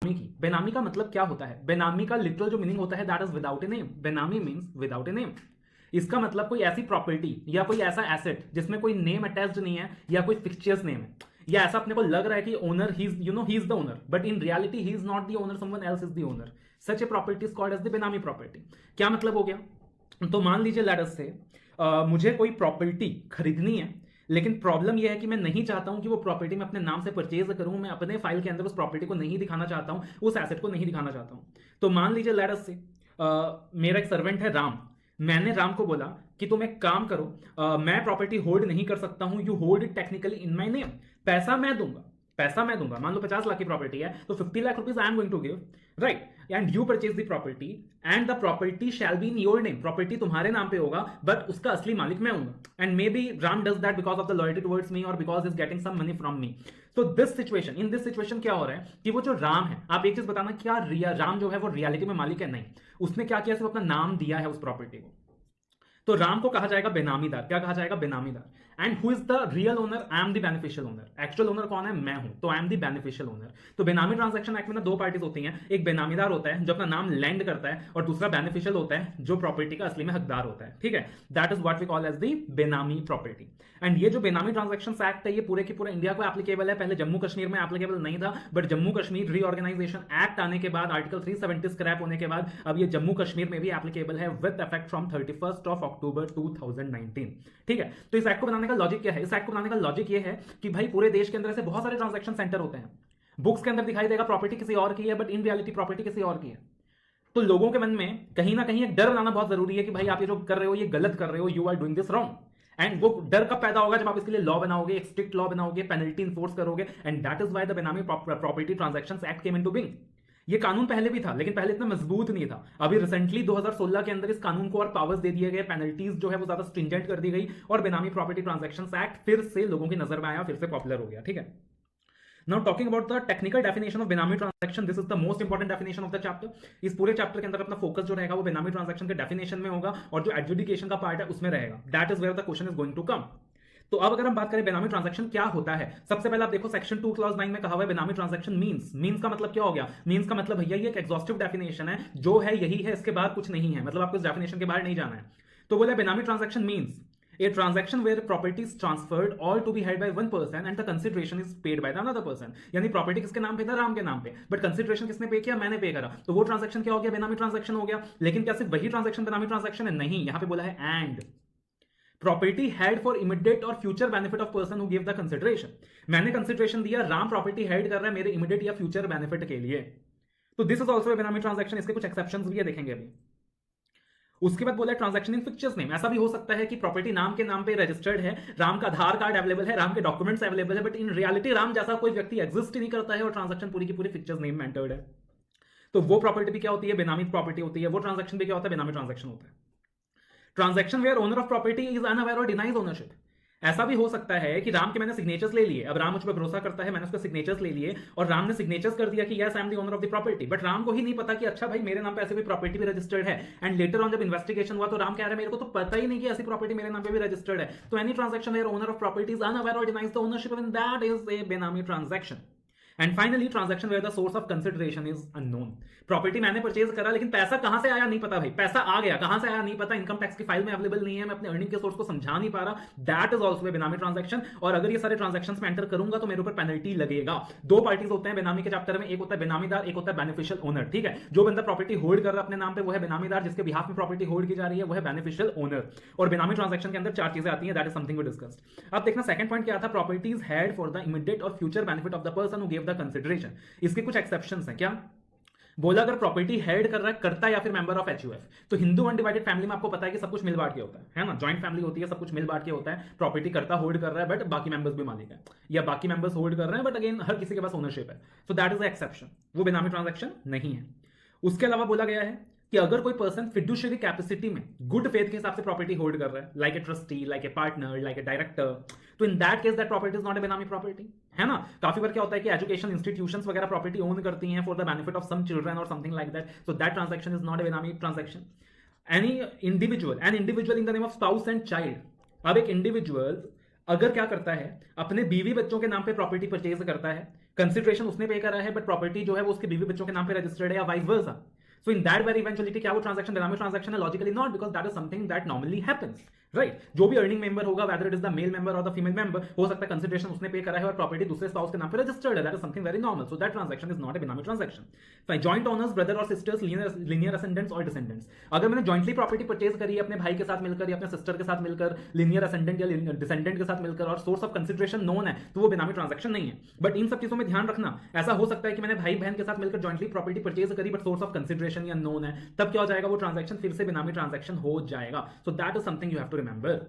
बेनामी की। बेनामी का मतलब क्या होता है? बेनामी का लिटरल जो मीनिंग होता है that is without a name. बेनामी मीन्स विदाउट ए नेम। इसका मतलब कोई ऐसी प्रॉपर्टी या कोई ऐसा एसेट जिसमें कोई नेम अटैच्ड नहीं है या कोई फिक्चर्स नेम है, या ऐसा अपने को लग रहा है कि owner he is he is the owner, but in reality he is not the owner, someone else is the owner. Such a property is called as the benami property. क्या मतलब हो गया? तो मान लीजिए लेट अस से मुझे कोई प्रॉपर्टी खरीदनी है, लेकिन प्रॉब्लम यह है कि मैं नहीं चाहता हूं कि वो प्रॉपर्टी मैं अपने नाम से परचेज करूं, मैं अपने फाइल के अंदर उस प्रॉपर्टी को नहीं दिखाना चाहता हूं, उस एसेट को नहीं दिखाना चाहता हूं। तो मान लीजिए लेट अस से मेरा एक सर्वेंट है राम। मैंने राम को बोला कि तुम एक काम करो, मैं प्रॉपर्टी होल्ड नहीं कर सकता हूं, you hold it technically in my name. पैसा मैं दूंगा, पैसा मैं दूंगा। मान लो 50 लाख की प्रॉपर्टी है तो 50 lakh rupees I am going to give, right? And you purchase the property and the property shall be in your name. Property तुम्हारे नाम पे होगा बट उसका असली मालिक मैं हूंगा। And maybe Ram does that because of the loyalty towards me और because is getting some money from me. तो this situation, in this situation क्या हो रहा है कि वो जो राम है, आप एक चीज बताना, क्या राम जो है वो रियलिटी में मालिक है? नहीं, उसने क्या किया, सिर्फ अपना नाम दिया है उस प्रॉपर्टी को। तो राम को कहा जाएगा बेनामीदार। क्या कहा जाएगा? Benamidar. And who is the real owner? I am the beneficial owner. Actual owner कौन है? मैं हूं, तो I am the beneficial owner. तो बेनामी ट्रांजैक्शन एक्ट में ना दो पार्टीज होती हैं, एक बेनामीदार होता है जो अपना नाम लैंड करता है, और दूसरा बेनिफिशियल होता है जो प्रॉपर्टी का असली में हकदार होता है। ठीक है, that is what we call as the benami property. And ये जो बेनामी ट्रांजैक्शन एक्ट है ये पूरे के पूरे इंडिया को एप्लीकेबल है। पहले जम्मू कश्मीर में एप्लीकेबल नहीं था, but Jammu Kashmir reorganisation act आने के बाद, आर्टिकल 370 स्क्रैप होने के बाद, अब ये जम्मू कश्मीर में भी एप्लीकेबल है विद इफेक्ट फ्रॉम 31 अक्टूबर 2019। ठीक है, तो इस एक्ट को बनाने का लॉजिक क्या है? इस एक्ट को बनाने का लॉजिक ये है कि भाई पूरे देश के अंदर ऐसे बहुत सारे ट्रांजैक्शन सेंटर होते हैं। बुक्स के अंदर दिखाई देगा प्रॉपर्टी किसी और की है, बट इन रियलिटी प्रॉपर्टी किसी और की है। तो लोगों के मन में कहीं ना कहीं एक डर बनाना बहुत जरूरी है कि भाई आप ये जो कर रहे हो ये गलत कर रहे हो, you are doing this wrong. And वो डर कब पैदा होगा? जब आप इसके लिए लॉ बनाओगे, एक स्ट्रिक्ट लॉ बनाओगे, पेनल्टी इन्फोर्स करोगे। And that is why the benami property transactions act came into being. ये कानून पहले भी था, लेकिन पहले इतना मजबूत नहीं था। अभी रिसेंटली 2016 के अंदर इस कानून को और पावर्स दे दिए गए, पेनल्टीज जो है वो ज्यादा स्ट्रिंजेंट कर दी गई, और बेनामी प्रॉपर्टी ट्रांजैक्शंस एक्ट फिर से लोगों की नजर में आया, फिर से पॉपुलर हो गया। ठीक है, now talking about the technical definition of benami transaction, this is the most important definition of the chapter. इस पूरे चैप्टर के अंदर अपना फोकस जो रहेगा वो बेनामी ट्रांजैक्शन के डेफिनेशन में होगा, और जो एडजुडिकेशन का पार्ट है उसमें रहेगा। That is where the question is going to come. तो अब अगर हम बात करें बेनामी ट्रांजैक्शन क्या होता है, सबसे पहले आप देखो सेक्शन 2 क्लॉज 9 में कहा हुआ है बेनामी ट्रांजैक्शन मींस का मतलब क्या हो गया? मींस का मतलब भैया ये एक एग्जॉस्टिव डेफिनेशन है, जो है यही है, इसके बाद कुछ नहीं है, मतलब आपको इस डेफिनेशन के बाहर नहीं जाना है। तो बोले बेनामी transaction means a transaction where property is transferred all to be held by one person and the consideration is paid by the another person। यानी प्रॉपर्टी किसके नाम पे था? राम के नाम पे, बट कंसिडरेशन किसने पे किया? मैंने पे करा। तो वो ट्रांजैक्शन क्या हो गया? बेनामी ट्रांजैक्शन हो गया। लेकिन क्या सिर्फ वही ट्रांजैक्शन बेनामी ट्रांजैक्शन है? नहीं, यहां पे बोला है and property held for immediate और future benefit of person who give the consideration. मैंने कंसिडरेशन दिया, राम प्रॉपर्टी हेल्ड कर रहा है मेरे इमीडिएट या फ्यूचर बेनिफिट के लिए। तो this is also a benami transaction. इसके कुछ एक्सेप्शंस भी है, देखेंगे अभी। उसके बाद बोला ट्रांजैक्शन इन फिक्चर्स नेम। ऐसा भी हो सकता है कि प्रॉपर्टी नाम के नाम पे रजिस्टर्ड है, राम का आधार कार्ड अवेलेबल है, राम के डॉक्यूमेंट्स अवेलेबल है, बट इन रियलिटी राम जैसा कोई व्यक्ति एग्जिस्ट ही नहीं करता है, और ट्रांजैक्शन पूरी की पूरी फिक्चर्स नेम में एंटर्ड है। तो वो प्रॉपर्टी भी क्या होती है? बेनामी प्रॉपर्टी होती है। वो ट्रांजैक्शन भी क्या होता है? बेनामी ट्रांजैक्शन होता है। Transaction where owner of property is unaware और डिनाइज ओनरशिप। ऐसा भी हो सकता है कि राम के मैंने सिग्नेचर्स ले लिए, अब राम मुझ पर भरोसा करता है, मैंने उसके सिग्नेचर्स ले लिए, और राम ने सिग्नेचर्स कर दिया कि yes I am the owner of the property, but Ram को ही नहीं पता कि अच्छा भाई मेरे नाम पे ऐसी भी प्रॉपर्टी भी रजिस्टर्ड है। एंड लेटर ऑन जब इन्वेस्टिगेशन हुआ तो राम कह रहा है मेरे को तो पता ही नहीं कि ऐसी प्रॉपर्टी मेरे नाम पे भी रजिस्टर्ड है। तो any transaction where owner of property is unaware और denies the ownership, and that is a benami transaction. And finally transaction where the source of consideration is unknown. Property मैंने परचेज करा, लेकिन पैसा कहां से आया नहीं पता भाई, पैसा आ गया कहां से आया नहीं पता, इनकम टैक्स की फाइल में अवेलेबल नहीं है, मैं अपने अर्निंग के सोर्स को समझा नहीं पा रहा, that is also a benami transaction. और अगर ये सारे ट्रांजैक्शंस में एंटर करूंगा तो मेरे ऊपर पेनल्टी लगेगा। दो पार्टीज होते हैं बेनामी के चैप्टर में, एक होता है बेनामीदार, एक होता है बेनिफिशियल ओनर। ठीक है, जो बंदा प्रॉपर्टी होल्ड कर रहा है अपने नाम पे वो है बेनामीदार, जिसके बिहाफ में प्रॉपर्टी होल्ड की जा रही है वो है बेनिफिशियल ओनर। और बेनामी ट्रांजैक्शन के अंदर चार चीजें आती हैं, that is something we discussed. अब देखना सेकंड पॉइंट क्या था? Properties held for the immediate और future benefit of the person who give the consideration. इसके कुछ एक्सेप्शंस हैं। क्या बोला? अगर प्रॉपर्टी हेल्ड कर रहा है कर्ता या फिर मेंबर ऑफ एचयूएफ। तो हिंदू अनडिवाइडेड फैमिली में आपको पता है कि सब कुछ मिल बांट के होता है ना, जॉइंट फैमिली होती है, सब कुछ मिल बांट के होता है। प्रॉपर्टी कर्ता होल्ड कर रहा है बट बाकी मेंबर्स भी मालिक है, या बाकी मेंबर्स होल्ड कर रहे हैं बट अगेन हर किसी के पास ओनरशिप है। सो दैट इज द एक्सेप्शन, वो बेनामी ट्रांजैक्शन नहीं है। उसके अलावा बोला गया है कि अगर कोई पर्सन फिड्यूशियरी कैपेसिटी में गुड फेथ के हिसाब से प्रॉपर्टी होल्ड कर रहा है, like a trustee, like a partner, like a director, तो in that case that property is not a benami property, है ना। काफी बार क्या होता है कि एजुकेशन इंस्टीट्यूशंस वगैरह प्रॉपर्टी ओन करती हैं for the benefit of some children और something like that, so that transaction is not a benami transaction. An individual in the name of spouse and child. अब एक इंडिविजुअल अगर क्या करता है, अपने बीवी बच्चों के नाम पे प्रॉपर्टी परचेज करता है, कंसिडरेशन उसने पे करा है बट प्रॉपर्टी जो है वो उसके बीवी बच्चों के नाम पे रजिस्टर्ड है या vice versa. So in that very eventuality क्या वो ट्रांजैक्शन बेनामी ट्रांजैक्शन है? Logically not, because that is something that normally happens, right. जो भी अर्निंग मेंबर होगा, whether it is the male member और द फीमेल मेंबर, हो सकता है कंसिडरेशन उसने पे करा है और प्रॉपर्टी दूसरे स्पाउस के नाम पे रजिस्टर्ड है. That is something very normal. So that transaction is not a benami transaction. Fine. Joint owners, brother और सिस्टर्स, लीनियर असेंडेंट्स और डिसेंडेंट्स. अगर मैंने जॉइंटली प्रॉपर्टी परचेज करी है अपने भाई के साथ मिलकर या अपने सिस्टर के साथ मिलकर, लीनियर असेंडेंट या डिसेंडेंट के साथ मिलकर, और सोर्स ऑफ कंसिडरेशन नोन है, तो वो बेनामी ट्रांजैक्शन नहीं है. बट इन सब चीजों में ध्यान रखना, ऐसा हो सकता है कि मैंने भाई बहन के साथ मिलकर जॉइंटली प्रॉपर्टी परचेज करी बट सोर्स ऑफ कंसिडरेशन या नोन है, तब क्या हो जाएगा? वो ट्रांजैक्शन फिर से बेनामी ट्रांजैक्शन हो जाएगा. So that is something you have to remember.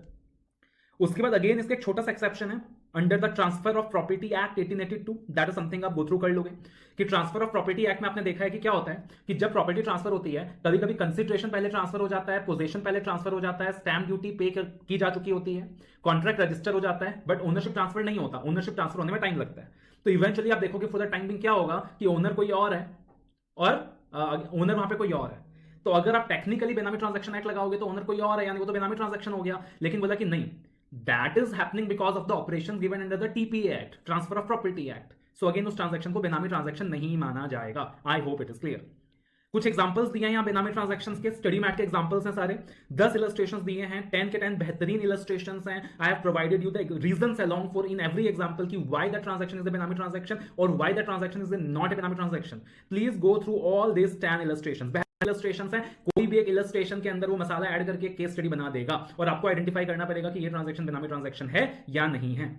उसके बाद अगेन इसका एक छोटा सा एक्सेप्शन है under the transfer of property act 1882. That is something आप गो थ्रू कर लोगे कि ट्रांसफर ऑफ प्रॉपर्टी एक्ट में आपने देखा है कि क्या होता है कि जब प्रॉपर्टी ट्रांसफर होती है कभी कभी कंसिडरेशन पहले ट्रांसफर हो जाता है, पोजेशन पहले ट्रांसफर हो जाता है, स्टैंप ड्यूटी पे की जा चुकी होती है, कॉन्ट्रैक्ट रजिस्टर हो जाता है, बट ओनरशिप ट्रांसफर नहीं होता. ओनरशिप ट्रांसफर होने में टाइम लगता है. तो इवेंचुअली आप देखोगे फॉर द टाइम बिंग क्या होगा कि ओनर कोई और है और ओनर वहां पे कोई और है. तो अगर आप टेक्निकली बेनामी ट्रांजैक्शन एक्ट लगाओगे तो ओनर कोई और है, यानी वो तो बेनामी ट्रांजैक्शन हो गया. लेकिन बोला कि नहीं, that is happening because of the operations given under the TPA Act, Transfer of Property Act. So again उस ट्रांजैक्शन को बेनामी ट्रांजैक्शन नहीं माना जाएगा. I hope it is clear. कुछ एग्जांपल्स दिए हैं यहाँ बेनामी ट्रांजैक्शंस के, स्टडी मैट के एग्जांपल्स हैं सारे. 10 इलस्ट्रेशंस दिए हैं, 10 के 10 बेहतरीन इलस्ट्रेशंस हैं. I have provided you the reasons along for in every example कि why the transaction is a benami transaction और why the transaction is not a benami transaction. Please go through all this 10 illustrations. Illustrations है, कोई भी एक illustration के अंदर वो मसाला ऐड करके केस स्टडी बना देगा और आपको आइडेंटिफाई करना पड़ेगा कि ये ट्रांजैक्शन बेनामी ट्रांजैक्शन है या नहीं है.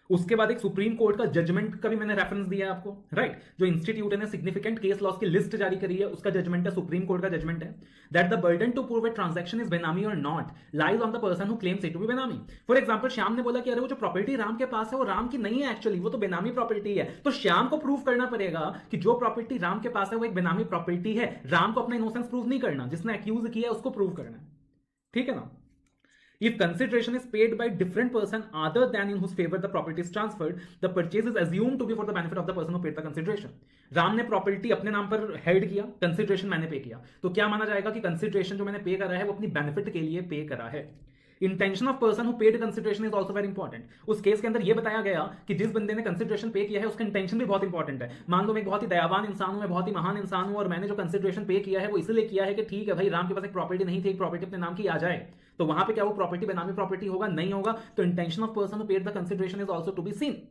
उसके बाद एक सुप्रीम कोर्ट का जजमेंट का भी मैंने रेफरेंस दिया है आपको, राइट. जो इंस्टीट्यूट ने सिग्निफिकेंट केस लॉस की लिस्ट जारी करी है उसका जजमेंट है, सुप्रीम कोर्ट का जजमेंट है, that the burden to prove a transaction is benami और not lies on the person who claims it to be benami. For example Shyam ने बोला कि अरे वो जो प्रॉपर्टी राम के पास है वो राम की नहीं है, एक्चुअली वो तो बेनामी प्रॉपर्टी है. तो श्याम को प्रूव करना पड़ेगा कि जो प्रॉपर्टी राम के पास है वो एक बेनामी प्रॉपर्टी है. राम को अपना इनोसेंस प्रूव नहीं करना, जिसने एक्यूज किया है उसको प्रूव करना है. ठीक है ना. If consideration is paid by different person other than in whose favor the property is transferred, the purchase is assumed to be for the benefit of the person who paid the consideration. Ram ने property अपने नाम पर held किया, consideration मैंने पे किया, तो क्या माना जाएगा कि कंसिडरेशन जो मैंने पे करा है वो अपनी बेनिफिट के लिए पे करा है. Intention of person who paid consideration is also very important. उस केस के अंदर यह बताया गया कि जिस बंदे ने कंसिडरेशन पे किया है उसका इंटेंशन भी बहुत इंपॉर्टेंट है. मान लो मैं एक बहुत ही दयावान इंसान हूं, मैं बहुत ही महान इंसान हूं और मैंने जो कंसिडरेशन पे किया है वो इसलिए किया है कि ठीक है भाई राम के पास एक प्रॉपर्टी नहीं थी, एक प्रॉपर्टी अपने नाम की आ जाए, तो वहां पे क्या वो प्रॉपर्टी बेनामी प्रॉपर्टी होगा? नहीं होगा. तो intention of person who paid the consideration is also to be seen.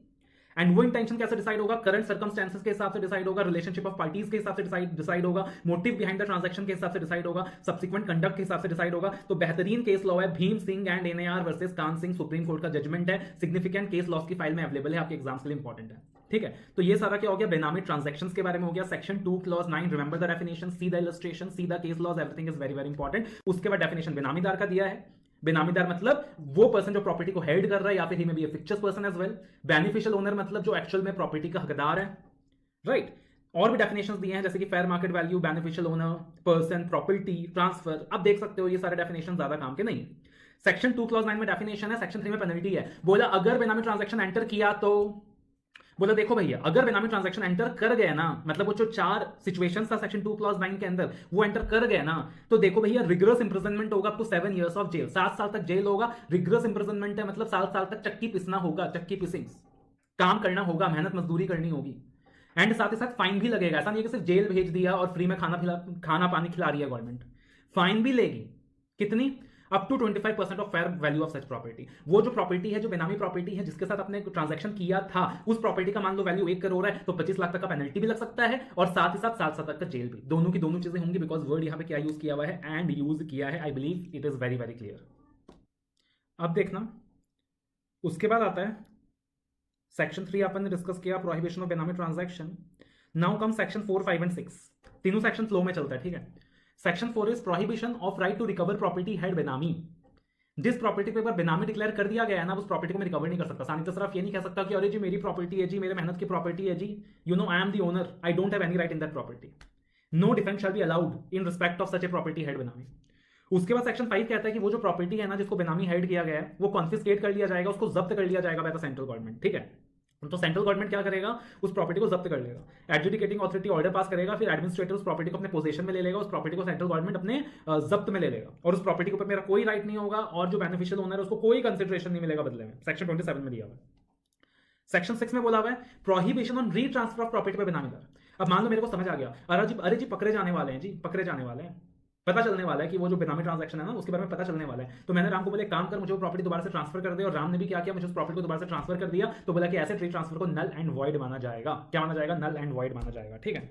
And वो इंटेंशन कैसे डिसाइड होगा? करंट सर्कमस्टेंसेस के हिसाब से डिसाइड होगा, रिलेशनशिप ऑफ पार्टीज के हिसाब से डिसाइड होगा, मोटिव बिहाइंड द ट्रांजैक्शन के हिसाब से डिसाइड होगा, सब्सिक्वेंट कंडक्ट के हिसाब से डिसाइड होगा. तो बेहतरीन केस लॉ है Bhim Singh and ANR versus Kan Singh, supreme court का जजमेंट है, सिग्निफिकेंट केस लॉस की फाइल में अवेलेबल है, आपके एग्जाम्स के लिए इंपॉर्टेंट है. ठीक है, तो ये सारा क्या हो गया? बेनामी ट्रांजैक्शंस के बारे में हो गया. Section 2 clause 9, remember the definition, see the illustration, see the case laws, everything is very very important. उसके बाद डेफिनेशन बेनामीदार का दिया है. बेनामीदार मतलब वो पर्सन जो प्रॉपर्टी को हेल्ड कर रहा है या फिर he may be a fictitious person as well. Beneficial owner मतलब जो एक्चुअल में प्रॉपर्टी का हकदार है, राइट. और भी डेफिनेशंस दिए हैं जैसे कि fair market value, beneficial owner, person, property, transfer. आप देख सकते हो ये सारे डेफिनेशन ज्यादा काम के नहीं. सेक्शन 2 क्लॉज 9 में डेफिनेशन है, सेक्शन 3 में पेनल्टी है. बोला अगर बेनामी ट्रांजैक्शन एंटर किया तो, बोला देखो भैया अगर बेनामी ट्रांजैक्शन एंटर कर गया ना, मतलब वो जो 4 सिचुएशंस था सेक्शन 2 क्लॉज 9 के अंदर वो एंटर कर गया ना, तो देखो भैया रिगरस इंप्रिजनमेंट होगा up to 7 years of jail. 7 साल तक जेल होगा. रिगरस इंप्रिजनमेंट है मतलब 7 साल तक चक्की पिसना होगा, चक्की पिसिंग्स काम करना होगा, मेहनत मजदूरी करनी होगी. एंड साथ ही साथ फाइन भी लगेगा. ऐसा नहीं कि सिर्फ जेल भेज दिया और फ्री में खाना पानी खिला रही है गवर्नमेंट. फाइन भी लेगी. कितनी? Up to 25% of fair value of such property. वो जो प्रॉपर्टी है जो बेनामी प्रॉपर्टी है जिसके साथ आपने ट्रांजैक्शन किया था, उस प्रॉपर्टी का मान लो वैल्यू 1 करोड़ है तो 25 लाख तक का पेनल्टी भी लग सकता है और साथ ही साथ 7 साल तक का जेल भी. दोनों की दोनों चीजें होंगी बिकॉज वर्ड यहां पे क्या यूज किया हुआ है? एंड यूज किया है. I believe it is very very clear. अब देखना उसके बाद आता है सेक्शन 3 अपन ने डिस्कस किया, prohibition of benami transaction. Now come section 4, 5 and 6. तीनों सेक्शन फ्लो में चलता है. ठीक है. Section 4 is prohibition of right to recover property held benami. जिस प्रॉपर्टी पे बेनामी डिक्लेयर कर दिया गया है ना, उस प्रॉपर्टी को मैं रिकवर नहीं कर सकता. सानी तरफ ये नहीं कह सकता कि अरे जी मेरी प्रॉपर्टी है जी, मेरे मेहनत की प्रॉपर्टी है जी, you know I am the owner, I don't have any right in that property. No defence shall be allowed in respect of such a property held benami. उसके बाद सेक्शन 5 कहता है कि वो जो प्रॉपर्टी है ना जिसको बेनामी हेड किया गया है वो कॉन्फिस्केट कर लिया जाएगा, उसको जब्त कर लिया जाएगा बाय द सेंट्रल गवर्नमेंट. ठीक है. तो सेंट्रल गवर्नमेंट क्या करेगा? उस प्रॉपर्टी को जब्त कर लेगा. एडजुडिकेटिंग अथॉरिटी ऑर्डर पास करेगा, फिर एडमिनिस्ट्रेटर उस प्रॉपर्टी को अपने पोजीशन में ले लेगा, उस प्रॉपर्टी को सेंट्रल गवर्नमेंट अपने जब्त में ले लेगा और उस प्रॉपर्टी के ऊपर मेरा कोई राइट नहीं होगा और जो बेनिफिशियल ओनर है उसको कोई कंसिडरेशन नहीं मिलेगा बदले में. सेक्शन 27 में दिया हुआ है. सेक्शन 6 में बोला हुआ है prohibition on retransfer of property by benamidar. अब मान लो मेरे को समझ आ गया, अरे जी पकड़े जाने वाले हैं, जी पकड़े जाने वाले हैं, पता चलने वाला है कि वो जो बेनामी ट्रांजैक्शन है ना उसके बारे में पता चलने वाला है। तो मैंने राम को बोले काम कर, मुझे वो प्रॉपर्टी दोबारा से ट्रांसफर कर दे, और राम ने भी क्या किया, मुझे उस प्रॉपर्टी को दोबारा से ट्रांसफर कर दिया। तो बोला कि ऐसे ट्री ट्रांसफर को नल एंड वॉइड माना जाएगा। क्या माना जाएगा? नल एंड वॉइड माना जाएगा। ठीक है,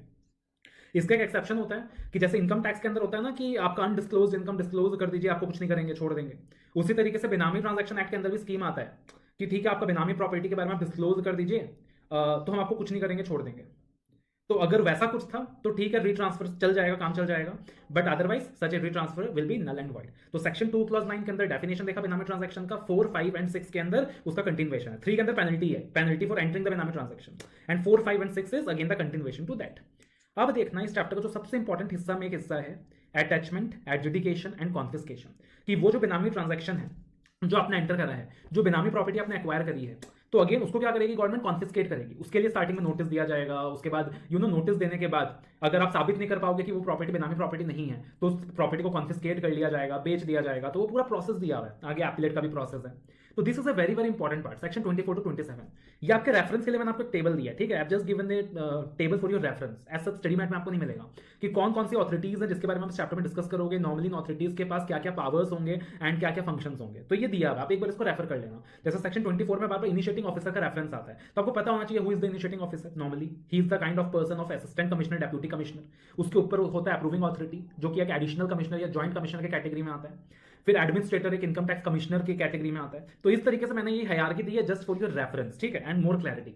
इसका एक एक्सेप्शन होता है कि जैसे इनकम टैक्स के अंदर होता है ना कि आपका अनडिस्क्लोज इनकम डिस्क्लोज कर दीजिए, आपको कुछ नहीं करेंगे, छोड़ देंगे। उसी तरीके से बेनामी ट्रांजैक्शन एक्ट के अंदर भी स्कीम आता है कि ठीक है आपका बेनामी प्रॉपर्टी के बारे में आप डिस्क्लोज कर दीजिए, तो हम आपको कुछ नहीं करेंगे, छोड़ देंगे। तो अगर वैसा कुछ था तो ठीक है, रीट्रांसफर चल जाएगा, काम चल जाएगा, but otherwise such a retransfer will be null and void. तो सेक्शन 2 क्लॉज 9 के अंदर डेफिनेशन देखा बेनामी ट्रांजैक्शन का, 4, 5 एंड 6 के अंदर उसका कंटिन्यूएशन है। 3 के अंदर पेनल्टी है, penalty for entering the benami transaction, and 4, 5 and 6 is again the continuation to that. अब देखना इस चैप्टर का जो सबसे इंपॉर्टेंट हिस्सा में एक हिस्सा है अटैचमेंट, एडजुडिकेशन एंड कॉन्फिस्केशन, कि वो जो बेनामी ट्रांजैक्शन है जो आपने एंटर करा है, जो बेनामी प्रॉपर्टी आपने एक्वायर करी है, तो अगेन उसको क्या करेगी गवर्नमेंट? कॉन्फिस्केट करेगी। उसके लिए स्टार्टिंग में नोटिस दिया जाएगा, उसके बाद नोटिस देने के बाद अगर आप साबित नहीं कर पाओगे कि वो प्रॉपर्टी बेनामी प्रॉपर्टी नहीं है तो उस प्रॉपर्टी को कॉन्फिस्केट कर लिया जाएगा, बेच दिया जाएगा। तो वो पूरा प्रोसेस दिया हुआ है, आगे एपीलेट का भी प्रोसेस है। तो this is a very very important part, section 24 to 27। ये आपके रेफरेंस के लिए मैंने आपको एक टेबल दिया है, ठीक है? Just given the table for your reference, as such study mat में आपको नहीं मिलेगा कि कौन कौन सी ऑथोरिटीज है जिसके बारे में आप चैप्टर में डिस्कस करोगे, नॉर्मली इन ऑथोरिटीज के पास क्या क्या पावर्स होंगे एंड क्या क्या फंक्शंस होंगे। तो ये दिया हुआ, आप एक बार इसको रेफर कर लेना। जैसे सेक्शन 24 में बार बार इनिशिएटिंग ऑफिसर का रेफरेंस आता है, तो आपको पता होना चाहिए who is the initiating officer. Normally he is the kind of person of assistant commissioner, deputy commissioner. उसके ऊपर होता है अप्रूविंग ऑथोरिटी जो कि एक एडिशनल कमिश्नर या जॉइंट कमिश्नर के कैटेगरी में आता है। फिर एडमिनिस्ट्रेटर एक इनकम टैक्स कमिश्नर की कैटेगरी में आता है। तो इस तरीके से मैंने ये हायरार्की दी है जस्ट फॉर योर रेफरेंस, ठीक है, एंड मोर क्लैरिटी।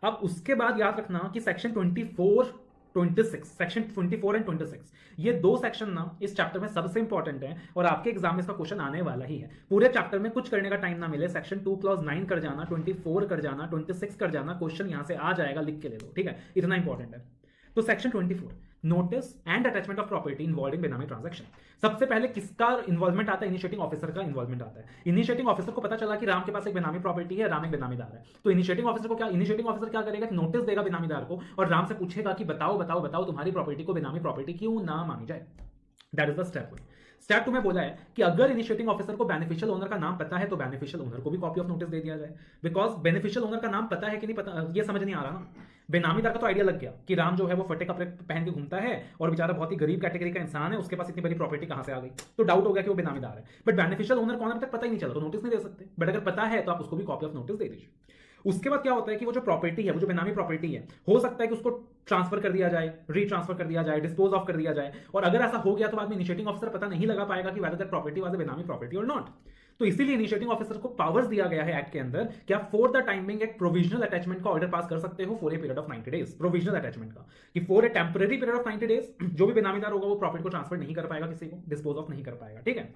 अब उसके बाद याद रखना कि सेक्शन 24, 26, सेक्शन 24 एंड 26, ये दो सेक्शन ना इस चैप्टर में सबसे इंपॉर्टेंट है और आपके एग्जाम में इसका क्वेश्चन आने वाला ही है। पूरे चैप्टर में कुछ करने का टाइम ना मिले, सेक्शन 2 क्लॉज 9 कर जाना, 24 कर जाना, 26 कर जाना, क्वेश्चन यहां से आ जाएगा, लिख के ले लो, ठीक है? इतना इंपॉर्टेंट है। तो section 24, notice and attachment of property involve इन बेनामी ट्रांजैक्शन। सबसे पहले किसका इन्वॉल्वमेंट आता है? इनिशिएटिंग ऑफिसर का इन्वॉल्वमेंट आता है। इनिशिएटिंग ऑफिसर को पता चला कि राम के पास एक बेनामी प्रॉपर्टी है, राम एक बेनामीदार है, तो इनिशिएटिंग ऑफिसर क्या करेगा? नोटिस देगा बेनामीदार को और राम से पूछेगा कि बताओ तुम्हारी प्रॉपर्टी को बेनामी प्रॉपर्टी क्यों ना मानी जाए। That is the step 1। Step 2 में बोला है कि अगर इनिशिएटिंग ऑफिसर को बेनिफिशियल ओनर का नाम पता है तो बेनिफिशियल ओनर को भी कॉपी ऑफ नोटिस दे दिया जाए। बिकॉज बेनिफिशियल ओनर का नाम पता है कि नहीं पता, ये समझ नहीं आ रहा ना। बेनामीदार का तो आइडिया लग गया कि राम जो है वो फटे कपड़े पहन के घूमता है और बेचारा बहुत ही गरीब कैटेगरी का इंसान है, उसके पास इतनी बड़ी प्रॉपर्टी कहां से आ गई, तो डाउट हो गया कि वो बेनामीदार है। बट बेनिफिशियल ओनर कौन है तक पता ही नहीं चला, तो नोटिस नहीं दे सकते। बट अगर पता है तो आप उसको भी कॉपी ऑफ नोटिस दे दीजिए। उसके बाद क्या होता है कि वो जो प्रॉपर्टी है, वो जो बेनामी प्रॉपर्टी है, हो सकता है कि उसको ट्रांसफर कर दिया जाए, रीट्रांसफर कर दिया जाए, डिस्पोज ऑफ कर दिया जाए। और अगर ऐसा हो गया तो बाद में इनिशिएटिंग ऑफिसर पता नहीं लगा पाएगा कि whether that property was a बेनामी प्रॉपर्टी और नॉट। तो इसीलिए इनिशिएटिंग ऑफिसर को पावर्स दिया गया है एक्ट के अंदर कि आप फॉर द टाइमिंग एक प्रोविजनल अटैचमेंट का ऑर्डर पास कर सकते हो for a period of 90 days. Provisional attachment का कि for a temporary period of 90 days जो भी बेनामीदार होगा वो प्रॉपर्टी को ट्रांसफर नहीं कर पाएगा, किसी को डिस्पोज ऑफ नहीं कर पाएगा, ठीक है?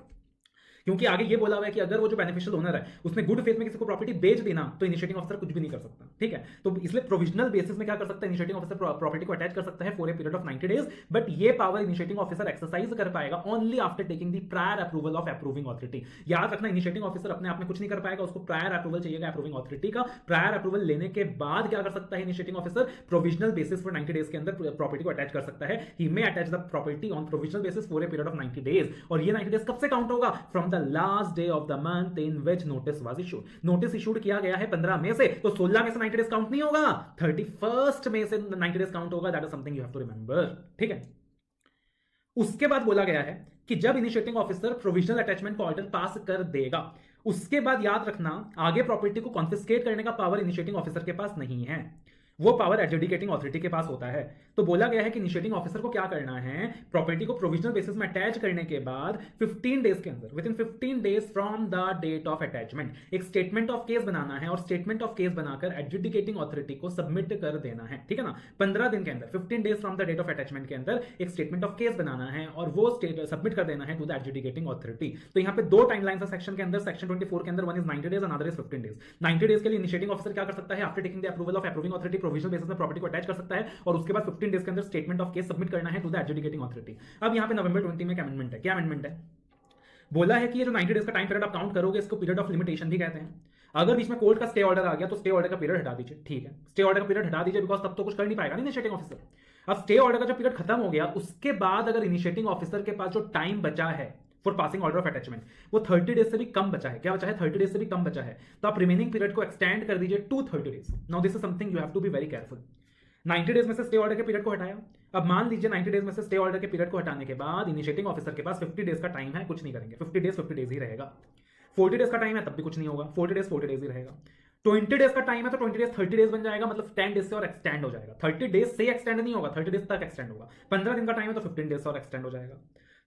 क्योंकि आगे ये बोला हुआ है कि अगर वो जो बेनिफिशियल ओनर है उसने गुड फेथ में किसी को प्रॉपर्टी बेच देना तो इनिशिएटिंग ऑफिसर कुछ भी नहीं कर सकता, ठीक है? तो इसलिए प्रोविजनल बेसिस में क्या कर सकता है? इनिशिएटिंग ऑफिसर प्रॉपर्टी को अटैच कर सकता है for a period of 90 days. But ये पावर इनिशिएटिंग ऑफिसर एक्सरसाइज कर पाएगा only after taking the prior approval of approving authority. याद रखना, इनिशिएटिंग ऑफिसर अपने आप में कुछ नहीं कर पाएगा, उसको प्रायर अप्रूवल चाहिएगा अप्रूविंग ऑथोरिटी का। प्रायर अप्रूवल लेने के बाद क्या कर सकता है initiating officer? Provisional basis for 90 days के अंदर प्रॉपर्टी को अटैच कर सकता है। He may attach the property on provisional basis for a period of 90 days. और ये 90 डेज कब से काउंट होगा? From the last day of the month in which notice was issued. Notice issued किया गया है 15 मई से, तो 16 में से 90 डेज काउंट नहीं होगा, 31 मई से 90 डेज काउंट होगा। That is something you have to remember, ठीक है? उसके बाद बोला गया है कि जब इनिशिएटिंग ऑफिसर प्रोविजनल अटैचमेंट को ऑर्डर पास कर देगा, उसके बाद याद रखना आगे प्रॉपर्टी को कॉन्फिस्केट करने का पावर इनिशिएटिंग ऑफिसर के पास नहीं है, वो पावर एडजुडिकेटिंग ऑथोरिटी के पास होता है। तो बोला गया है कि इनिशिएटिंग ऑफिसर को क्या करना है? प्रॉपर्टी को प्रोविजनल बेसिस में अटैच करने के बाद 15 डेज के अंदर, within 15 days from the date of attachment, एक स्टेटमेंट ऑफ केस बनाना है और स्टेटमेंट ऑफ केस बनाकर एडजुडिकेटिंग ऑथोरिटी को सबमिट कर देना है, ठीक है ना? 15 दिन के अंदर, 15 days from the date of attachment के अंदर एक स्टेटमेंट ऑफ केस बनाना है और वो सबमिट कर देना है टू द एडजुडिकेटिंग ऑथोरिटी। तो यहाँ पे दो टाइमलाइंस है सेक्शन के अंदर, सेक्शन 24 के अंदर, one is 90 days, another is 15 days. 90 days के लिए इनिशिएटिंग ऑफिसर क्या कर सकता है? After taking the approval of approving authority provisional basis में प्रॉपर्टी को अटैच कर सकता है और उसके बाद 15 डेज के अंदर स्टेटमेंट ऑफ केस सबमिट करना है टू द एडजुडिकेटिंग ऑथोरिटी। अब यहां पे नवंबर 20 में एक अमेंडमेंट है। क्या अमेंडमेंट है? बोला है कि ये जो 90 डेज का टाइम पीरियड आप काउंट करोगे इसको पीरियड ऑफ लिमिटेशन भी कहते हैं। अगर बीच में कोर्ट का स्टे ऑर्डर आ गया तो स्टे ऑर्डर का पीरियड हटा दीजिए, ठीक है? स्टे ऑर्डर का पीरियड हटा दीजिए बिकॉज तब तो कुछ कर नहीं पाएगा इनिशिएटिंग ऑफिसर। अब स्टे ऑर्डर का जो पीरियड खत्म हो गया उसके बाद अगर इनिशिएटिंग ऑफिसर के पास जो टाइम बचा है for passing order of attachment, वो 30 डेज से भी कम बचा है। क्या बचा है? 30 डेज से भी कम बचा है। तो आप रिमेनिंग पीरियड को एक्सटेंड कर दीजिए to 30 days. Now this is something you have to be very careful. 90 days में से स्टे ऑर्डर के पीरियड को हटाया। अब मान लीजिए 90 डेज में से स्टे ऑर्डर के पीरियड को हटाने के बाद इनिशिएटिंग ऑफिसर के पास 50 डेज का टाइम है, कुछ नहीं करेंगे। 50 डेज ही रहेगा। 40 डेज का टाइम है, तब भी कुछ नहीं होगा। 40 डेज ही रहेगा। 20 डेज का टाइम है तो 20 डेज 30 डेज बन जाएगा, मतलब 10 डेज से और एक्सटेंड हो जाएगा। 30 डेज से एक्सटेंड नहीं होगा, 30 डेज तक एक्सटेंड होगा। 15 दिन का टाइम है तो 15 डेज से और एक्सटेंड हो जाएगा।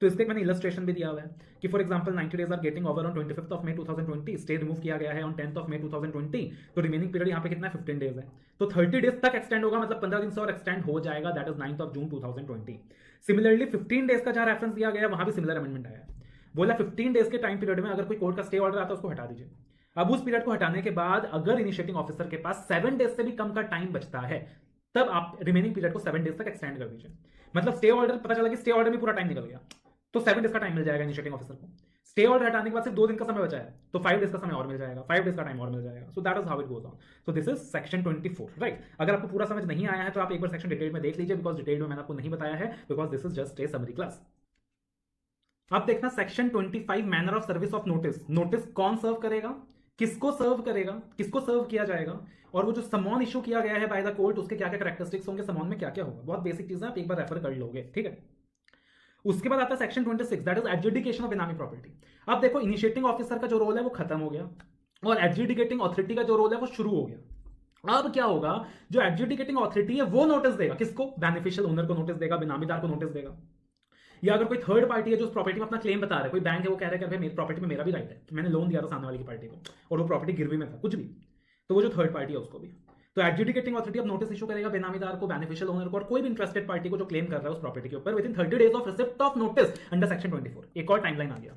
तो इसके मैंने इलस्ट्रेशन भी दिया हुआ है कि for example 90 days are getting over on 25th of May 2020, stay remove किया गया है ऑन 10th ऑफ मई 2020, तो रिमेनिंग पीरियड यहाँ पे कितना है? 15 डेज है। तो 30 डेज तक एक्सटेंड होगा, मतलब 15 दिन से और एक्सटेंड हो जाएगा, that is 9th of June 2020। Similarly 15 days का जहां रेफरेंस दिया गया है वहां भी सिमिलर अमेंडमेंट आया है। बोला 15 डेज के टाइम पीरियड में अगर कोई कोर्ट का स्टे ऑर्डर आता है उसको हटा दीजिए। अब उस पीरियड को हटाने के बाद अगर इनिशिएटिंग ऑफिसर के पास 7 डेज से भी कम का टाइम बचता है, तब आप रिमेनिंग पीरियड को 7 डेज तक एक्सटेंड कर दीजिए। मतलब स्टे ऑर्डर, पता चला कि स्टे ऑर्डर में पूरा टाइम निकल गया, तो 7 डेज का टाइम मिल जाएगा इनिशिएटिंग ऑफिसर को। स्टे ऑर्डर हटाने के बाद सिर्फ 2 दिन का समय बचा है, तो 5 डेज का समय और मिल जाएगा, 5 डेज का टाइम और मिल जाएगा। So that is how it goes on. So this is section 24, right. अगर आपको पूरा समझ नहीं आया है तो आप एक बार सेक्शन डिटेल में देख लीजिए, बिकॉज डिटेल में मैंने आपको नहीं बताया है, because this is just a summary class. अब देखना section 25 manner of service of notice. Notice कौन सर्व करेगा, किसको सर्व करेगा, किसको सर्व किया जाएगा, और वो जो समॉन इशू किया गया है बाय द कोर्ट उसके क्या क्या कैरेक्टरिस्टिक्स होंगे, समॉन में क्या क्या होगा। बहुत बेसिक चीजें आप एक बार रेफर कर लोगे, ठीक है। उसके बाद आता है section 26, that is adjudication of बेनामी प्रॉपर्टी। अब देखो इनिशिएटिंग ऑफिसर का जो रोल है वो खत्म हो गया और एडजुडिकेटिंग अथॉरिटी का जो रोल है वो शुरू हो गया। अब क्या होगा, जो एडजुडिकेटिंग अथॉरिटी है वो नोटिस देगा, किसको? बेनिफिशियल ओनर को नोटिस देगा, बेनामीदार को नोटिस देगा। या अगर कोई थर्ड पार्टी है जो उस प्रॉपर्टी में अपना क्लेम बता रहा है, कोई बैंक है वो कह रहा है कि भाई मेरी प्रॉपर्टी में मेरा भी राइट है, मैंने लोन दिया था सामने वाली की पार्टी को और वो प्रॉपर्टी गिरवी में था, कुछ भी, तो वो जो थर्ड पार्टी है उसको भी। तो एडजुडिकेटिंग अथॉरिटी अब नोटिस इशू करेगा बेनामीदार को, बेनिफिशियल ओनर को और कोई भी इंटरेस्टेड पार्टी को जो क्लेम कर रहा है उस प्रॉपर्टी के ऊपर within 30 days of receipt of notice under section 24। एक और टाइमलाइन आ गया।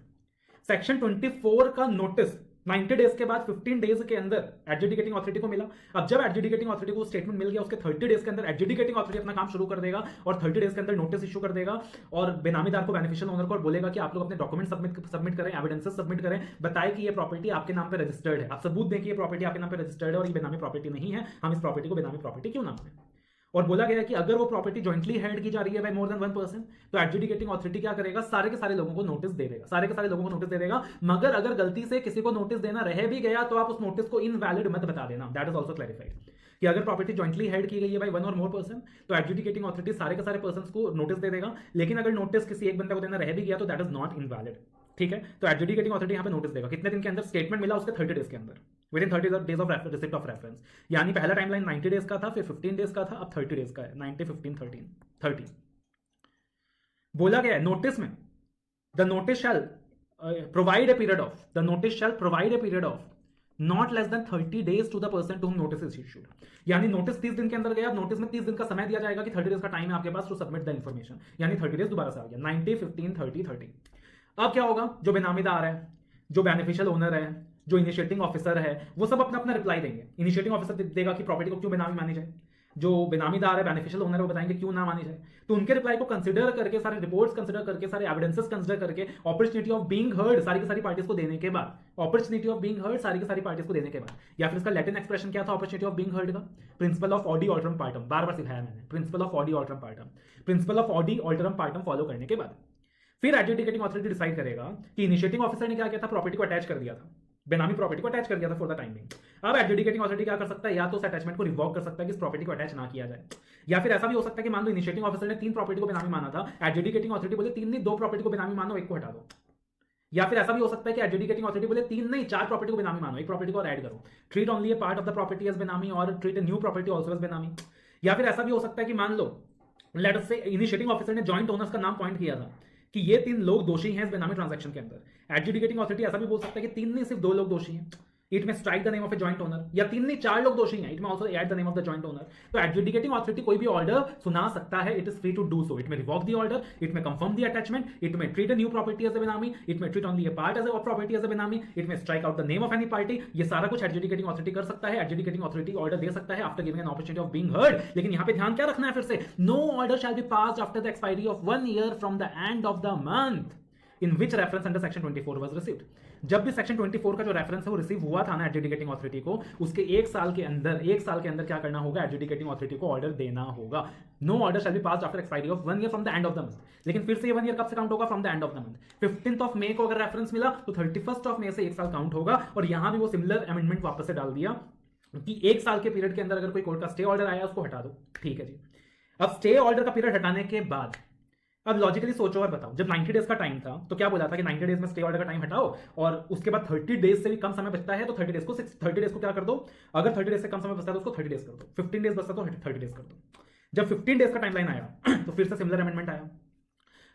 सेक्शन 24 का नोटिस 90 डेज के बाद 15 डेज के अंदर एडजुडिकेटिंग अथॉरिटी को मिला। अब जब एडजुडिकेटिंग अथॉरिटी को स्टेटमेंट मिल गया उसके 30 डेज के अंदर एडजुडिकेटिंग अथॉरिटी अपना काम शुरू कर देगा और 30 डेज के अंदर नोटिस इशू कर देगा और बेनामीदार को, बेनिफिशियल ओनर को और बोलेगा कि आप लोग अपने डॉक्यूमेंट सबमिट करें, एविडेंसेस सबमिट करें, बताएं कि ये प्रॉपर्टी आपके नाम पे रजिस्टर्ड है, आप सबूत दें कि ये प्रॉपर्टी आपके नाम पे रजिस्टर्ड है और ये बेनामी प्रॉपर्टी नहीं है, हम इस प्रॉपर्टी को बेनामी प्रॉपर्टी क्यों ना माने। और बोला गया कि अगर वो प्रॉपर्टी जॉइंटली हेल्ड की जा रही है बाय मोर देन 1%, तो एडजुडिकेटिंग अथॉरिटी क्या करेगा, सारे के सारे लोगों को नोटिस दे देगा, सारे के सारे लोगों को नोटिस दे देगा। मगर अगर गलती से किसी को नोटिस देना रह भी गया तो आप उस नोटिस को इनवैलिड मत बता देना। दैट इज ऑल्सो क्लैरिफाइड कि अगर प्रॉपर्टी जॉइंटली हेल्ड की गई है बाय 1 और मोर पर्सन तो एडजुडिकेटिंग अथॉरिटी सारे के सारे पर्संस को नोटिस दे देगा। लेकिन अगर नोटिस किसी एक बंदे को देना रह भी गया तो दैट इज नॉट इनवैलिड, ठीक है। तो एडजुडिकेटिंग अथॉरिटी यहाँ पे नोटिस देगा कितने दिन के अंदर, स्टेटमेंट मिला उसके 30 डेज के अंदर, within 30 days of receipt of reference. यानी पहला टाइमलाइन 90 डेज का था, फिर 15 डेज का था, अब 30 डेज का है। 90, 15, 13, 30 बोला गया है नोटिस में, the notice shall provide a period of, the notice shall provide a period of not less than 30 days to the person to whom notice is issued. यानी नोटिस 30 दिन के अंदर गया, अब नोटिस में 30 दिन का समय दिया जाएगा कि 30 डेज का टाइम है आपके पास टू सबमिट द इन्फॉर्मेशन। यानी 30 डेज दोबारा से आ गया, 90, 15, 30, 30। अब क्या होगा, जो बेनामीदार है, जो बेनिफिशियल ओनर है, जो इनिशिएटिंग ऑफिसर है, वो सब अपना अपना रिप्लाई देंगे। इनिशिएटिंग ऑफिसर देगा कि प्रॉपर्टी को क्यों बेनामी मानी जाए, जो बेनामीदार है, बेनिफिशियल ओनर है, वो बताएंगे क्यों ना मानी जाए। तो उनके रिप्लाई को कंसीडर करके, सारे रिपोर्ट्स कंसीडर करके, सारे एविडेंसेस कंसीडर करके, अपॉर्चुनिटी ऑफ बीइंग हर्ड सारी की सारी पार्टीज को देने के बाद, अपॉर्चुनिटी ऑफ बीइंग हर्ड सारी की सारी पार्टीज को देने के बाद, या फिर इसका लैटिन एक्सप्रेशन क्या था अपॉर्चुनिटी ऑफ बीइंग हर्ड का, principle of audi alteram partem, बार बार सिखाया मैंने, principle of audi alteram partem, principle of audi alteram partem follow करने के बाद फिर एडजुडिकेटिंग अथॉरिटी डिसाइड करेगा कि इनिशिएटिंग ऑफिसर ने क्या किया था, प्रॉपर्टी को अटैच कर दिया था, बेनामी प्रॉपर्टी को अटैच कर दिया था फॉर द टाइम बिंग। अब एडजुडिकेटिंग अथॉरिटी क्या कर सकता है, या तो उस अटैचमेंट को रिवॉक कर सकता है कि इस प्रॉपर्टी को अटैच ना किया जाए, या फिर ऐसा भी हो सकता है कि मान लो इनिशिएटिंग ऑफिसर ने 3 प्रॉपर्टी को बेनामी माना था, एडजुडिकेटिंग अथॉरिटी बोले 3 नहीं 2 प्रॉपर्टी को बेनामी मानो, 1 को हटा दो। या फिर ऐसा भी हो सकता है कि एडजुडिकेटिंग अथॉरिटी बोले 3 नहीं 4 प्रॉपर्टी को बेनामी मानो, 1 प्रॉपर्टी को और ऐड करो, treat only a part of the property as benami और treat a new property also as benami. या फिर ऐसा भी हो सकता है कि मान लो लेट अस से इनिशिएटिंग ऑफिसर ने जॉइंट ओनर्स का नाम पॉइंट किया था कि ये 3 लोग दोषी हैं इस बेनामी ट्रांजैक्शन के अंदर। एडजुडिकेटिंग अथॉरिटी ऐसा भी बोल सकता है कि 3 नहीं सिर्फ 2 लोग दोषी हैं, it may strike the name of a joint owner, या 3 नहीं 4 लोग दोषी हैं, it may also add the name of the joint owner. तो एडजुडिकेटिंग अथॉरिटी कोई भी ऑर्डर सुना सकता है, it is free to do so. It may revoke the order, it may confirm the attachment, it may treat a new property as a benami, it may treat only a part as a property as a benami, it may strike out the name of any party. ये सारा कुछ adjudicating authority कर सकता है। Adjudicating authority order दे सकता है after giving an opportunity of being heard. लेकिन यहां पे ध्यान क्या रखना है फिर से, no order shall be passed after the expiry of 1 year from the end of the month in which reference under section 24 was received। जब भी सेक्शन 24 का जो रेफरेंस है वो रिसीव हुआ था ना एडजुडिकेटिंग अथॉरिटी को, उसके एक साल के अंदर क्या करना होगा, एडजुडिकेटिंग अथॉरिटी को ऑर्डर देना होगा। No order shall be passed after expiry of 1 year from the end of the month. लेकिन फिर से ये 1 ईयर कब से काउंट होगा, from the end of the month. 15th of May को अगर रेफरेंस मिला तो 31st ऑफ मई से एक साल काउंट होगा। और यहां भी वो सिमिलर अमेंडमेंट वापस से डाल दिया कि एक साल के पीरियड के अंदर अगर कोई कोर्ट का स्टे ऑर्डर आया उसको हटा दो। ठीक है जी। अब स्टे ऑर्डर का पीरियड हटाने के बाद अब लॉजिकली सोचो और बताओ, जब 90 डेज का टाइम था तो क्या बोला था कि 90 डेज में स्टे ऑर्डर का टाइम हटाओ और उसके बाद 30 डेज से भी कम समय बचता है तो 30 डेज को क्या कर दो, अगर 30 डेज से कम समय बचता है तो उसको 30 डेज कर दो, 15 डेज बचता तो 30 डेज कर दो। जब 15 डेज का टाइमलाइन आया तो फिर से सिमिलर अमेंडमेंट आया,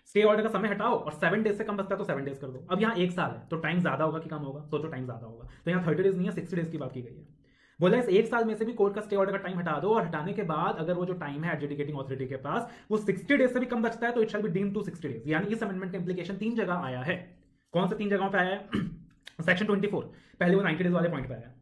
स्टे ऑर्डर का समय हटाओ और 7 डेज से कम बचता है तो 7 डेज कर दो। अब यहाँ एक साल है तो टाइम ज्यादा होगा कि कम होगा, सोचो टाइम ज्यादा होगा। तो यहाँ 30 डेज नहीं है, 60 डेज की बात की गई है। बोला इस एक साल में से भी कोर्ट का स्टे ऑर्डर का टाइम हटा दो और हटाने के बाद अगर वो जो टाइम है एडजुडिकेटिंग अथॉरिटी के पास वो 60 डेज से भी कम बचता है तो it shall be deemed to 60 days. यानी इस अमेंडमेंट का इंप्लीकेशन 3 जगह आया है। कौन से 3 जगहों पे आया है? सेक्शन 24 पहले वो 90 डेज वाले पॉइंट पे आया,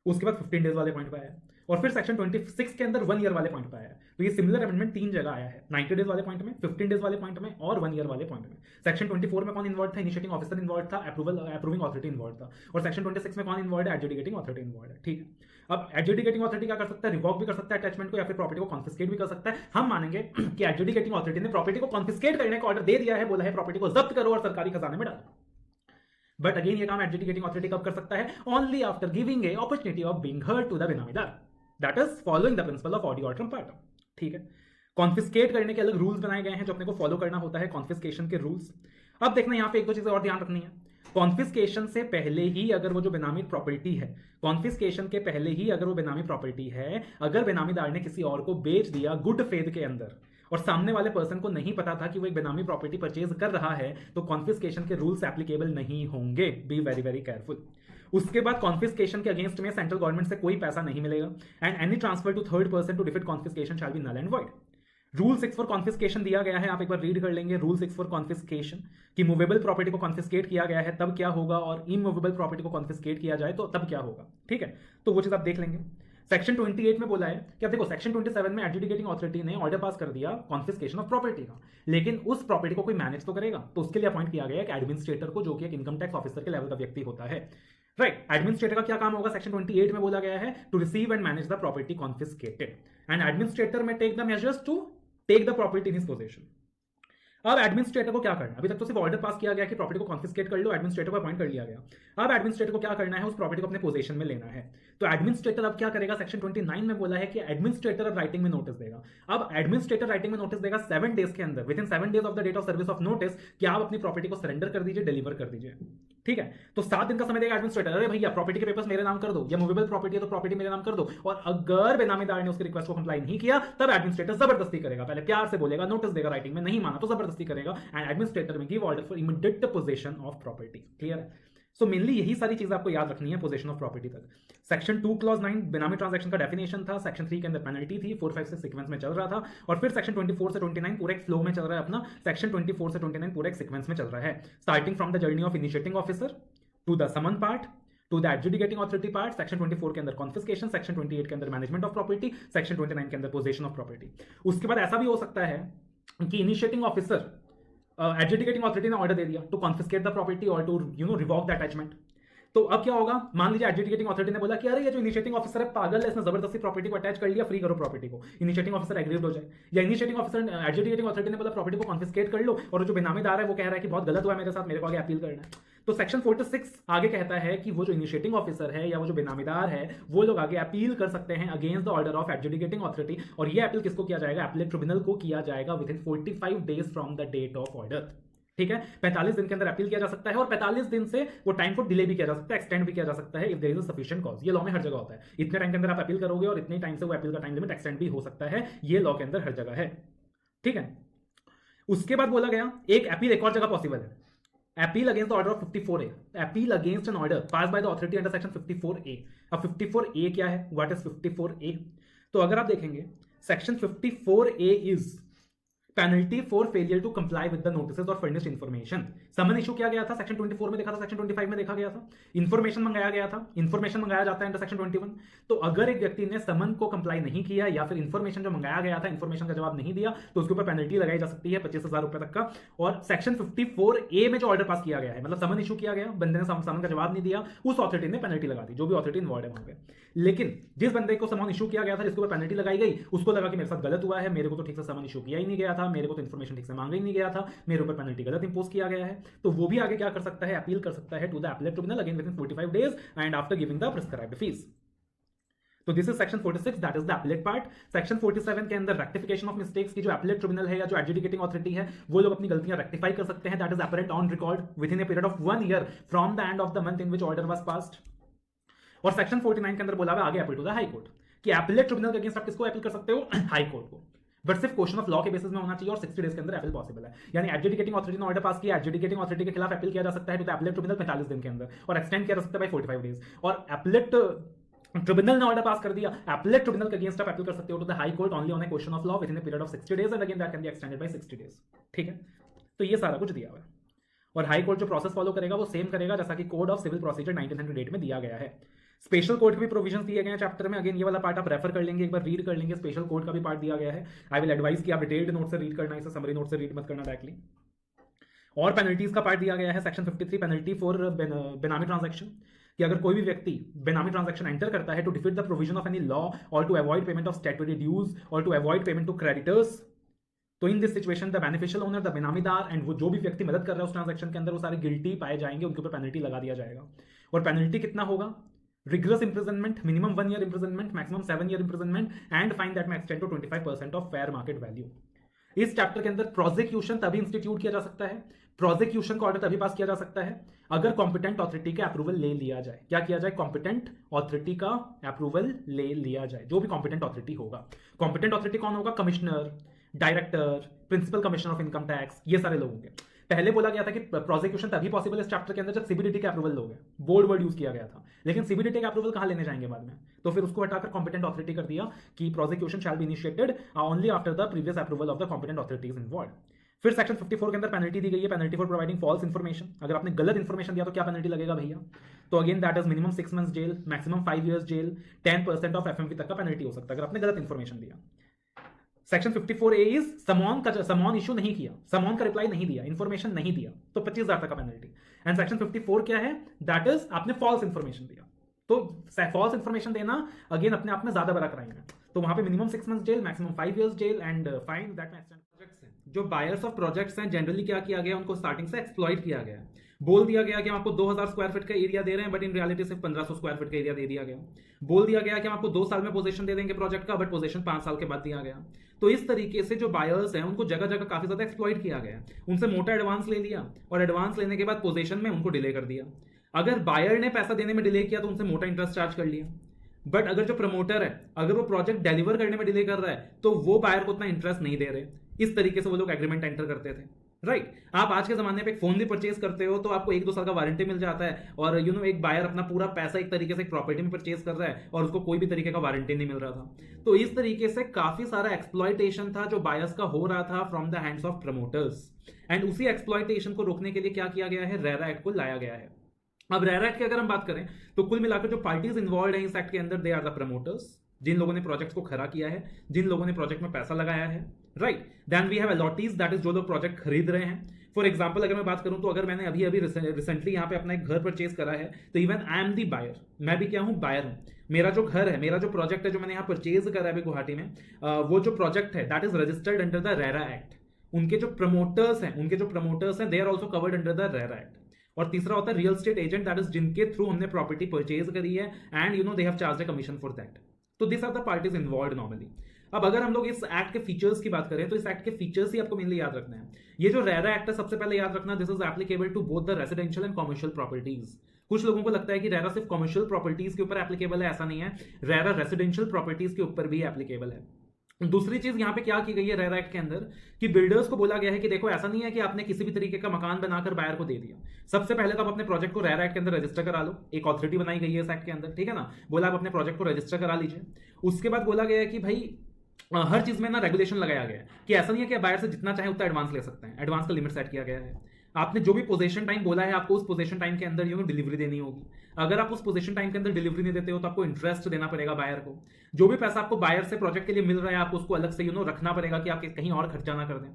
उसके बाद 15 डेज वाले पॉइंट पे आया और फिर सेक्शन 26 के अंदर 1 ईयर वाले पॉइंट पे आया। तो ये सिमिलर अमेंडमेंट 3 जगह आया है, 90 डेज वाले पॉइंट में, 15 डेज वाले पॉइंट में और 1 ईयर वाले पॉइंट में। सेक्शन 24 में कौन इन्वॉल्व था? इनिशिएटिंग ऑफिसर इन्वॉल्व था, अप्रूविंग अथॉरिटी इन्वॉल्व था। और सेक्शन 26 में कौन इन्वॉल्व है? एडजुडिकेटिंग अथॉरिटी इन्वॉल्व है। ठीक है। अब एडजुडिकेटिंग अथॉरिटी क्या कर सकता है? रिवॉक भी कर सकता है अटैचमेंट को या फिर प्रॉपर्टी को कॉन्फिस्केट भी कर सकता है। हम मानेंगे कि एडजुडिकेटिंग अथॉरिटी ने प्रॉपर्टी को कॉन्फिस्केट करने का ऑर्डर दे दिया है, बोला है प्रॉपर्टी को जब्त करो और सरकारी खजाने में डालो। बट अगेन ये काम एडजुडिकेटिंग अथॉरिटी कब कर सकता है? Only after giving a opportunity of being heard to the benamidar, that is following the principle of audi alteram partem. ठीक है। कॉन्फिस्केट करने के अलग रूल्स बनाए गए हैं जो अपने को फॉलो करना होता है, कॉन्फिस्केशन के रूल्स। अब देखना यहाँ पे एक दो चीजें और ध्यान रखनी है। कॉन्फिस्केशन से पहले ही अगर वो जो बेनामी प्रॉपर्टी है, कॉन्फिस्केशन के पहले ही अगर वो बेनामी प्रॉपर्टी है, अगर बेनामीदार ने किसी और को बेच दिया गुड फेथ के अंदर और सामने वाले पर्सन को नहीं पता था कि वो एक बेनामी प्रॉपर्टी परचेज कर रहा है, तो कॉन्फिस्केशन के रूल्स एप्लीकेबल नहीं होंगे। Be very very careful. उसके बाद कॉन्फिस्केशन के अगेंस्ट में सेंट्रल गवर्नमेंट से कोई पैसा नहीं मिलेगा and any transfer to third person to defeat confiscation shall be null and void. Rule 6 for confiscation दिया गया है, आप एक बार रीड कर लेंगे। रूल 6 फॉर कॉन्फिस्केशन कि मूवेबल प्रॉपर्टी को कॉन्फिस्केट किया गया है तब क्या होगा और इमूवेबल प्रॉपर्टी को कॉन्फिस्केट किया जाए तो तब क्या होगा। ठीक है। तो वो चीज आप देख लेंगे। सेक्शन 28 में बोला है कि अब देखो सेक्शन 27 में एडजुडिकेटिंग अथॉरिटी ने ऑर्डर पास कर दिया कॉन्फिस्केशन ऑफ प्रॉपर्टी का, लेकिन उस प्रॉपर्टी को कोई मैनेज तो करेगा, तो उसके लिए अपॉइंट किया गया कि एडमिनिस्ट्रेटर को, जो कि एक इनकम टैक्स ऑफिसर के लेवल का व्यक्ति होता है। राइट। एडमिनिस्ट्रेटर का क्या काम होगा? सेक्शन 28 में बोला गया है to receive and manage the property confiscated and administrator may take the measures to take the property in his position. अब एडमिनिस्ट्रेटर को क्या करना है? अभी तक तो सिर्फ ऑर्डर पास किया गया कि प्रॉपर्टी को कॉन्फिस्केट कर लो, एडमिनिस्ट्रेटर को अपॉइंट कर लिया गया। अब एडमिनिस्ट्रेटर को क्या करना है? उस प्रॉपर्टी को अपने पोजीशन में लेना है। तो एडमिनिस्ट्रेटर अब क्या करेगा? सेक्शन 29 में बोला है कि एडमिनिस्ट्रेटर अब राइटिंग में नोटिस देगा। अब एडमिनिस्ट्रेटर राइटिंग में नोटिस देगा 7 डेज के अंदर, within 7 days of the date of service of notice, कि आप अपनी प्रॉपर्टी को सरेंडर कर दीजिए, डिलीवर कर दीजिए। ठीक है। तो 7 दिन का समय देगा एडमिनिस्ट्रेटर, अरे भैया प्रॉपर्टी के पेपर्स मेरे नाम कर दो, या मूवेबल प्रॉपर्टी है तो प्रॉपर्टी मेरे नाम कर दो। और अगर बेनामीदार ने उसकी रिक्वेस्ट को कंप्लाई नहीं किया तब एडमिनिस्ट्रेटर जबरदस्ती करेगा, पहले प्यार से बोलेगा, नोटिस देगा राइटिंग में, नहीं माना तो जबरदस्ती करेगा and administrator may give order for immediate position of property. Clear है? सो मेनली यही सारी चीजें आपको याद रखनी है पोजीशन ऑफ प्रॉपर्टी तक। सेक्शन 2 क्लॉज 9 बेनामी ट्रांजैक्शन का डेफिनेशन था, सेक्शन 3 के अंदर पेनल्टी थी, 4, 5, 6 सीक्वेंस में चल रहा था, और फिर सेक्शन 24 से 29 पूरा एक फ्लो में चल रहा है अपना। सेक्शन 24 से 29 पूरा एक सीक्वेंस में चल रहा है, starting from the journey of initiating officer to the summon part to the adjudicating authority part. Section 24 के अंदर कॉन्फिस्केशन, सेक्शन 28 के अंदर मैनेजमेंट ऑफ प्रॉपर्टी, सेक्शन 29 के अंदर पोजीशन ऑफ प्रॉपर्टी। उसके बाद ऐसा भी हो सकता है कि इनिशिएटिंग ऑफिसर एडजुडिकेटिंग अथॉरिटी ने ऑर्डर दे दिया टू कॉन्फिस्केट द प्रॉपर्टी और टू रिवॉक द अटैचमेंट। तो अब क्या होगा? मान लीजिए एडजुडिकेटिंग अथॉरिटी ने बोला कि अरे ये जो इनिशिएटिंग ऑफिसर है पागल है, इसने जबरदस्ती प्रॉपर्टी को अटैच कर लिया, फ्री करो प्रॉपर्टी को। इनिशिएटिंग ऑफिसर एग्रीड हो जाए, या इनिशिएटिंग ऑफिसर एडजुडिकेटिंग अथॉरिटी ने बोला प्रॉपर्टी को कॉन्फिस्केट कर लो और जो बेनामीदार है वो कह रहा है कि बहुत गलत हुआ है मेरे साथ, मेरे को आगे अपील करना है। तो सेक्शन 46 आगे कहता है कि वो जो इनिशिएटिंग ऑफिसर है या वो जो बेनामीदार है वो लोग आगे अपील कर सकते हैं against the order of adjudicating authority, और ये अपील किसको किया जाएगा? अपीलेट ट्रिब्यूनल को किया जाएगा within 45 days from the date of order. ठीक है। 45 दिन के अंदर अपील किया जा सकता है और 45 दिन से वो टाइम को डिले भी किया जा सकता है, एक्सटेंड भी किया जा सकता है if there is a sufficient cause. ये लॉ में हर जगह होता है, इतने टाइम के अंदर आप अपील करोगे और इतने टाइम से वो अपील का टाइम लिमिट एक्सटेंड भी हो सकता है, ये लॉ के अंदर हर जगह है। ठीक है। उसके बाद बोला गया एक अपील एक और जगह पॉसिबल है, appeal against the order of 54A, appeal against an order pass bye the authority under section 54A। अब 54A क्या है? What is 54A? तो अगर आप देखेंगे section 54A is penalty for failure to comply with the notices or furnished information summon issue किया गया था, सेक्शन 24 में देखा था, सेक्शन 25 में देखा गया था। इन्फॉर्मेशन मंगाया गया था, इन्फॉर्मेशन मंगाया जाता है अंडर सेक्शन 21। तो अगर एक व्यक्ति ने समन को कंप्लाई नहीं किया या फिर इन्फॉर्मेशन जो मंगाया गया था इन्फॉर्मेशन का जवाब नहीं दिया, तो उसके ऊपर पेनल्टी लगाई जा सकती है 25,000 रुपए तक का। और सेक्शन 54A में जो ऑर्डर पास किया गया है, मतलब समन इशू किया गया, बंदे ने समन का जवाब नहीं दिया, उस अथॉरिटी ने पेनल्टी लगा दी, जो भी अथॉरिटी इन्वॉल्व है वहां पे। लेकिन जिस बंदे को समन इशू किया गया था, जिसके ऊपर पेनल्टी लगाई गई, उसको लगा कि मेरे साथ गलत हुआ है, मेरे को तो ठीक से समन इशू किया ही नहीं गया था, मेरे को तो इन्फॉर्मेशन ठीक से मांगा ही नहीं गया था, मेरे ऊपर पेनल्टी गलत इंपोज किया गया है, तो वो भी आगे क्या कर सकता है, अपील कर सकता है to the appellate tribunal again within 45 days and after giving the prescribed fees. तो this is section 46, that is the appellate part. Section 47 के अंदर रेक्टिफिकेशन ऑफ मिस्टेक्स की जो एपीलेट ट्रिब्यूनल है या जो एडजुडिकेटिंग अथॉरिटी है, वो लोग अपनी गलतियां रेक्टिफाई कर सकते हैं, that is apparent on record within a period of 1 year from the end of the month in which order was passed. और सेक्शन 49 के अंदर बोला हुआ आगे appeal to the high court, कि एपीलेट ट्रिब्यूनल के अगेंस्ट आप किसको अपील कर सकते हो, हाई कोर्ट को, बट सिर्फ क्वेश्चन ऑफ लॉ के बेसिस में होना चाहिए और 60 डेज के अंदर अपील पॉसिबल है। यानी एडजुडिकेटिंग अथॉरिटी ने ऑर्डर पास किया, एडजुडिकेटिंग अथॉरिटी के खिलाफ अपील किया जा सकता है टू द एपीलेट ट्रिब्यूनल 45 दिन के अंदर, और एक्सटेंड किया जा सकता है बाय 45 डेज। और एपीलेट ट्रिब्यूनल ने ऑर्डर पास कर दिया, एपीलेट ट्रिब्यूनल के अगेंस्ट आप अपील कर सकते हो to the high court only on a question of law within a period of 60 days and again that can be extended by 60 days. ठीक है, तो ये सारा कुछ दिया हुआ है। और हाई कोर्ट जो प्रोसेस फॉलो करेगा वो सेम करेगा जैसा कि कोड ऑफ सिविल प्रोसीजर 1908 में दिया गया है। स्पेशल कोर्ट के भी प्रोविजन दिए गए हैं चैप्टर में, अगेन ये वाला पार्ट आप रेफर कर लेंगे, एक बार रीड कर लेंगे, स्पेशल कोर्ट का भी पार्ट दिया गया है। आई विल एडवाइस कि आप डिटेल्ड नोट से रीड करना, इसे समरी नोट से रीड मत करना डायरेक्टली। और पेनल्टीज का पार्ट दिया गया है, सेक्शन 53 पेनल्टी फॉर बेनामी ट्रांजैक्शन, कि अगर कोई भी व्यक्ति बेनामी ट्रांजैक्शन एंटर करता है to defeat the provision of any law और to avoid payment of statutory dues और to avoid payment to creditors, तो in this situation the beneficial owner, the benamidar and वो जो भी व्यक्ति मदद कर रहा है उस ट्रांजैक्शन के अंदर, वो सारे गिल्टी पाए जाएंगे, उनके ऊपर पेनल्टी लगा दिया जाएगा। और पेनल्टी कितना होगा, rigorous imprisonment, minimum 1 year imprisonment, maximum 7 year imprisonment and fine that में extend to 25% of fair market value. इस चैप्टर के अंदर प्रोसिक्यूशन तभी इंस्टीट्यूट किया जा सकता है, प्रोसिक्यूशन का ऑर्डर तभी पास किया जा सकता है अगर कॉम्पिटेंट ऑथोरिटी का अप्रूवल ले लिया जाए। क्या किया जाए, कॉम्पिटेंट ऑथोरिटी का अप्रूवल ले लिया जाए, जो भी कॉम्पिटेंट ऑथोरिटी होगा। कॉम्पिटेंट ऑथोरिटी कौन होगा, commissioner, director, principal commissioner of income tax, ये सारे लोग होंगे। पहले बोला गया था कि प्रोसिक्यूशन तभी पॉसिबल है इस चैप्टर के अंदर जब सीबीडीटी के अप्रूवल लोगे, बोल्ड वर्ड यूज किया गया था, लेकिन सीबीडीटी का अप्रूवल कहां लेने जाएंगे बाद में, तो फिर उसको हटाकर कॉम्पिटेंट ऑथोरिटी कर दिया कि prosecution shall be initiated only after the previous approval of the competent authorities involved. फिर सेक्शन 54 के अंदर पेनल्टी दी गई है, penalty for providing false information. अगर आपने गलत इन्फॉर्मेशन दिया तो क्या पेनल्टी लगेगा भैया, तो again that is minimum 6 months jail, maximum 5 years jail, 10% of FMV तक का पेनल्टी हो सकता है अगर आपने गलत इन्फॉर्मेशन दिया। सेक्शन 54A इज समॉन इशू नहीं किया, समॉन का रिप्लाई नहीं दिया, इन्फॉर्मेशन नहीं दिया, तो 25,000 तक का पेनल्टी। एंड सेक्शन 54 क्या है, दैट इज आपने फॉल्स इन्फॉर्मेशन दिया, तो फॉल्स इन्फॉर्मेशन देना अगेन अपने आप में ज्यादा बड़ा क्राइम है, तो वहां पे minimum 6 months jail, maximum 5 years jail and fine that में एक्सटेंड। जो बायर्स ऑफ प्रोजेक्ट्स हैं जनरली क्या किया गया, उनको स्टार्टिंग से एक्सप्लॉइट किया गया, बोल दिया गया कि हम आपको 2000 स्क्वायर फीट का एरिया दे रहे हैं, बट इन रियलिटी सिर्फ 1500 स्क्वायर फीट का एरिया दे दिया गया। बोल दिया गया कि हम आपको 2 साल में पोजीशन दे देंगे प्रोजेक्ट का, बट पोजीशन 5 साल के बाद दिया गया। तो इस तरीके से जो बायर्स हैं उनको जगह जगह काफी ज्यादा एक्सप्लॉइट किया गया, उनसे मोटा एडवांस ले लिया और एडवांस लेने के बाद पोजीशन में उनको डिले कर दिया। अगर बायर ने पैसा देने में डिले किया तो उनसे मोटा इंटरेस्ट चार्ज कर लिया, बट अगर जो प्रमोटर है अगर वो प्रोजेक्ट डिलीवर करने में डिले कर रहा है तो वो बायर को उतना इंटरेस्ट नहीं दे रहे। इस तरीके से वो लोग एग्रीमेंट एंटर करते थे, राइट। आप आज के जमाने पे एक फोन भी परचेज करते हो तो आपको 1-2 साल का वारंटी मिल जाता है, और एक बायर अपना पूरा पैसा एक तरीके से एक प्रॉपर्टी में परचेज कर रहा है और उसको कोई भी तरीके का वारंटी नहीं मिल रहा था। तो इस तरीके से काफी सारा एक्सप्लॉयटेशन था जो बायर्स का हो रहा था from the hands of promoters, and उसी एक्सप्लॉयटेशन को रोकने के लिए क्या किया गया है, रेरा एक्ट को लाया गया है। अब रेरा एक्ट की अगर हम बात करें तो कुल मिलाकर जो पार्टीज इन्वॉल्व हैं इस एक्ट के अंदर, दे आर द प्रमोटर्स, जिन लोगों ने प्रोजेक्ट को खड़ा किया है, जिन लोगों ने प्रोजेक्ट में पैसा लगाया है, right. Then we have allottees, that is जो लोग प्रोजेक्ट खरीद रहे हैं। फॉर एग्जाम्पल अगर मैं बात करूं तो अगर मैंने अभी रिसेंटली यहाँ पे अपना एक घर परचेज करा है तो even I am the buyer, मैं भी क्या हूँ, बायर हूँ। मेरा जो घर है, मेरा जो प्रोजेक्ट है जो मैंने यहाँ परचेज करा है अभी गुवाहाटी में, वो जो प्रोजेक्ट है that is registered under the RERA act. उनके जो प्रमोटर्स हैं they are also covered under the RERA act. और तीसरा होता है real estate agent, that is जिनके थ्रू हमने प्रॉपर्टी परचेज करी है and they have charged a commission for that. तो this are the parties involved normally. अब अगर हम लोग इस एक्ट के फीचर्स की बात करें तो इस एक्ट के फीचर्स ही आपको मेनली याद रखना है। ये जो रेरा एक्ट है सबसे पहले याद रखना, this is applicable to both the residential and commercial properties. कुछ लोगों को लगता है कि रेरा सिर्फ कमर्शियल प्रॉपर्टीज के ऊपर एप्लीकेबल है, ऐसा नहीं है, रेरा रेजिडेंशियल प्रॉपर्टीज के ऊपर भी एप्लीकेबल है। दूसरी चीज यहां पे क्या की गई है रेरा एक्ट के अंदर, कि बिल्डर्स को बोला गया है कि देखो ऐसा नहीं है कि आपने किसी भी तरीके का मकान बनाकर बायर को दे दिया। सबसे पहले तो आप अपने प्रोजेक्ट को रेरा एक्ट के अंदर रजिस्टर करा लो, एक ऑथोरिटी बनाई गई है इस एक्ट के अंदर, ठीक है ना, बोला आप अपने प्रोजेक्ट को रजिस्टर करा लीजिए। उसके बाद बोला गया है कि भाई हर चीज में ना रेगुलेशन लगाया गया है कि ऐसा नहीं है कि बायर से जितना चाहे उतना एडवांस ले सकते हैं, एडवांस का लिमिट सेट किया गया है। आपने जो भी पोजीशन टाइम बोला है आपको उस पोजीशन टाइम के अंदर डिलीवरी देनी होगी। अगर आप उस पोजीशन टाइम के अंदर डिलीवरी नहीं देते हो तो आपको इंटरेस्ट देना पड़ेगा बायर को। जो भी पैसा आपको बायर से प्रोजेक्ट के लिए मिल रहा है आपको उसको अलग से रखना पड़ेगा कि आप कहीं और खर्चा ना कर दें।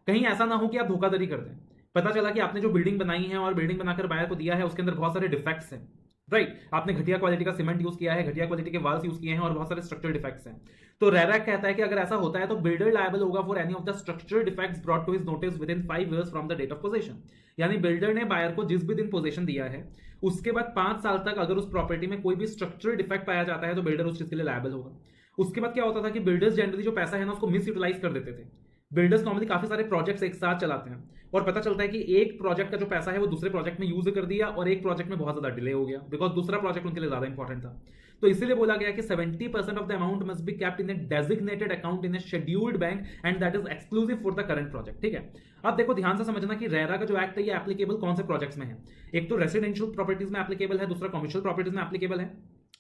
कहीं ऐसा ना हो कि आप धोखाधड़ी कर दें। पता चला कि आपने जो बिल्डिंग बनाई है और बिल्डिंग बनाकर बायर को दिया है उसके अंदर बहुत सारे डिफेक्ट्स हैं, राइट। आपने घटिया क्वालिटी का सीमेंट यूज किया है, घटिया क्वालिटी के वाल्स यूज किए हैं और बहुत सारे स्ट्रक्चरल डिफेक्ट्स हैं। तो रेरा कहता है कि अगर ऐसा होता है तो बिल्डर लायबल होगा for any of the structural defects brought to his notice within 5 years from the date of possession. यानी बिल्डर ने बायर को जिस भी दिन पोजीशन दिया है उसके बाद 5 साल तक अगर उस प्रॉपर्टी में कोई भी स्ट्रक्चरल डिफेक्ट पाया जाता है तो बिल्डर उस चीज के लिए लायबल होगा। उसके बाद क्या होता था कि बिल्डर्स जनरली जो पैसा है ना उसको मिस यूटिलाइज कर देते थे। बिल्डर्स नॉर्मली काफी सारे प्रोजेक्ट्स एक साथ चलाते हैं और पता चलता है कि एक प्रोजेक्ट का जो पैसा है वो दूसरे प्रोजेक्ट में यूज कर दिया और एक प्रोजेक्ट में बहुत ज्यादा डिले हो गया बिकॉज दूसरा प्रोजेक्ट उनके लिए ज्यादा इंपॉर्टेंट था। तो इसीलिए बोला गया कि 70% of the amount must be kept in A designated account in A scheduled bank and that is exclusive for the current project. ठीक है, अब देखो ध्यान से समझना कि रेरा का जो एक्ट है ये एप्लीकेबल कौन से प्रोजेक्ट्स में है। एक तो रेसिडेंशियल प्रॉपर्टीज में एप्लीकेबल है, दूसरा कमर्शियल प्रॉपर्टीज में एप्लीकेबल है।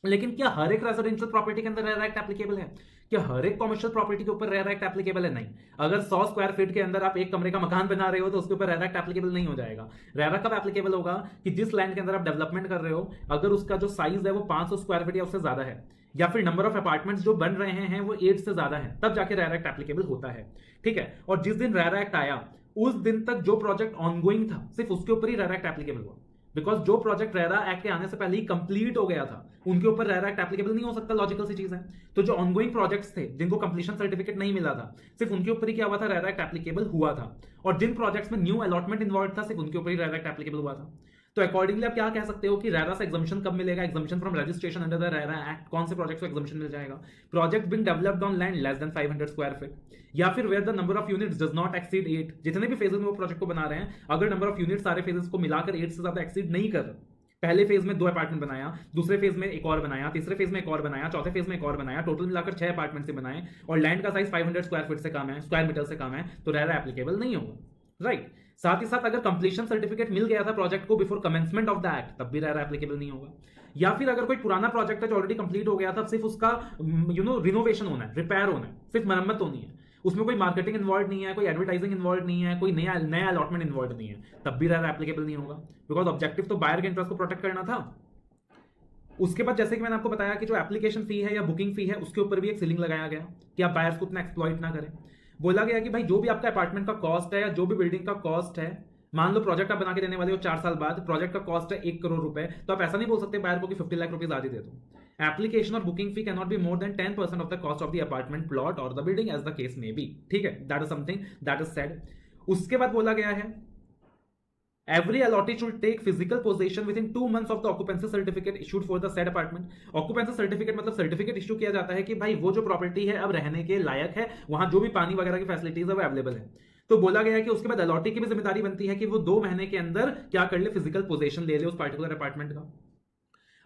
लेकिन क्या हर एक रेजिडेंशियल प्रॉपर्टी के अंदर रेरा एक्ट एप्लीकेबल है? क्या हर एक कमर्शियल प्रॉपर्टी के ऊपर रेरा एक्ट एप्लीकेबल है? नहीं। अगर 100 स्क्वायर फीट के अंदर आप एक कमरे का मकान बना रहे हो तो उसके ऊपर रेरा एक्ट एप्लीकेबल नहीं हो जाएगा। रेरा कब एप्लीकेबल होगा कि जिस लैंड के अंदर आप डेवलपमेंट कर रहे हो अगर उसका जो साइज है वो 500 स्क्वायर फीट या उससे ज्यादा है या फिर नंबर ऑफ अपार्टमेंट्स जो बन रहे हैं वो 8 से ज्यादा है तब जाके रेरा एक्ट एप्लीकेबल होता है। ठीक है, और जिस दिन रेरा एक्ट आया उस दिन तक जो प्रोजेक्ट ऑनगोइंग था सिर्फ उसके ऊपर ही रेरा एक्ट एप्लीकेबल हुआ बिकॉज जो प्रोजेक्ट रेरा एक्ट के आने से पहले ही कंप्लीट हो गया था उनके ऊपर रेरा एक्ट एप्लीकेबल नहीं हो सकता। लॉजिकल सी चीज है। तो जो ऑनगोइंग प्रोजेक्ट्स थे जिनको कंप्लीशन सर्टिफिकेट नहीं मिला था सिर्फ उनके ऊपर ही क्या हुआ था, रेरा एक्ट एप्लीकेबल हुआ था। और जिन प्रोजेक्ट्स में न्यू अलॉटमेंट इन्वॉल्व था सिर्फ उनके ऊपर ही रेरा एक्ट एप्लीकेबल हुआ था। तो अकॉर्डिंगली आप क्या कह सकते हो कि रेरा से एग्जम्पशन कब मिलेगा? Exemption from registration under the RERA act. कौन से प्रोजेक्ट को एग्जम्पशन मिल जाएगा? Project being developed on land less than 500 square feet या फिर where the number of units does not exceed 8। जितने भी फेजेस में वो प्रोजेक्ट को बना रहे हैं अगर नंबर ऑफ यूनिट सारे फेजेस को मिलाकर 8 से ज्यादा एक्सीड नहीं कर रहे, पहले फेज में 2 अपार्टमेंट बनाया, दूसरे फेज में एक और बनाया, तीसरे फेज में एक और बनाया, चौथे फेज में एक और बनाया, टोटल मिलाकर 6 अपार्टमेंट से बनाए और लैंड का साइज 500 स्क्वायर फीट से कम है, स्क्वायर मीटर से कम है तो रेरा एप्लीकेबल नहीं होगा, राइट। साथ ही साथ अगर कंप्लीशन सर्टिफिकेट मिल गया था प्रोजेक्ट को before commencement of the act तब भी रेरा एप्लीकेबल नहीं होगा। या फिर अगर कोई पुराना प्रोजेक्ट है जो ऑलरेडी कंप्लीट हो गया था सिर्फ उसका रिनोवेशन होना है, रिपेयर होना है, सिर्फ मरम्मत होनी है, उसमें कोई मार्केटिंग इन्वॉल्व नहीं है, कोई एडवर्टाइजिंग इन्वॉल्व नहीं है, कोई नया अलॉटमेंट इन्वॉल्व नहीं है, तब भी रेरा एप्लीकेबल नहीं होगा बिकॉज ऑब्जेक्टिव तो बायर के इंटरेस्ट को प्रोटेक्ट करना था। उसके बाद जैसे कि मैंने आपको बताया कि जो एप्लीकेशन फी है या बुकिंग फी है उसके ऊपर भी एक सीलिंग लगाया गया कि आप बायर्स को उतना एक्सप्लॉइट ना करें। बोला गया कि भाई जो भी आपका अपार्टमेंट का कॉस्ट है या जो भी बिल्डिंग का कॉस्ट है, मान लो प्रोजेक्ट आप बना के देने वाले हो 4 साल बाद, प्रोजेक्ट का कॉस्ट है 1 करोड़ रुपए, तो आप ऐसा नहीं बोल सकते बायर को कि 50 लाख रुपीज आदि दे दो। एप्लीकेशन और booking fee can not be more than 10% of the cost of the apartment plot और the building as the case may be. ठीक है, that is something that is said. उसके बाद बोला गया है every allotee should take physical possession within 2 months of the occupancy certificate issued for the said apartment। occupancy certificate मतलब certificate issue किया जाता है कि भाई वो जो प्रॉपर्टी है अब रहने के लायक है, वहां जो भी पानी वगैरह की फैसिलिटीज है वो अवेलेबल है। तो बोला गया है कि उसके बाद अलॉटी की भी जिम्मेदारी बनती है कि वो 2 महीने के अंदर क्या कर ले, फिजिकल पोजेशन ले ले उस पार्टिकुलर अपार्टमेंट का।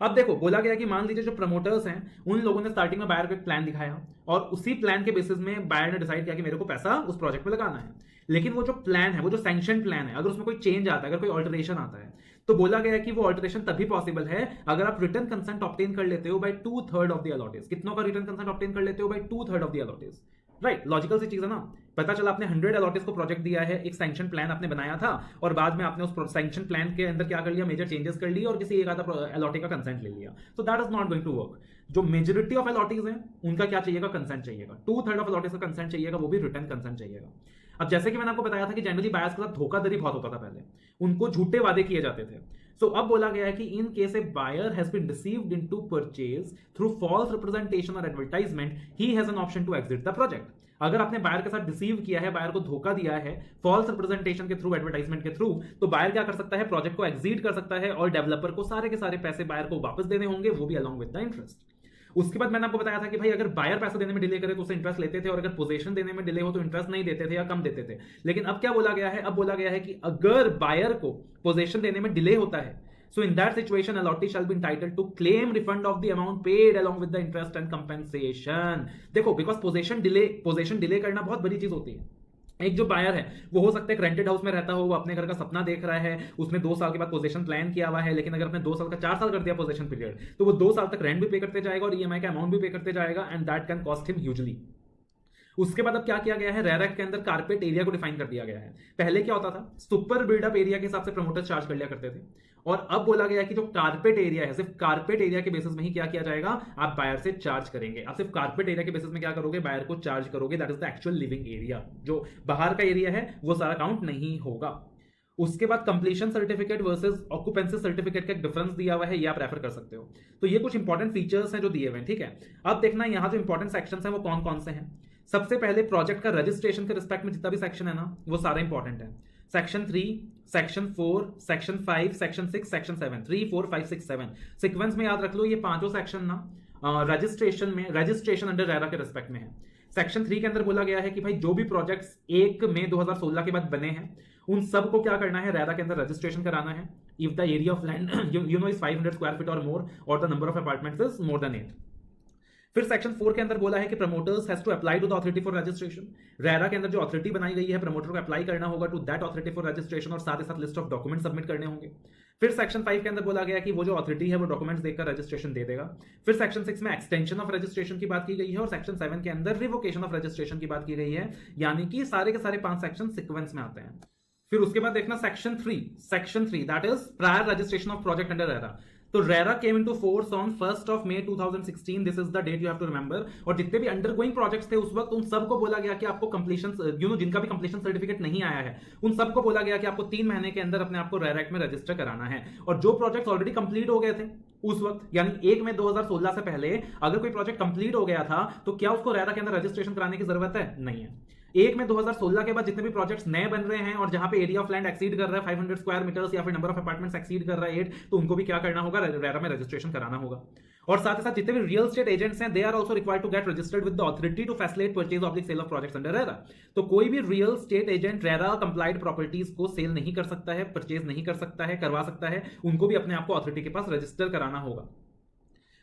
अब देखो बोला गया कि मान लीजिए जो प्रमोटर्स हैं उन लोगों ने स्टार्टिंग में बायर को एक प्लान दिखाया और उसी प्लान के बेसिस में बायर ने डिसाइड किया कि मेरे को पैसा उस प्रोजेक्ट में लगाना है। लेकिन वो जो प्लान है, वो जो सैंक्शन प्लान है, अगर उसमें कोई चेंज आता है, अगर कोई ऑल्टरेशन आता है, तो बोला गया कि वो ऑल्टरेशन तभी पॉसिबल है अगर आप रिटर्न कंसेंट ऑब्टेन कर लेते हो बाय 2/3 ऑफ द अलॉटेज। कितनों का रिटर्न कंसेंट ऑब्टेन कर लेते हो? By 2/3 of the allottees, right. Logical सी चीज है ना। पता चला आपने 100 अलॉटेज को प्रोजेक्ट दिया है, एक सैंक्शन प्लान आपने बनाया था और बाद में आपने उस सैंक्शन प्लान के अंदर क्या कर लिया, मेजर चेंजेस कर लिए और किसी एक आधा अलॉटे का कंसेंट ले लिया, तो that is not going to work. जो मेजोरिटी ऑफ अलॉटीज हैं उनका क्या चाहिएगा, कंसेंट चाहिएगा। 2/3 ऑफ अलॉटेज का कंसेंट चाहिएगा, वो भी रिटर्न कंसेंट चाहिएगा। अब जैसे कि मैंने आपको बताया था कि जनरली बायर्स के साथ धोखाधड़ी बहुत होता था, पहले उनको झूठे वादे किए जाते थे। सो अब बोला गया है कि in case a buyer has been deceived into purchase through false representation और advertisement, he has an option to exit the project. अगर आपने बायर के साथ डिसीव किया है, बायर को धोखा दिया है फॉल्स रिप्रेजेंटेशन के थ्रू, एडवर्टाइजमेंट के थ्रू, तो बायर क्या कर सकता है, प्रोजेक्ट को एग्जिट कर सकता है और डेवलपर को सारे के सारे पैसे बायर को वापस देने होंगे, वो भी अलॉन्ग विद द इंटरेस्ट। उसके बाद मैंने आपको बताया था कि भाई अगर बायर पैसा देने में डिले करे तो उससे इंटरेस्ट लेते थे और अगर पोजीशन देने में डिले हो तो इंटरेस्ट नहीं देते थे या कम देते थे। लेकिन अब क्या बोला गया है, अब बोला गया है कि अगर बायर को पोजीशन देने में डिले होता है, so in that situation allotee shall be entitled to claim refund of the amount paid along with the interest and compensation। देखो बिकॉज पोजीशन डिले करना बहुत बड़ी चीज होती है। एक जो बायर है वो हो सकता है एक रेंटेड हाउस में रहता हो, वो अपने घर का सपना देख रहा है, उसने 2 साल के बाद पोजीशन प्लान किया हुआ है, लेकिन अगर अपने 2 साल का 4 साल कर दिया पोजीशन पीरियड तो वो 2 साल तक रेंट भी पे करते जाएगा और ईएमआई का अमाउंट भी पे करते जाएगा and that can cost him hugely. उसके बाद अब क्या किया गया है, रेरा के अंदर कारपेट एरिया को डिफाइन कर दिया गया है। पहले क्या होता था, सुपर बिल्डअप एरिया के हिसाब से प्रमोटर्स चार्ज कर लिया करते थे, और अब बोला गया कि जो कारपेट एरिया है, सिर्फ कारपेट एरिया के बेसिस में ही क्या किया जाएगा, आप बायर से चार्ज करेंगे। आप सिर्फ कारपेट एरिया के बेसिस में क्या करोगे, बायर को चार्ज करोगे। That is the actual living area. जो बाहर का एरिया है वो सारा काउंट नहीं होगा। उसके बाद completion certificate versus occupancy certificate का एक डिफरेंस दिया हुआ है, ये आप रेफर कर सकते हो। तो ये कुछ इंपॉर्टेंट फीचर्स हैं जो दिए हुए हैं, ठीक है। अब देखना यहाँ जो इंपॉर्टेंट सेक्शंस हैं वो कौन कौन से हैं। सबसे पहले प्रोजेक्ट का रजिस्ट्रेशन के रिस्पेक्ट में जितना भी सेक्शन है ना, वो सारा इंपॉर्टेंट है। Section 3, section 4, section 5, section 6, section 7, 3, 4, 5, 6, 7 sequence में याद रख लो। ये पांचों सेक्शन ना रजिस्ट्रेशन में, रजिस्ट्रेशन अंडर रेरा के रिस्पेक्ट में है। सेक्शन 3 के अंदर बोला गया है कि भाई जो भी प्रोजेक्ट्स 1 मई 2016 के बाद बने हैं उन सब को क्या करना है, रेरा के अंदर रजिस्ट्रेशन कराना है। If the area of land you know is 500 square feet और मोर, और the number of apartments is more than 8। फिर सेक्शन 4 के अंदर बोला है कि promoters has to apply to the authority for registration. RERA के अंदर जो अथॉरिटी बनाई गई है, प्रमोटर को अप्लाई करना होगा to that authority for registration, और साथ ही साथ लिस्ट ऑफ डॉक्यूमेंट सबमिट करने होंगे। फिर सेक्शन 5 के अंदर बोला गया कि वो जो अथॉरिटी है वो डॉक्यूमेंट्स देखकर रजिस्ट्रेशन दे देगा। फिर सेक्शन 6 में एक्सटेंशन ऑफ रजिस्ट्रेशन की बात की गई है, और सेक्शन 7 के अंदर रिवोकेशन ऑफ रजिस्ट्रेशन की बात की गई है। यानी कि सारे के सारे 5 सेक्शन सीक्वेंस में आते हैं। फिर उसके बाद देखना section 3 that is prior registration of project under RERA. तो RERA came into force on 1 May 2016, this is the date you have to remember. और जितने भी अंडरगोइंग प्रोजेक्ट्स थे उस वक्त उन सबको बोला गया कि आपको कंप्लीशन जिनका भी कंप्लीशन सर्टिफिकेट नहीं आया है उन सबको बोला गया कि आपको 3 महीने के अंदर अपने आपको रेरा एक्ट में रजिस्टर कराना है। और जो प्रोजेक्ट्स ऑलरेडी कंप्लीट हो गए थे उस वक्त, यानी 1 मई 2016 से पहले अगर कोई प्रोजेक्ट कंप्लीट हो गया था तो क्या उसको रेरा के अंदर रजिस्ट्रेशन कराने की जरूरत है? नहीं है। 1 मई 2016 के बाद जितने भी प्रोजेक्ट्स नए बन रहे हैं और जहां पे एरिया ऑफ लैंड एक्सीड कर रहा है 500 स्क्वायर मीटर्स या फिर नंबर ऑफ अपार्टमेंट्स एक्सीड कर रहा है 8, तो उनको भी क्या करना होगा, रेरा में रजिस्ट्रेशन कराना होगा। और साथ ही साथ जितने भी रियल एस्टेट एजेंट्स हैं, they are also required to get registered with the authority to facilitate purchase of sale of projects under RERA. तो कोई भी real estate agent RERA complied properties को सेल नहीं कर सकता है, परचेज नहीं कर सकता है, करवा सकता है, उनको भी अपने आप को अथॉरिटी के पास रजिस्टर कराना होगा।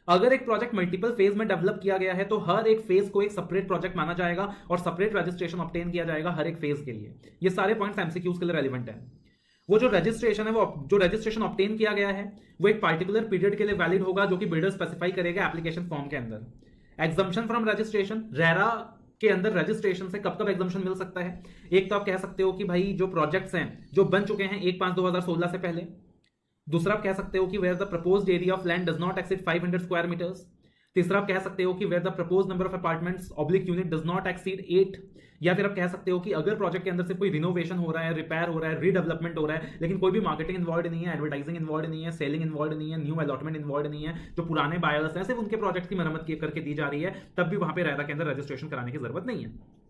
अगर एक प्रोजेक्ट मल्टीपल फेज में डेवलप किया गया है तो हर एक फेज को एक सेपरेट प्रोजेक्ट माना जाएगा और सेपरेट रजिस्ट्रेशन ऑब्टेन किया जाएगा हर एक फेज के लिए। ये सारे पॉइंट्स एमसीक्यूज के लिए रेलिवेंट है। वो जो रजिस्ट्रेशन है, वो जो रजिस्ट्रेशन ऑब्टेन किया गया है वो एक पार्टिकुलर पीरियड के लिए वैलिड होगा, जो कि बिल्डर स्पेसिफाई करेगा एप्लीकेशन फॉर्म के अंदर। एग्जम्पशन फ्रॉम रजिस्ट्रेशन, रेरा के अंदर रजिस्ट्रेशन से कब कब एग्जम्पशन मिल सकता है? एक तो आप कह सकते हो कि भाई जो प्रोजेक्ट्स हैं जो बन चुके हैं 1/5/2016 से पहले। दूसरा आप कह सकते हो कि where the proposed area of land does not exceed 500 square metres. तीसरा आप कह सकते हो कि where the proposed number of apartments oblique unit does not exceed 8। या फिर आप कह सकते हो कि अगर प्रोजेक्ट के अंदर से कोई रिनोवेशन हो रहा है, रिपेयर हो रहा है, रीडेवलपमेंट हो रहा है, लेकिन कोई भी मार्केटिंग इन्वॉल्व नहीं है, एडवर्टाइजिंग इन्वॉल्व नहीं है, सेलिंग इन्वॉल्व नहीं है, न्यू अलॉटमेंट इन्वॉल्व नहीं है, जो पुराने बायर्स हैं सिर्फ उनके प्रोजेक्ट की मरम्मत करके दी जा रही है, तब भी वहां पे रेरा के अंदर रजिस्ट्रेशन कराने की जरूरत नहीं है।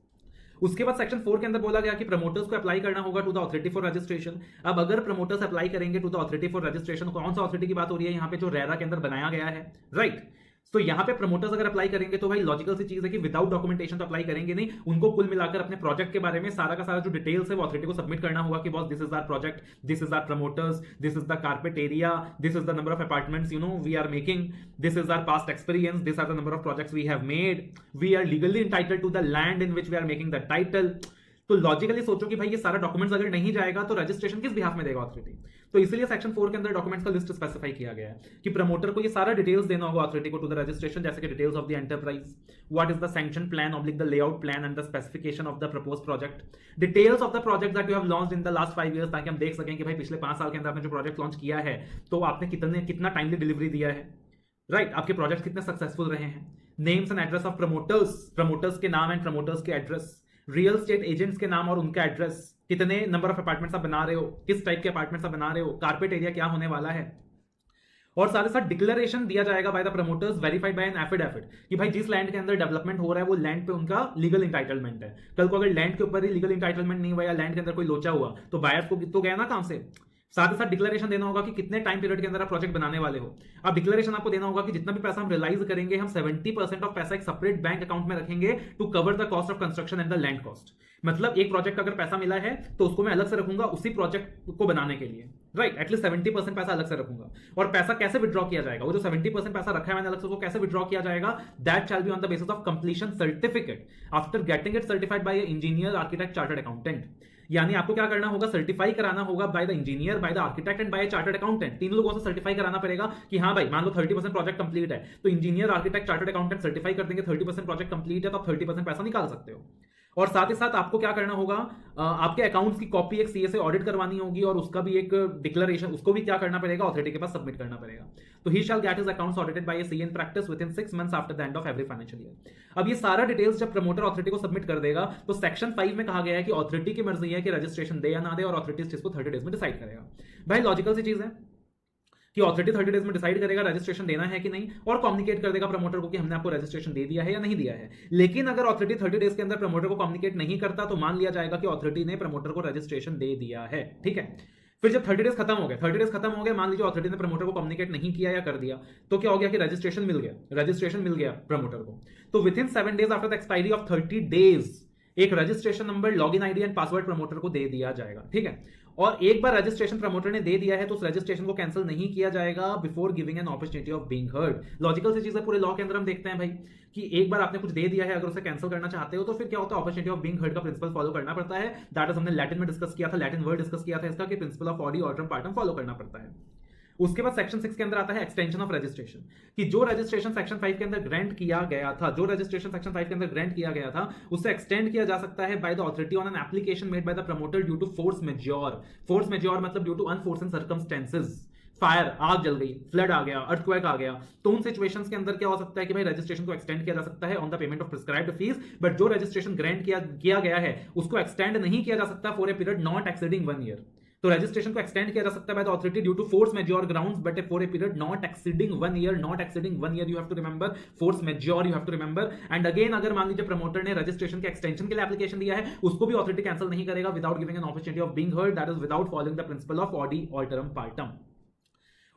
उसके बाद सेक्शन 4 के अंदर बोला गया कि प्रमोटर्स को अप्लाई करना होगा to the authority for registration. अब अगर प्रमोटर्स अप्लाई करेंगे to the authority for registration, कौन सा अथॉरिटी की बात हो रही है यहाँ पे? जो रेरा के अंदर बनाया गया है, राइट। तो यहाँ पे प्रमोटर्स अगर अप्लाई करेंगे तो भाई लॉजिकल सी चीज है कि विदाउट डॉक्यूमेंटेशन तो अप्लाई करेंगे नहीं। उनको कुल मिलाकर अपने प्रोजेक्ट के बारे में सारा का सारा जो डिटेल्स है वो अथॉरिटी को सबमिट करना होगा कि boss this is our project, this is our promoters, this is the carpet area, this is the number of apartments we are making, this is our past experience, this are the number of projects we have made, we are legally entitled to the land in which we are making the title. तो logically सोचो कि भाई ये सारा documents अगर नहीं जाएगा तो रजिस्ट्रेशन किस बिहाफ में देगा अथॉरिटी? तो इसलिए सेक्शन 4 के अंदर डॉक्यूमेंट्स का लिस्ट स्पेसिफाई किया गया है कि प्रमोटर को ये सारा डिटेल्स देना होगा अथॉरिटी को टू द रजिस्ट्रेशन, जैसे कि details of the enterprise, what is the sanction plan oblique the layout plan and the specification of the proposed project, details of the project that you have launched in the last 5 years, ताकि हम देख सकें कि भाई पिछले 5 साल के अंदर आपने जो प्रोजेक्ट लॉन्च किया है तो आपने कितना टाइमली डिलीवरी दिया है, राइट। आपके प्रोजेक्ट कितने सक्सेसफुल रहे हैं। Names and address of promoters, promoters के नाम एंड प्रमोटर्स के एड्रेस, रियल स्टेट एजेंट्स के नाम और उनका एड्रेस, कितने नंबर ऑफ अपार्टमेंट्स आप बना रहे हो, किस टाइप के अपार्टमेंट्स आप बना रहे हो, कारपेट एरिया क्या होने वाला है। और साथ ही साथ डिक्लेरेशन दिया जाएगा by the promoters verified bye an affidavit कि भाई जिस लैंड के अंदर डेवलपमेंट हो रहा है वो लैंड पे उनका लीगल इंटाइटलमेंट है। कल को अगर लैंड के ऊपर ही लीगल इंटाइटलमेंट नहीं हुआ या लैंड के अंदर कोई लोचा हुआ तो बायर्स को तो गया ना काम से। साथ ही साथ डिक्लेरेशन देना होगा कि कितने टाइम पीरियड के अंदर आप प्रोजेक्ट बनाने वाले हो। अब डिक्लेरेशन आपको देना होगा कि जितना भी पैसा हम रियलाइज करेंगे हम 70% ऑफ पैसा एक सेपरेट बैंक अकाउंट में रखेंगे to cover the cost of construction and the land cost. मतलब एक प्रोजेक्ट का अगर पैसा मिला है तो उसको मैं अलग से रखूंगा उसी प्रोजेक्ट को बनाने के लिए, राइट। एटलीस्ट 70% पैसा अलग से रखूंगा। और पैसा कैसे विड्रॉ किया जाएगा? वो जो 70% पैसा रखा है मैंने अलग से, उसको कैसे विड्रॉ किया जाएगा? That shall be on the basis of completion certificate after getting it certified by engineer, architect, chartered accountant. यानी आपको क्या करना होगा, सर्टिफाई कराना होगा by the engineer, by the architect and bye chartered accountant. तीन लोगों से सर्टिफाई कराना पड़ेगा कि हाँ भाई मान लो 30% प्रोजेक्ट कंप्लीट है, तो engineer, architect, chartered accountant certify कर देंगे 30% प्रोजेक्ट कंप्लीट है, तो आप 30% पैसा निकाल सकते हो। और साथ ही साथ आपको क्या करना होगा, आपके अकाउंट्स की कॉपी एक सीए से ऑडिट करवानी होगी और उसका भी एक डिक्लेरेशन, उसको भी क्या करना पड़ेगा, अथॉरिटी के पास सबमिट करना पड़ेगा। तो he shall get his accounts audited by a CA in practice within 6 months after the end of every financial year. अब ये सारा डिटेल्स जब प्रमोटर अथॉरिटी को सबमिट कर देगा तो सेक्शन 5 में कहा गया है कि अथॉरिटी की मर्जी है कि रजिस्ट्रेशन दे या ना दे, और अथॉरिटी इस चीज को 30 डेज में डिसाइड करेगा। भाई लॉजिकल सी चीज है कि अथॉरिटी 30 डेज में डिसाइड करेगा रजिस्ट्रेशन देना है कि नहीं, और कम्युनिकेट कर देगा प्रमोटर को कि हमने आपको रजिस्ट्रेशन दे दिया है या नहीं दिया है। लेकिन अगर अथॉरिटी 30 डेज के अंदर प्रमोटर को कम्युनिकेट नहीं करता तो मान लिया जाएगा कि अथॉरिटी ने प्रमोटर को रजिस्ट्रेशन दे दिया है, ठीक है। फिर जब 30 डेज खत्म हो गए, 30 डेज खत्म हो गए, मान लीजिए अथॉरिटी ने प्रमोटर को कम्युनिकेट नहीं किया या कर दिया, तो क्या हो गया कि रजिस्ट्रेशन मिल गया प्रमोटर को। तो within 7 days after the expiry of 30 days एक registration number, login ID and password promoter को दे दिया जाएगा, ठीक है। और एक बार रजिस्ट्रेशन प्रमोटर ने दे दिया है तो उस रजिस्ट्रेशन को कैंसिल नहीं किया जाएगा before giving an opportunity of being heard. Logical सी चीज है, पूरे लॉ के अंदर हम देखते हैं भाई कि एक बार आपने कुछ दे दिया है, अगर उसे कैंसिल करना चाहते हो तो फिर क्या होता है, अपॉर्चुनिटी ऑफ बीइंग हर्ड का प्रिंसिपल फॉलो करना पड़ता है। दैट इज हमने लैटिन में डिस्कस किया था, लैटिन वर्ड डिस्कस किया था इसका, कि principal of audi alteram partem follow करना पड़ता है। उसके बाद सेक्शन 6 के अंदर आता है एक्सटेंशन ऑफ रजिस्ट्रेशन, कि जो रजिस्ट्रेशन सेक्शन 5 के अंदर ग्रांट किया गया था, उससे एक्सटेंड किया जा सकता है by the authority on an application made by the promoter due to force majeure. Force majeure मतलब due to unforeseen circumstances, fire, आग जल गई, फ्लड आ गया, अर्थक्वेक आ गया, तो उन सिचुएशंस के अंदर क्या हो सकता है कि भाई रजिस्ट्रेशन को एक्सटेंड किया जा सकता है on the payment of prescribed fees. But जो रजिस्ट्रेशन ग्रांट किया गया है उसको एक्सटेंड नहीं किया जा सकता for a period not exceeding 1 year। तो रजिस्ट्रेशन को एक्सटेंड किया जा सकता है by the authority due to force majeure grounds but for a period not exceeding 1 year, you have to remember, force majeure you have to remember. And again अगर मान लीजिए promoter ने रजिस्ट्रेशन के एक्सटेंशन के लिए एप्लीकेशन दिया है, उसको भी अथॉरिटी कैंसिल नहीं करेगा without giving an opportunity of being heard, that is without following the principle of audi alteram partum.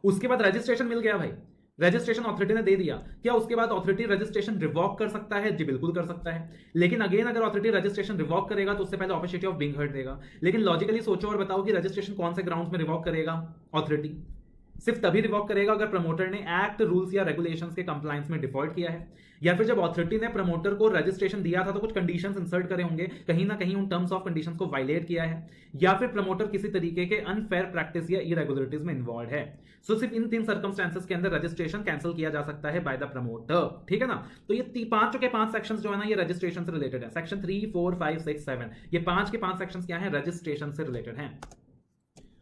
उसके बाद रजिस्ट्रेशन मिल गया भाई, रजिस्ट्रेशन अथॉरिटी ने दे दिया, क्या उसके बाद अथॉरिटी रजिस्ट्रेशन रिवॉक कर सकता है? जी बिल्कुल कर सकता है। लेकिन अगेन अगर अथॉरिटी रजिस्ट्रेशन रिवॉक करेगा तो उससे पहले अपॉर्चुनिटी ऑफ बीइंग हर्ड देगा। लेकिन लॉजिकली सोचो और बताओ कि रजिस्ट्रेशन कौन से ग्राउंड्स में रिवॉक करेगा अथॉरिटी? सिर्फ तभी रिवॉक करेगा अगर प्रमोटर ने एक्ट, रूल्स या रेगुलेशंस के कंप्लायंस में डिफॉल्ट किया है, या फिर जब अथॉरिटी ने प्रमोटर को रजिस्ट्रेशन दिया था तो कुछ कंडीशंस इंसर्ट करे होंगे, कहीं ना कहीं उन टर्म्स ऑफ कंडीशंस को वायलेट किया है, या फिर प्रमोटर किसी तरीके के अनफेयर प्रैक्टिस या इरेगुलरिटीज में इन्वॉल्व है। सो सिर्फ इन 3 सर्कमस्टेंसेस के अंदर रजिस्ट्रेशन कैंसिल किया जा सकता है बाय द प्रमोटर, ठीक है ना। तो ये 5 के 5 सेक्शंस जो है ना ये रजिस्ट्रेशन से रिलेटेड है। सेक्शन 3, 4, 5, 6, 7 ये 5 के 5 सेक्शंस क्या है? रजिस्ट्रेशन से रिलेटेड हैं।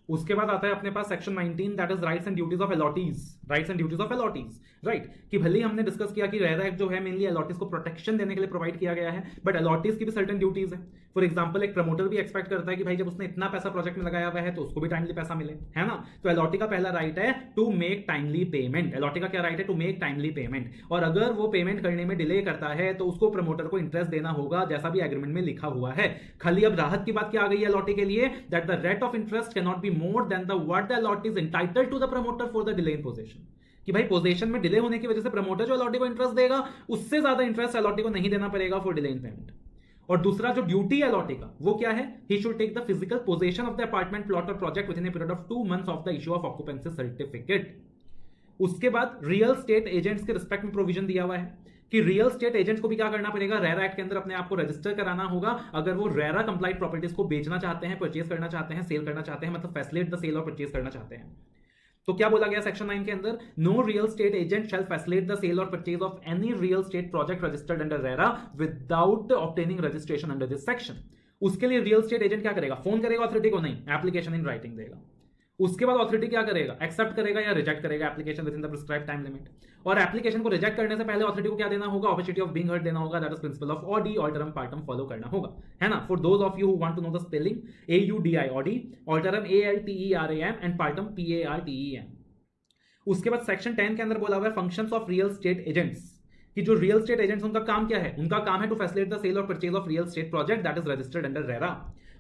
उसके बाद आता है अपने पास section 19, that is rights and duties of allottees. Rights and duties of allottees, right, कि भले ही हमने डिस्कस किया कि रेरा एक्ट जो है मेनली अलॉटीज को प्रोटेक्शन देने के लिए प्रोवाइड किया गया है, बट अलॉटीज की भी सर्टेन ड्यूटीज है। फॉर एग्जांपल एक प्रमोटर भी एक्सपेक्ट करता है कि भाई जब उसने इतना पैसा प्रोजेक्ट में लगाया हुआ है तो उसको भी टाइमली पैसा मिले, है ना। तो अलॉटी का पहला राइट है to make timely payment. Allottee का क्या राइट है? To make timely payment. और अगर वो पेमेंट करने में डिले करता है तो उसको प्रमोटर को इंटरेस्ट देना होगा, जैसा भी एग्रीमेंट में लिखा हुआ है। खाली अब राहत की बात क्या आ गई है अलॉटी के लिए, that the rate of interest can not be more than the what the allottee is entitled to the promoter for the delay in possession. कि भाई पोजीशन में डिले होने की वजह से प्रमोटर जो अलॉटी को इंटरेस्ट देगा उससे ज्यादा इंटरेस्ट अलॉटी को नहीं देना पड़ेगा फॉर डिले इन पेमेंट। और दूसरा जो ड्यूटी है अलॉटी का वो क्या है? He should take the physical possession of the apartment, plot और project within a period of 2 months of the issue of occupancy certificate. उसके बाद रियल स्टेट एजेंट्स के रिस्पेक्ट में प्रोविजन दिया हुआ है कि रियल स्टेट एजेंट्स को भी क्या करना पड़ेगा? रेरा एक्ट के अंदर अपने आप को रजिस्टर कराना होगा अगर वो रेरा कंप्लाइड प्रॉपर्टीज को बेचना चाहते हैं, परचेज करना चाहते हैं, सेल करना चाहते हैं, मतलब फैसिलिटेट द सेल और परचेज करना चाहते हैं। तो क्या बोला गया सेक्शन 9 के अंदर? No real estate agent shall facilitate the sale और purchase of any real estate project registered under RERA without obtaining registration under this section. उसके लिए रियल स्टेट एजेंट क्या करेगा? फोन करेगा अथॉरिटी को? नहीं, एप्लीकेशन इन राइटिंग देगा। उसके बाद अथॉरिटी क्या करेगा? एक्सेप्ट करेगा या रिजेक्ट करेगा application with in the prescribed time limit. और एप्लीकेशन को रिजेक्ट करने से पहले अथॉरिटी को क्या देना होगा? अपॉर्चुनिटी ऑफ बीइंग हर्ड देना होगा, that is principle of audi alteram partem follow करना होगा, है ना। For those of you who want to know the spelling, AUDI audi, alteram ALTERAM and partem PARTEM। उसके बाद सेक्शन 10 के अंदर बोला हुआ है functions of real estate agents, कि जो रियल स्टेट एजेंट्स उनका काम क्या है? उनका काम है टू फैसिलिटेट द सेल और purchase of real estate project that is registered under RERA.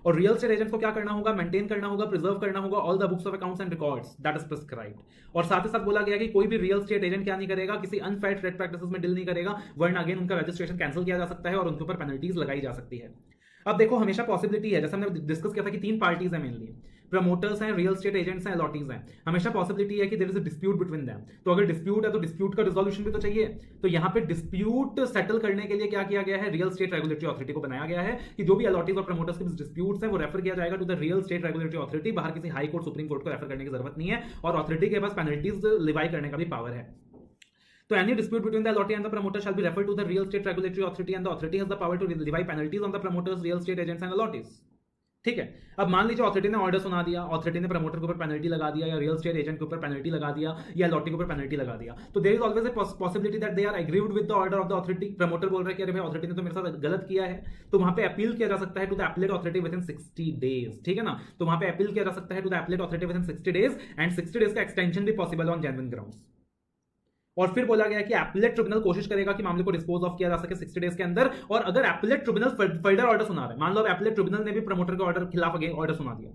और रियल स्टेट एजेंट्स को क्या करना होगा? मेंटेन करना होगा, प्रिजर्व करना होगा all the books of accounts and records that is prescribed. और साथ ही साथ बोला गया कि कोई भी रियल स्टेट एजेंट क्या नहीं करेगा? किसी अनफेयर ट्रेड प्रैक्टिसेस में डील नहीं करेगा, वरना अगेन उनका रजिस्ट्रेशन कैंसिल किया जा सकता है और उनके ऊपर पेनल्टीज लगाई जा सकती है। अब देखो हमेशा पॉसिबिलिटी है, जैसे हमने डिस्कस किया था कि 3 पार्टीज है मेनली, प्रमोटर्स हैं, रियल स्टेट एजेंट्स हैं, अलॉटीज हैं, हमेशा पॉसिबिलिटी है कि there is a dispute between them. तो अगर डिस्प्यूट है तो डिस्प्यूट का रिजोल्यूशन भी तो चाहिए। तो यहाँ पे डिस्प्यूट सेटल करने के लिए क्या किया गया है, रियल स्टेट रेगुलेटरी अथॉरिटी को बनाया गया है कि जो भी अलॉटीज और प्रमोटर्स के डिस्प्यूट्स हैं वो रेफर किया जाएगा to the real state regulatory authority. बाहर किसी हाई कोर्ट, सुप्रीम कोर्ट को रेफर करने की जरूरत नहीं है, और अथॉरिटी के पास पेनल्टीज लिवाई करने का भी पावर है। तो any dispute between the allotee and the promoter shall be referred to the real estate regulatory authority and the authority has the power to levy penalties on the promoters, real estate agents and allottees। ठीक है, अब मान लीजिए authority ने order सुना दिया, authority ने promoter के ऊपर पेनल्टी लगा दिया, या रियल स्टेट एजेंट के ऊपर पेनल्टी लगा दिया, या अलॉटी के ऊपर पेनल्टी लगा दिया। तो there is always a possibility that they are agreed with the order of the authority. Promoter बोल रहा है कि अरे भाई अथॉरिटी ने तो मेरे साथ गलत किया है, तो वहां पे अपील किया जा सकता है to the appellate authority within 60 days. ठीक है ना, तो वहां पे अपील किया जा सकता है to the appellate authority within 60 days, and 60 days का एक्सटेंशन भी पॉसिबल ऑन जेन्युइन ग्राउंड्स। और फिर बोला गया कि एपलेट ट्रिब्यूनल कोशिश करेगा कि मामले को डिस्पोज ऑफ किया जा सके 60 डेज के अंदर। और अगर एपलेट ट्रिब्यूनल फर्दर ऑर्डर सुना रहा है, मान लो एपलेट ट्रिब्यूनल ने भी प्रमोटर के ऑर्डर खिलाफ ऑर्डर सुना दिया,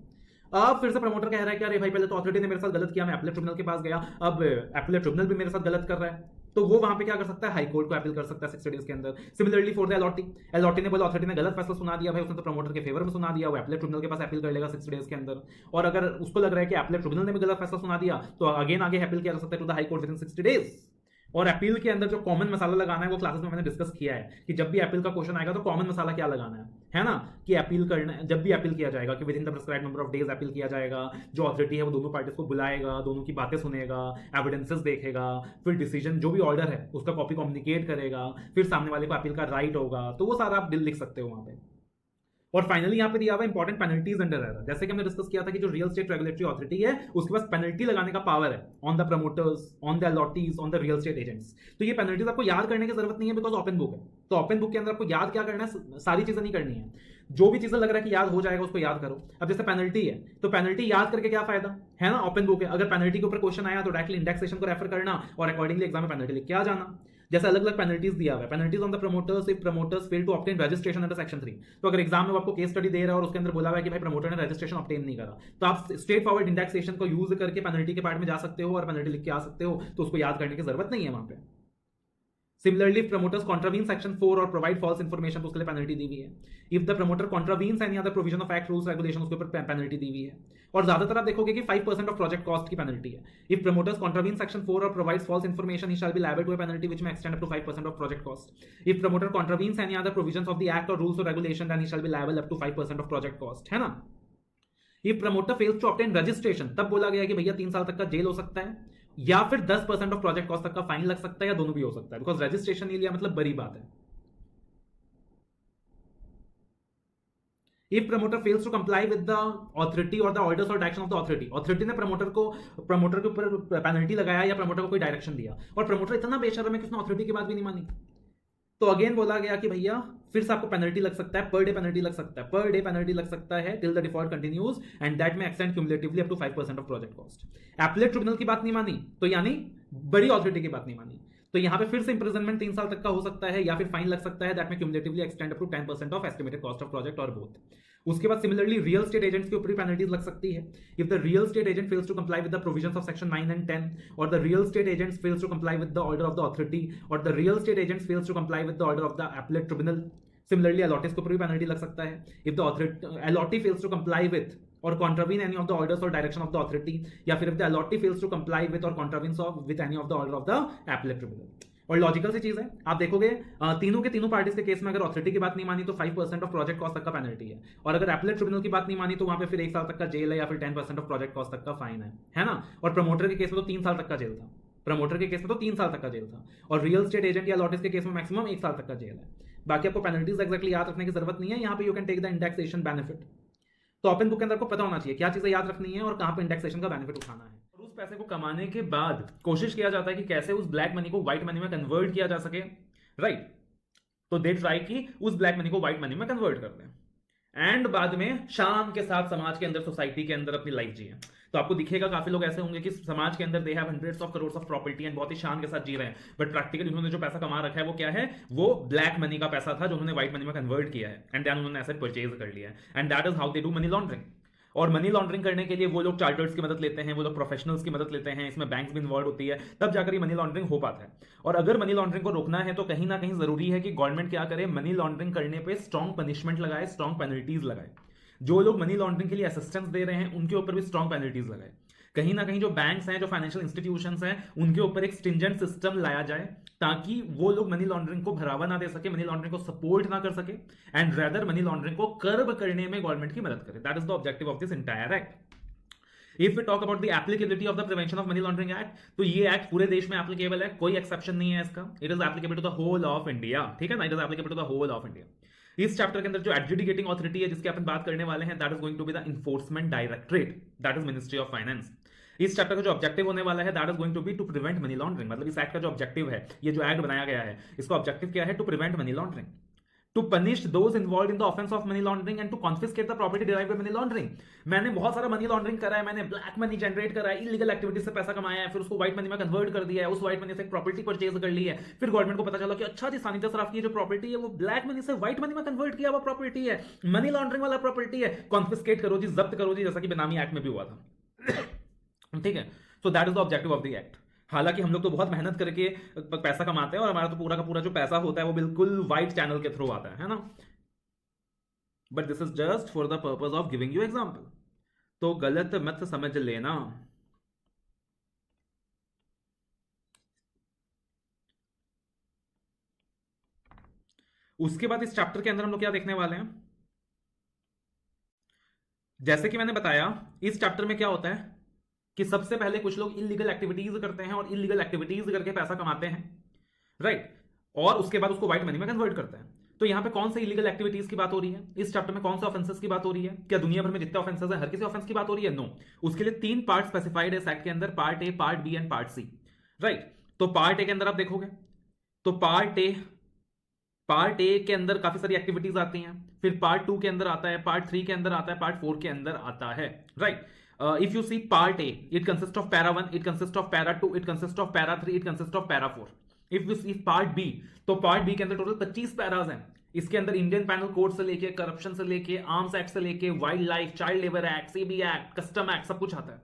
अब फिर से प्रमोटर कह रहा है कि अरे भाई पहले तो अथॉरिटी ने मेरे साथ गलत किया, मैं एपलेट ट्रिब्यूनल के पास गया, अब एपलेट ट्रिब्यूनल भी मेरे साथ गलत कर रहा है, तो वो वहां पे क्या कर सकता है, हाई कोर्ट को अपील कर सकता है 60 डेज के अंदर। Similarly for the allottee, allottee ने बोला अथॉरिटी ने गलत फैसला सुना दिया, भाई उसने तो प्रमोटर के फेवर में सुना दिया, वो एपलेट ट्रिब्यूनल के पास अपील कर लेगा 60 डेज के अंदर। और अगर उसको लग रहा है कि एपलेट ट्रिब्यूनल ने भी गलत फैसला सुना दिया, तो अगेन आगे अपील किया जा सकता है to the high court within 60 days. और अपील के अंदर जो कॉमन मसाला लगाना है वो क्लासेस में मैंने डिस्कस किया है कि जब भी अपील का क्वेश्चन आएगा तो कॉमन मसाला क्या लगाना है ना, कि अपील करना है, जब भी अपील किया जाएगा कि with in the prescribed number of days appeal किया जाएगा, जो अथॉरिटी है वो दोनों पार्टीज को बुलाएगा, दोनों की बातें सुनेगा, एविडेंसेस देखेगा, फिर डिसीजन जो भी ऑर्डर है उसका कॉपी कम्युनिकेट करेगा, फिर सामने वाले को अपील का राइट होगा। तो वो सारा आप लिख सकते हो वहां पे। और फाइनली यहाँ पे दिया हुआ इंपॉर्टेंट पेनल्टीज अंडर एरर, जैसे कि हमने डिस्कस किया था कि जो रियल स्टेट रेगुलेटरी अथॉरिटी है उसके पास पेनल्टी लगाने का पावर है on the promoters, on the allottees, on the real state agents. तो ये पेनल्टीज आपको याद करने की जरूरत नहीं है, बिकॉज ओपन बुक है। तो ओपन बुक के अंदर आपको याद क्या करना है, सारी चीजें नहीं करनी है, जो भी चीजें लग रहा है कि याद हो जाएगा उसको याद करो। अब जैसे पेनल्टी है, तो पेनल्टी याद करके क्या फायदा है ना, ओपन बुक है, अगर पेनल्टी के ऊपर क्वेश्चन आया तो डायरेक्टली इंडेक्सेशन को रेफर करना और अकॉर्डिंगली एग्जाम में पेनल्टी लिख के आ जाना। जैसे अलग अलग पेनल्टीज दिया हुआ है, penalties on the promoters if promoters fail to obtain registration under section 3। तो अगर एग्जाम में आपको केस स्टडी दे रहा है और उसके अंदर बोला हुआ है कि भाई प्रमोटर ने रजिस्ट्रेशन ऑब्टेन नहीं करा, तो आप स्ट्रेट फॉरवर्ड इंडेक्सेशन को यूज करके पेनल्टी के पार्ट में जा सकते हो और पेनल्टी लिख के आ सकते हो, तो उसको याद करने की जरूरत नहीं है वहां पे। Similarly, if promoters contravene section 4 or provide false information, तो उसके लिए पेनल्टी दी हुई है। If the promoter contravenes any other provision of act, rules, regulation, उसके ऊपर पेनल्टी दी हुई है। और ज्यादातर आप देखोगे कि 5% ऑफ प्रोजेक्ट कॉस्ट की पेनल्टी है। If promoters contravene section 4 or provides false information, he shall be liable to a penalty which may extend up to 5% of project cost. If promoter contravenes any other provisions of the act or rules or regulation, then he shall be liable up to 5% of project cost, है ना। If promoter fails to obtain registration, तब बोला गया कि भैया 3 साल तक का जेल हो सकता है, या फिर 10% ऑफ प्रोजेक्ट कॉस्ट तक का फाइन लग सकता है, या दोनों भी हो सकता है, बिकॉज रजिस्ट्रेशन नहीं लिया मतलब बड़ी बात है। If promoter fails to comply with the authority or the orders or direction of the authority, authority ने प्रमोटर के ऊपर पेनल्टी लगाया या प्रमोटर को कोई डायरेक्शन दिया और प्रमोटर इतना बेशर्म है कि उसने अथॉरिटी की बात भी नहीं मानी, तो अगेन बोला गया कि भैया फिर से आपको पेनल्टी लग सकता है, पर डे पेनल्टी लग सकता है, पर डे पेनल्टी लग सकता है till the default continues and that में extend cumulatively up to 5% of project cost. Appellate tribunal की बात नहीं मानी तो यानी बड़ी अथॉरिटी की बात नहीं मानी, तो यहां पे फिर से इंप्रिजनमेंट 3 साल तक का हो सकता है या फिर फाइन लग सकता है, दैट में cumulatively extend up to 10% of estimated cost of project और बोथ। उसके बाद सिमिलरली रियल स्टेट एजेंट्स के ऊपर पेनल्टीज लग सकती है। If the real estate agent fails to comply with the provisions of section 9 and 10 और the real state agents fails to comply with the order of the authority और the real state agents fails to comply with the order of the appellate tribunal. Similarly allottees के ऊपर भी penalty लग सकता है। If the allottee fails to comply with or contravene any of the orders or direction of the authority, या फिर if the allotee fails to comply with or contravenes with any of the order of the appellate tribunal। और logical सी चीज है, आप देखोगे तीनों के तीनों पार्टीज के केस में अगर अथॉरिटी की बात नहीं मानी तो 5% ऑफ प्रोजेक्ट कॉस्ट तक का पेनल्टी है, और अगर एपलेट ट्रिब्यूनल की बात नहीं मानी तो वहां पे फिर 1 साल तक का जेल है या फिर 10% ऑफ प्रोजेक्ट कॉस्ट तक का फाइन है ना। और प्रमोटर के केस में तो 3 साल तक का जेल था, प्रमोटर के केस में तो 3 साल तक का जेल था, और रियल स्टेट एजेंट या अलॉटीज के केस में मैक्सिमम 1 साल तक का जेल है। बाकी आपको पेनल्टीज एक्जैक्टली याद रखने की जरूरत नहीं है, यहाँ पे you can take the indexation benefit. तो ओपन बुक के अंदर आपको पता होना चाहिए क्या चीजें याद रखनी है और कहां पे इंडेक्सेशन का बेनिफिट उठाना है। और उस पैसे को कमाने के बाद कोशिश किया जाता है कि कैसे उस ब्लैक मनी को व्हाइट मनी में कन्वर्ट किया जा सके, राइट। तो दे ट्राई कि उस ब्लैक मनी को व्हाइट मनी में कन्वर्ट कर दें एंड बाद में शान के साथ समाज के अंदर, सोसाइटी के अंदर अपनी लाइफ जिए। तो आपको दिखेगा काफी लोग ऐसे होंगे कि समाज के अंदर they have hundreds of crore of property and बहुत ही शान के साथ जी रहे हैं, बट प्रैक्टिकली उन्होंने जो पैसा कमा रखा है वो क्या है, वो ब्लैक मनी का पैसा था जो उन्होंने व्हाइट मनी में कन्वर्ट किया है एंड देन उन्होंने एसेट परचेज कर लिया है, and that is how they do money laundering. और मनी लॉन्ड्रिंग करने के लिए वो लोग चार्टर्स की मदद लेते हैं, वो लोग प्रोफेशनल्स की मदद लेते हैं, इसमें बैंक्स भी इन्वॉल्व होती है, तब जाकर ये मनी लॉन्ड्रिंग हो पाता है। और अगर मनी लॉन्ड्रिंग को रोकना है तो कहीं ना कहीं जरूरी है कि गवर्नमेंट क्या करे, मनी लॉन्ड्रिंग करने पे स्ट्रॉन्ग पनिशमेंट लगाए, स्ट्रॉन्ग पेनल्टीज लगाए। जो लोग मनी लॉन्ड्रिंग के लिए असिस्टेंस दे रहे हैं उनके ऊपर भी स्ट्रॉन्ग पेनल्टीज लगाए। कहीं ना कहीं जो बैंक्स हैं, जो फाइनेंशियल इंस्टीट्यूशंस हैं, उनके ऊपर एक स्ट्रिंजेंट सिस्टम लाया जाए ताकि वो लोग मनी लॉन्ड्रिंग को बढ़ावा ना दे सके, मनी लॉन्ड्रिंग को सपोर्ट ना कर सके, एंड रेदर मनी लॉन्ड्रिंग को कर्ब करने में गवर्नमेंट की मदद करे। That is the objective of this entire act. If we talk about the applicability of the prevention of money laundering act, तो ये एक्ट पूरे देश में एप्लीकेबल है, कोई एक्सेप्शन नहीं है इसका। It is applicable to the whole of India, ठीक है ना, it is applicable to the whole of India. इस चैप्टर के अंदर जो एडजुडिकेटिंग अथॉरिटी है जिसकी अपन बात करने वाले हैं, that is going to be the enforcement directorate, that is ministry of finance. इस चैप्टर का जो ऑब्जेक्टिव होने वाला है, that is going to be to prevent money laundering. मतलब इस एक्ट का जो ऑब्जेक्टिव है, ये जो एक्ट बनाया गया है, इसका ऑब्जेक्टिव क्या है? To prevent money laundering, to punish those involved in the offence of money laundering and to confiscate the property derived by money laundering. मैंने बहुत सारा मनी लॉन्ड्रिंग करा है, मैंने ब्लैक मनी जनरेट करा है, इलीगल एक्टिविटी से पैसा कमाया है, फिर उसको व्हाइट मनी में कन्वर्ट कर दिया है, उस व्हाइट मनी से एक प्रॉपर्टी परचेज कर ली है, फिर गवर्नमेंट को पता चला कि अच्छा जी सानिध्य सराफ की जो प्रॉपर्टी है वो ब्लैक मनी से व्हाइट मनी में कन्वर्ट किया हुआ प्रॉपर्टी है, मनी लॉन्ड्रिंग वाला प्रॉपर्टी है, कॉन्फिस्केट करो जी, जब्त करो जी, जैसा कि बेनामी एक्ट में भी हुआ था। ठीक है, सो that is the objective of the act. हालांकि हम लोग तो बहुत मेहनत करके पैसा कमाते हैं और हमारा तो पूरा का पूरा जो पैसा होता है वो बिल्कुल वाइट चैनल के थ्रू आता है ना, but this is just for the purpose of giving you example, तो गलत मत समझ लेना। उसके बाद इस चैप्टर के अंदर हम लोग क्या देखने वाले हैं, जैसे कि मैंने बताया इस चैप्टर में क्या होता है कि सबसे पहले कुछ लोग इलीगल एक्टिविटीज करते हैं और इलीगल एक्टिविटीज करके पैसा कमाते हैं, राइट, और उसके बाद उसको व्हाइट मनी में कन्वर्ट करते हैं। तो यहां पे कौन से इलीगल एक्टिविटीज की बात हो रही है, इस चैप्टर में कौन से ऑफेंसेस की बात हो रही है? क्या दुनिया भर में जितने ऑफेंसेस है हर किसी ऑफेंस की बात हो रही है? नो, उसके लिए 3 पार्ट स्पेसिफाइड है एक्ट के अंदर, part A, part B and part C, right. तो पार्ट ए के अंदर आप देखोगे तो पार्ट ए के अंदर काफी सारी एक्टिविटीज आती हैं, फिर पार्ट 2 के अंदर आता है, पार्ट 3 के अंदर आता है, पार्ट 4 के अंदर आता है, right. If you see part A, it consists of para 1, it consists of para 2, it consists of para 3, it consists of para 4. If you see part B, तो part B के अंदर टोटल 25 पैराज हैं। इसके अंदर Indian panel code से लेके, corruption से लेके, आर्म्स एक्ट से लेके, wild life, child labour act, CB act, custom act, सब कुछ आता है।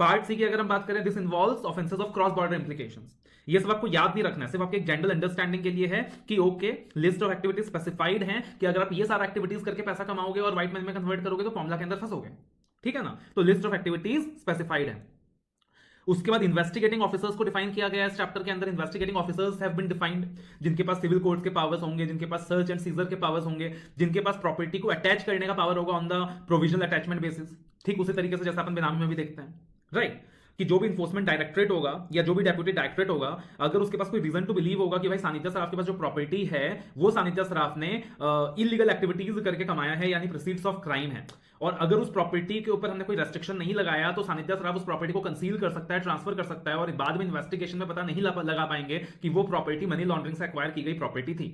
पार्ट सी की अगर हम बात करें, this involves offences of cross border implications. ये सब आपको याद नहीं रखना है, सिर्फ आपके एक जनरल अंडरस्टैंडिंग के लिए है कि okay, list of activities specified हैं कि अगर आप ये सारा एक्टिविटीज करके पैसा कमाओगे और व्हाइट मनी में कन्वर्ट करोगे तो फॉर्मूला के अंदर फंसोगे, ठीक है ना। तो लिस्ट ऑफ एक्टिविटीज स्पेसिफाइड है। उसके बाद इन्वेस्टिगेटिंग ऑफिसर्स को डिफाइन किया गया है इस चैप्टर के अंदर। Investigating officers have been defined, जिनके पास सिविल कोर्ट के पावर्स होंगे, जिनके पास सर्च एंड सीजर के पावर्स होंगे, जिनके पास प्रॉपर्टी को अटैच करने का पावर होगा on the provisional attachment basis, ठीक उसी तरीके से जैसा अपन बेनामी में भी देखते हैं, राइट। कि जो भी इन्फोर्समेंट डायरेक्टरेट होगा या जो भी डेप्यूटी डायरेक्टरेट होगा, अगर उसके पास कोई रीजन टू बिलीव होगा कि भाई सानिध्य सराफ के पास जो प्रॉपर्टी है वो सानिध्य सराफ ने इलीगल एक्टिविटीज करके कमाया है, यानी प्रोसीड्स ऑफ क्राइम है, और अगर उस प्रॉपर्टी के ऊपर हमने कोई रेस्ट्रिक्शन नहीं लगाया तो सानिध्य सराफ उस प्रॉपर्टी को कंसील कर सकता है, ट्रांसफर कर सकता है, और बाद में इन्वेस्टिगेशन में पता नहीं लगा पाएंगे कि वो प्रॉपर्टी मनी लॉन्ड्रिंग से एक्वायर की गई प्रॉपर्टी थी।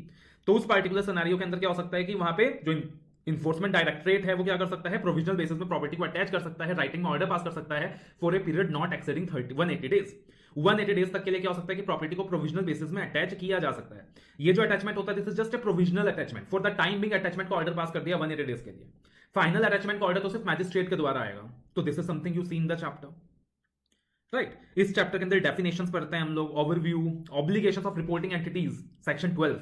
तो उस पर्टिकुलर सिनेरियो के अंदर क्या हो सकता है कि वहां पे जो इन्फोर्समेंट डायरेक्टरेट है वो क्या कर सकता है, प्रोविजनल बेसिस में प्रॉपर्टी को अटैच कर सकता है, राइटिंग में ऑर्डर पास कर सकता है for a period not exceeding 180 days. 180 days तक के लिए क्या हो सकता है कि प्रॉपर्टी को प्रोविजनल बेसिस में अटैच किया जा सकता है। ये जो अटैचमेंट होता है this is just a provisional attachment, for the time being attachment का ऑर्डर पास कर दिया 180 डेज के लिए। फाइनल अटैचमेंट का ऑर्डर तो सिर्फ मैजिस्ट्रेट के द्वारा आएगा। तो this is something you see in the chapter, right. इस चैप्टर के अंदर डेफिनेशंस पढ़ते हैं हम लोग, overview, obligations of reporting entities, section 12।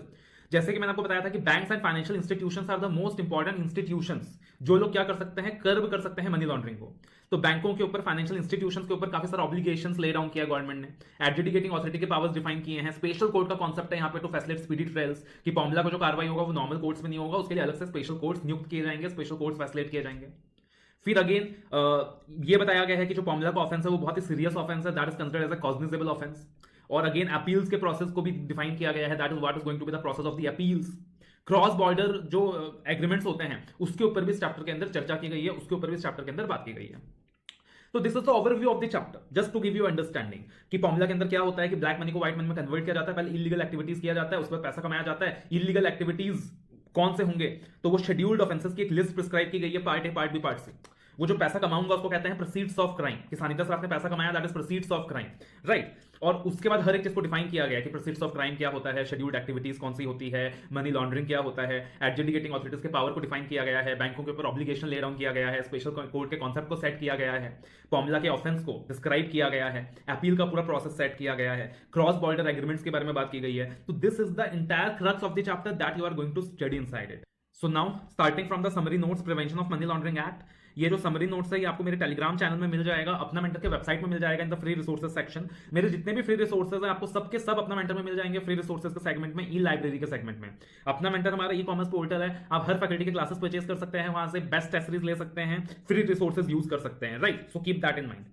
जैसे कि मैंने आपको बताया था कि banks and financial institutions are the most important institutions, जो लोग क्या कर सकते हैं, कर्ब कर सकते हैं मनी लॉन्ड्रिंग को। तो बैंकों के ऊपर, फाइनेंशियल इंस्टीट्यूशंस के ऊपर काफी सारा ऑब्लिगेशंस ले डाउन किया गवर्नमेंट ने, एडजुडिकेटिंग अथॉरिटी के पावर्स डिफाइन किए हैं, स्पेशल कोर्ट का कॉन्सेप्ट है यहाँ पे टू फैसिलिटेट स्पीडी ट्रायल्स, कि मामला को जो कार्रवाई होगा वो नॉर्मल कोर्ट्स में नहीं होगा, उसके लिए अलग से स्पेशल कोर्ट्स नियुक्त किए जाएंगे, स्पेशल कोर्ट्स फैसिलिटेट किए जाएंगे। फिर अगेन ये बताया गया है कि जो पॉमला का ऑफेंस है वो बहुत ही सीरियस ऑफेंस है, that is considered as a cognizable offence. और अगेन अपील्स के प्रोसेस को भी डिफाइन किया गया है, that is what is going to be the process of the appeals. Cross border जो एग्रीमेंट्स होते हैं उसके ऊपर भी इस चैप्टर के अंदर चर्चा की गई है, उसके ऊपर भी इस चैप्टर के अंदर बात की गई है। तो this is the overview of the chapter, just to give you understanding कि पॉमला के अंदर क्या होता है कि ब्लैक मनी को व्हाइट मनी में कन्वर्ट किया जाता है, पहले इलीगल एक्टिविटीज किया जाता है, उसके बाद पैसा कमाया जाता है। इलीगल एक्टिविटीज कौन से होंगे, तो वो शेड्यूल्ड ऑफेंसेस की एक लिस्ट प्रिस्क्राइब की गई है, part A, part B, part C. वो जो पैसा कमाऊंगा उसको कहते हैं प्रोसीड्स ऑफ क्राइम, कि सानिध्य सराफ ने पैसा कमाया, that is proceeds of crime, right. और उसके बाद हर एक चीज को डिफाइन किया गया कि प्रोसीड्स ऑफ क्राइम क्या होता है, शेड्यूल्ड एक्टिविटीज कौन सी होती है, मनी लॉन्ड्रिंग क्या होता है, एडजुडिकेटिंग अथॉरिटीज के पावर को डिफाइन किया गया है, बैंकों के ऊपर ऑब्लिगेशन ले डाउन किया गया है, स्पेशल कोर्ट के कॉन्सेप्ट को सेट किया गया है, पॉमला के ऑफेंस को डिस्क्राइब किया गया है, अपील का पूरा प्रोसेस सेट किया गया है, क्रॉस बॉर्डर एग्रीमेंट्स के बारे में बात की गई है। तो this is the entire crux of the chapter that you are going to study inside it. So now starting from the summary notes prevention of money laundering act, ये जो समरी नोट्स है ये आपको मेरे टेलीग्राम चैनल में मिल जाएगा, अपना mentor के वेबसाइट में मिल जाएगा in the free resources section. मेरे जितने भी फ्री रिसोर्सेज हैं आपको सबके सब अपना मेंटर में मिल जाएंगे फ्री रिसोर्सेज के सेगमेंट में, ई लाइब्रेरी के सेगमेंट में। अपना मेंटर हमारा ई कॉमर्स पोर्टल है, आप हर फैकल्टी के क्लासेस परचेज कर सकते हैं, वहां से बेस्ट टेस्ट ले सकते हैं, फ्री रिसोर्सेज यूज कर सकते हैं, right. So keep that in mind.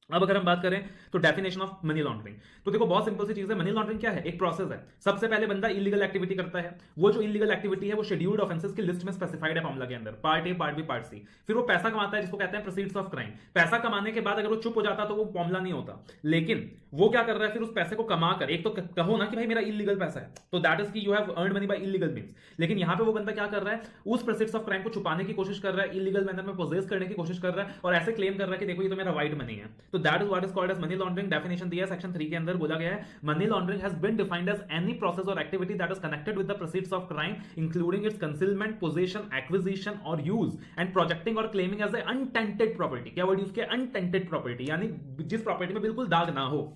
अब अगर हम बात करें तो डेफिनेशन ऑफ मनी लॉन्ड्रिंग, तो देखो बहुत सिंपल सी चीज है। मनी लॉन्ड्रिंग क्या है? एक प्रोसेस है। सबसे पहले बंदा इलीगल एक्टिविटी करता है, वो जो इलीगल एक्टिविटी है वो शेड्यूल्ड ऑफेंसेस की लिस्ट में स्पेसिफाइड है फॉर्मूला के अंदर, part A, part B, part C. फिर वो पैसा कमाता है जिसको कहते हैं प्रोसीड्स ऑफ क्राइम। पैसा कमाने के बाद अगर वो चुप हो जाता तो वो फॉर्मूला नहीं होता, लेकिन वो क्या कर रहा है फिर उस पैसे को कमा कर, एक तो कहो ना कि भाई मेरा इलीगल पैसा है, तो दैट इज कि you have earned money by illegal means. लेकिन यहां पे वो बंदा क्या कर रहा है, उस प्रोसीड्स ऑफ क्राइम को छुपाने की कोशिश कर रहा है, इलीगल मैनर में पोजेस करने की कोशिश कर रहा है और ऐसे क्लेम कर रहा है कि देखो ये तो मेरा व्हाइट मनी है। तो that is what is called as money laundering. Definition दिया है सेक्शन 3 के अंदर, बोला गया है money laundering has been defined as any process और activity that is connected with the proceeds of crime including its concealment, possession, acquisition और use and projecting और क्लेमिंग एज अनटेंटेड प्रॉपर्टी। क्या वर्ड यूज किया? Untainted property, यानी जिस property में बिल्कुल दाग ना हो।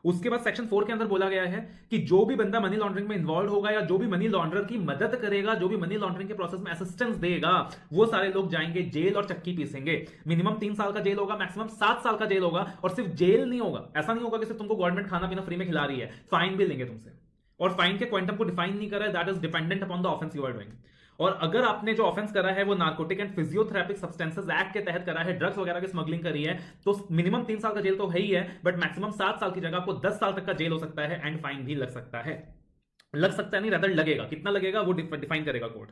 उसके बाद सेक्शन 4 के अंदर बोला गया है कि जो भी बंदा मनी लॉन्ड्रिंग में इन्वॉल्व होगा या जो भी मनी लॉन्ड्रर की मदद करेगा, जो भी मनी लॉन्ड्रिंग के प्रोसेस में असिस्टेंस देगा, वो सारे लोग जाएंगे जेल और चक्की पीसेंगे। मिनिमम 3 साल का जेल होगा, मैक्सिमम 7 साल का जेल होगा। और सिर्फ जेल नहीं होगा, ऐसा नहीं होगा कि सिर्फ तुमको गवर्नमेंट खाना पीना फ्री में खिला रही है, फाइन भी लेंगे तुमसे। और फाइन के क्वांटम को डिफाइन नहीं करा है, that is dependent upon the offence you are doing. और अगर आपने जो ऑफेंस करा है वो narcotic and physiotherapic substances act के तहत करा है, ड्रग्स वगैरह की स्मगलिंग करी है, तो मिनिमम 3 साल का जेल तो है ही है, बट मैक्सिमम 7 साल की जगह आपको 10 साल तक का जेल हो सकता है एंड फाइन भी लग सकता है। लग सकता है नहीं, रदर लगेगा। कितना लगेगा वो डिफाइन करेगा कोर्ट।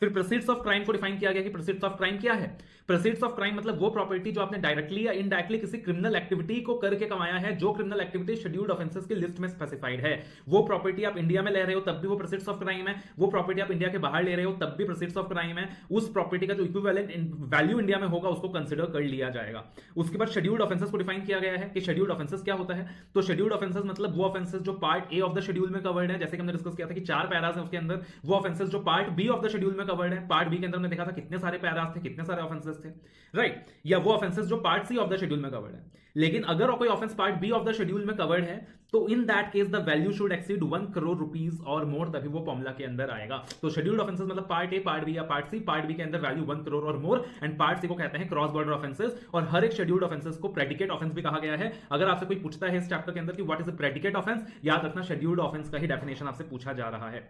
फिर प्रोसीड्स ऑफ क्राइम को डिफाइन किया गया कि प्रोसीड्स ऑफ क्राइम क्या है। प्रोसीड्स ऑफ क्राइम मतलब वो प्रॉपर्टी जो आपने डायरेक्टली या इनडायरेक्टली किसी क्रिमिनल एक्टिविटी को करके कमाया है, जो क्रिमिनल एक्टिविटी शेड्यूल्ड ऑफेंसेस की लिस्ट में स्पेसिफाइड है। वो प्रॉपर्टी आप इंडिया में ले रहे हो तब भी वो प्रोसीड्स ऑफ क्राइम है, वो प्रॉपर्टी आप इंडिया के बाहर ले रहे हो तब भी प्रोसीड्स ऑफ क्राइम है। उस प्रॉपर्टी का जो इक्विवेलेंट वैल्यू इंडिया में होगा उसको कंसिडर कर लिया जाएगा। उसके बाद शेड्यूल्ड ऑफेंसेस को डिफाइन किया गया है कि शेड्यूल्ड ऑफेंसेस क्या होता है। तो शेड्यूल्ड ऑफेंसेस मतलब वो ऑफेंसेस जो part A of the schedule में कवर्ड है, जैसे कि हमने डिस्कस किया था कि 4 पैरास है उसके अंदर, वो ऑफेंसेस जो part B of the schedule में कवर्ड है। पार्ट बी के अंदर हमने देखा था कितने सारे पैरास थे, कितने सारे ऑफेंसेस थे, राइट। या वो ऑफेंसेस जो part C of the schedule में कवर्ड है। लेकिन अगर कोई offence part B of the schedule में कवर्ड है तो in that case the value should exceed 1 crore rupees और मोर, तभी वो फॉर्मूला के अंदर आएगा। तो शेड्यूल्ड ऑफेंसेस मतलब पार्ट ए, पार्ट बी या पार्ट सी। पार्ट बी के अंदर वैल्यू 1 करोड़ और मोर, एंड पार्ट सी को कहते हैं क्रॉस बॉर्डर ऑफेंसेस। और हर एक शेड्यूल्ड ऑफेंसेस को प्रेडिकेट ऑफेंस भी कहा गया है। अगर आपसे कोई पूछता है इस चैप्टर के अंदर कि what is a predicate offence, याद रखना शेड्यूल्ड ऑफेंस का ही डेफिनेशन आपसे पूछा जा रहा है।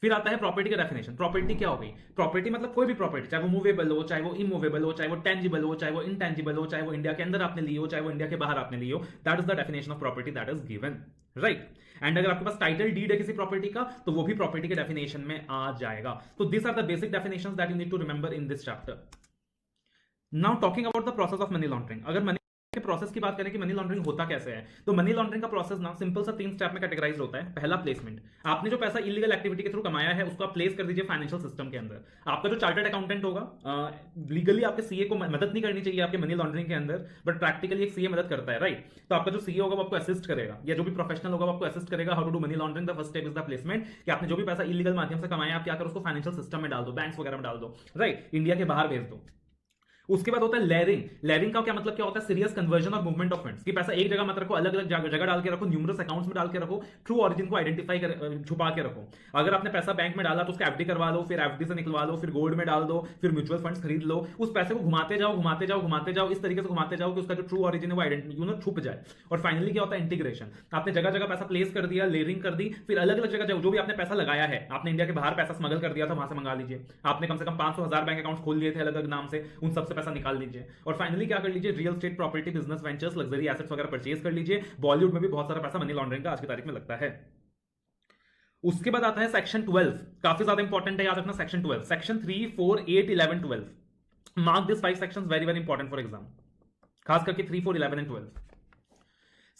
फिर आता है प्रॉपर्टी का डेफिनेशन। प्रॉपर्टी क्या हो गई? प्रॉपर्टी मतलब कोई भी प्रॉपर्टी, चाहे वो मूवेबल हो, चाहे वो इमूवेबल हो, चाहे वो टेंजिबल हो, चाहे वो इंटेंजिबल हो, चाहे वो इंडिया के अंदर आपने ली हो, चाहे वो इंडिया के बाहर आपने ली हो, that is the definition of property that is given, right. And अगर आपके पास टाइटल डीड है किसी प्रॉपर्टी का तो वो भी प्रॉपर्टी के डेफिनेशन में आ जाएगा। तो this are the basic definitions that you need to remember in this chapter. Now talking about the process of money laundering. अगर मनी के प्रोसेस की बात करें कि मनी लॉन्ड्रिंग होता कैसे है, तो मनी लॉन्ड्रिंग का प्रोसेस ना सिंपल सा 3 स्टेप में कैटेगराइज होता है। पहला, प्लेसमेंट। आपने जो पैसा इलीगल एक्टिविटी के थ्रू कमाया है उसको आप प्लेस कर दीजिए फाइनेंशियल सिस्टम के अंदर। आपका जो चार्टर्ड अकाउंटेंट होगा, लीगली आपके सीए को मदद नहीं करनी चाहिए आपके मनी लॉन्ड्रिंग के अंदर, बट प्रैक्टिकली एक सीए मदद करता है, राइट। तो आपका जो सीए होगा वो आपको असिस्ट करेगा, या जो भी प्रोफेशनल होगा वो आपको असिस्ट करेगा how to do money laundering. The first step is the placement, कि आपने जो भी पैसा इलीगल माध्यम से कमाया आप क्या करो, उसको फाइनेंशियल सिस्टम में डाल दो, बैंक्स वगैरह में डाल दो, राइट, इंडिया के बाहर भेज दो। उसके बाद होता है लेयरिंग। लेयरिंग का क्या मतलब क्या होता है? सीरियस कन्वर्जन और मूवमेंट ऑफ फंड्स, कि पैसा एक जगह मत रखो, अलग अलग जगह डाल के रखो, न्यूमरस अकाउंट्स में डाल के रखो, ट्रू ऑरिजिन को आइडेंटिफाई कर छुपा के रखो। अगर आपने पैसा बैंक में डाला तो उसको एफडी करवा लो, फिर एफडी से निकलवा लो, फिर गोल्ड में डाल दो, फिर म्यूचुअल फंड्स खरीद लो। उस पैसे को घुमाते जाओ घुमाते जाओ घुमाते जाओ, इस तरीके से घुमाते जाओ कि उसका जो ट्रू ऑरिजिन है वो आइडेंटिटी छुप जाए। और फाइनली क्या होता है? इंटीग्रेशन। आपने जगह जगह पैसा प्लेस कर दिया, लेयरिंग कर दी, फिर अलग अलग जगह जो भी आपने पैसा लगाया है, आपने इंडिया के बाहर पैसा स्मगल कर दिया था, वहां से मंगा लीजिए। आपने कम से कम 500,000 बैंक अकाउंट खोल लिए थे अलग अलग नाम से, उन सबसे पैसा निकाल लीजिए। और फाइनली क्या कर लीजिए? Real estate, property, business ventures, luxury assets वगैरह परचेज कर लीजिए। बॉलीवुड में भी बहुत सारा पैसा मनी लॉन्ड्रिंग का आज की तारीख में लगता है। उसके बाद आता है सेक्शन 12, काफी ज्यादा इंपॉर्टेंट है, याद रखना। Section 12, section 3, 4, 8, 11, 12, mark this 5 sections, very very important for exam, खास करके 3, 4, 11 एंड 12।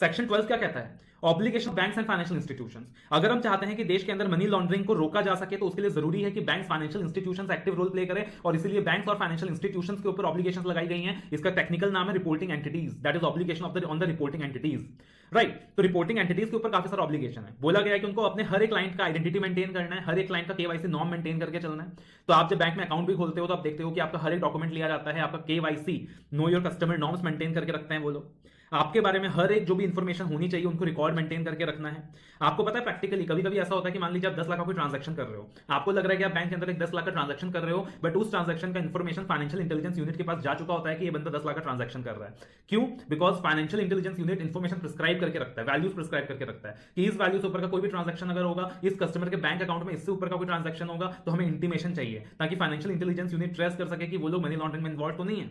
सेक्शन 12 क्या कहता है? Obligation of banks and financial institutions. अगर हम चाहते हैं कि देश के अंदर मनी लॉन्ड्रिंग को रोका जा सके तो उसके लिए जरूरी है कि banks, financial institutions active role play करें, और इसीलिए बैंक्स और फाइनेंशियल इंस्टीट्यूशंस के ऊपर ऑब्लिगेशंस लगाई गई हैं। इसका टेक्निकल नाम है reporting entities, that is obligation of the on the reporting entities, right. तो रिपोर्टिंग एंटिटीज के ऊपर काफी सारा ऑब्लिगेशन है। बोला गया है कि उनको अपने हर एक क्लाइंट का आइडेंटिटी मेंटेन करना है, हर एक क्लाइंट का केवाईसी नॉर्म मेंटेन करके चलना है। तो आप जब बैंक में अकाउंट भी खोलते हो तो आप देखते हो कि आपका हर एक डॉक्यूमेंट लिया जाता है, आपका KYC, know your customer norms maintain करके रखते हैं वो लोग। आपके बारे में हर एक जो भी इंफॉर्मेशन होनी चाहिए उनको रिकॉर्ड मेंटेन करके रखना है। आपको पता है प्रैक्टिकली कभी कभी ऐसा होता है कि मान लीजिए आप 10 लाख का कोई ट्रांजैक्शन कर रहे हो, आपको लग रहा है कि आप बैंक के अंदर एक 10 लाख का ट्रांजैक्शन कर रहे हो, बट उस ट्रांजैक्शन का इंफॉर्मेशन फाइनेंशियल इंटेलिजेंस यूनिट के पास जा चुका होता है कि ये बंदा 10 लाख का ट्रांजैक्शन कर रहा है। क्यों? Because financial intelligence unit information prescribe करके रखता है, वैल्यूज प्रिस्क्राइब करके रखता है कि इस वैल्यू से ऊपर का कोई भी ट्रांजैक्शन अगर होगा, इस कस्टमर के बैंक अकाउंट में इससे ऊपर का कोई ट्रांजैक्शन होगा, तो हमें इंटीमेशन चाहिए ताकि फाइनेंशियल इंटेलिजेंस यूनिट ट्रेस कर सके कि वो लोग मनी लॉन्ड्रिंग में इन्वॉल्व तो नहीं है।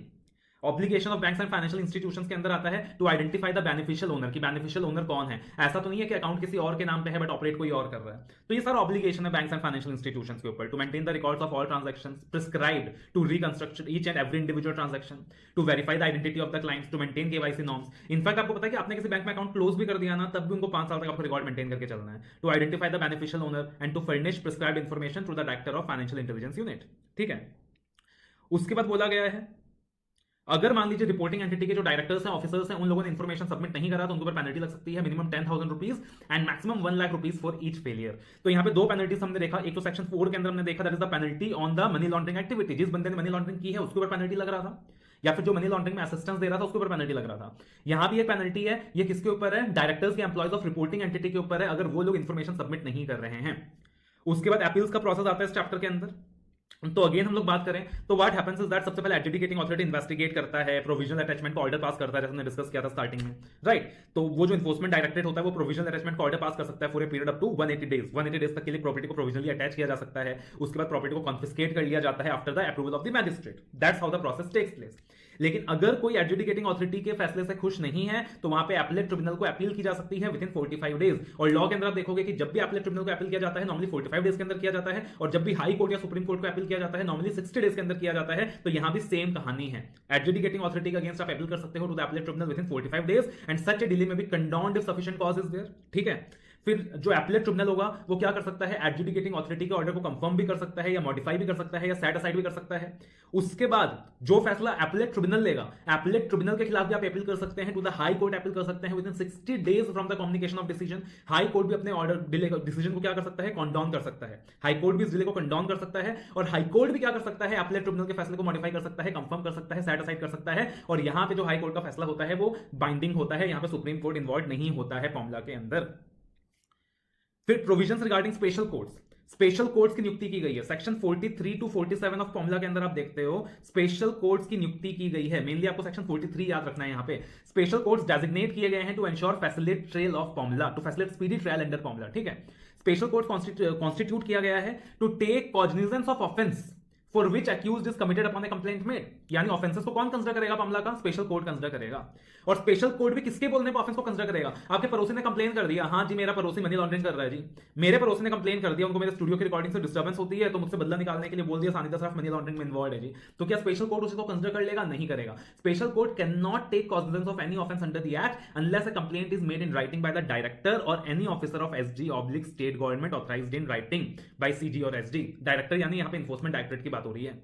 Obligation of banks and financial institutions के अंदर आता है to identify the beneficial owner, कि बेनिफिशियल ओनर कौन है। ऐसा तो नहीं है कि अकाउंट किसी और के नाम पे है बट ऑपरेट कोई और कर रहा है। तो ये सारा ऑब्लिगेशन है बैंक्स एंड फाइनेंशियल इंस्टीट्यूशंस के ऊपर, to maintain the records of all transactions, prescribed to reconstruct each and every individual transaction, to verify the identity of the clients, to maintain KYC norms. In fact आपको पता है कि आपने किसी bank में account close भी कर दिया ना, तब भी उनको 5 साल तक आपको रिकॉर्ड मेंटेन करके चलना है, to identify the beneficial owner and to furnish prescribed information to the director of financial intelligence unit. ठीक है, उसके बाद बोला गया है अगर मान लीजिए रिपोर्टिंग एंटिटी के जो डायरेक्टर्स हैं, ऑफिसर्स हैं, उन लोगों ने इंफॉर्मेशन सबमिट नहीं करा तो उनके ऊपर पेनल्टी लग सकती है, minimum 10,000 rupees and maximum 1 lakh rupees for each failure. तो यहाँ पे दो पेनल्टीज हमने देखा, एक तो सेक्शन 4 के अंदर हमने देखा that is the penalty on the money laundering activity, जिस बंदे ने मनी लॉन्ड्रिंग की है उसके ऊपर पेनल्टी लग रहा था, या फिर जो मनी लॉन्ड्रिंग में असिस्टेंस दे रहा था उसके ऊपर पेनल्टी लग रहा था। यहां भी एक पेनल्टी है, ये किसके ऊपर है? डायरेक्टर्स के एम्प्लॉयज ऑफ रिपोर्टिंग एंटिटी के ऊपर है, अगर वो लोग इंफॉर्मेशन सबमिट नहीं कर रहे हैं। उसके बाद अपील्स का प्रोसेस आता है इस चैप्टर के अंदर। तो अगेन हम लोग बात करें तो व्हाट हैपेंस इज दैट सबसे पहले एडजुडिकेटिंग अथॉरिटी इन्वेस्टिगेट करता है, प्रोविजनल अटैचमेंट का ऑर्डर पास करता है, जैसे हमने डिस्कस किया था स्टार्टिंग में, राइट। तो वो जो इन्फोर्समेंट डायरेक्टरेट होता है वो प्रोविजनल अटैचमेंट का ऑर्डर पास कर सकता है for a period up to 180 days. 180 days तक के लिए प्रॉपर्टी को प्रोविजनली अटैच किया जा सकता है, उसके बाद प्रॉपर्टी को कॉन्फिस्केट कर लिया जाता है after the approval of the magistrate. That's how the process takes place. लेकिन अगर कोई एडजुडिकेटिंग अथॉरिटी के फैसले से खुश नहीं है तो वहां पे अपीलेट ट्रिब्यूनल को अपील की जा सकती है विद इन 45 डेज। और लॉ के अंदर आप देखोगे कि जब भी अपीलेट ट्रिब्यूनल को अपील किया जाता है नॉर्मली 45 डेज के अंदर किया जाता है, और जब भी हाई कोर्ट या सुप्रीम कोर्ट को अपील किया जाता है नॉर्मली 60 डेज के अंदर किया जाता है। तो यहां भी सेम कहानी है, एडजुडिकेटिंग अथॉरिटी के अगेंस्ट आप अपील कर सकते हो to the appellate tribunal within 45 days and such a delay may be condoned if sufficient cause is there. ठीक है, फिर जो अपीलेट ट्रिब्यूनल होगा वो क्या कर सकता है? एडजुडिकेटिंग अथॉरिटी के ऑर्डर को कंफर्म भी कर सकता है, या मॉडिफाई भी कर सकता है, या सेट असाइड भी कर सकता है। उसके बाद जो फैसला अपीलेट ट्रिब्यूनल लेगा, अपीलेट ट्रिब्यूनल के खिलाफ भी आप अपील कर सकते हैं, to the high court appeal कर सकते हैं within 60 days from the communication of decision. High court भी अपने ऑर्डर डिले डिसीजन को क्या कर सकता है? कंडोन कर सकता है। हाई कोर्ट भी इस डिले को कंडोन कर सकता है, और हाई कोर्ट भी क्या कर सकता है? अपीलेट ट्रिब्यूनल के फैसले को मॉडिफाई कर सकता है, कंफर्म कर सकता है, सेट असाइड कर सकता है। और यहां पे जो हाई कोर्ट का फैसला होता है वो बाइंडिंग होता है, यहां पे सुप्रीम कोर्ट इन्वॉल्व नहीं होता है फॉर्मूला के अंदर। फिर provisions regarding special courts, special courts की नियुक्ति की गई है। सेक्शन 43 टू 47 ऑफ फॉर्मूला के अंदर आप देखते हो स्पेशल कोर्ट्स की नियुक्ति की गई है। मेनली आपको सेक्शन 43 याद रखना है। यहां पे स्पेशल कोर्ट्स डेजिग्नेट किए गए हैं to ensure facilitate trial of PMLA, to facilitate speedy trial under PMLA. ठीक है, स्पेशल कोर्ट कॉन्स्टिट्यूट किया गया है to take cognizance of offence for which accused is committed upon a complaint made. यानी offences को कौन कंसिडर करेगा मामला का? स्पेशल कोर्ट कंसिडर करेगा। और स्पेशल कोर्ट भी किसके बोलने पर ऑफेंस को कंसिडर करेगा? आपके पड़ोसी ने कंप्लेन कर दिया, हाँ जी मेरा पड़ोसी मनी लॉन्ड्रिंग कर रहा है जी, मेरे पड़ोसी ने कंप्लेन कर दिया, उनको मेरे स्टूडियो की रिकॉर्डिंग से डिस्टर्बेंस होती है तो मुझसे बदला निकालने के लिए बोल दिया सानिध्य सराफ मनी लॉन्ड्रिंग में इन्वॉल्व है जी। तो क्या स्पेशल कोर्ट उसी को कंसिडर कर लेगा? नहीं करेगा। Special court can not take cognizance of any offence under the act unless a complaint is made in writing by the director और any officer of SD oblique state government authorised in writing by CG और SD. Director यानी यहां पे enforcement directorate की बात हो रही है।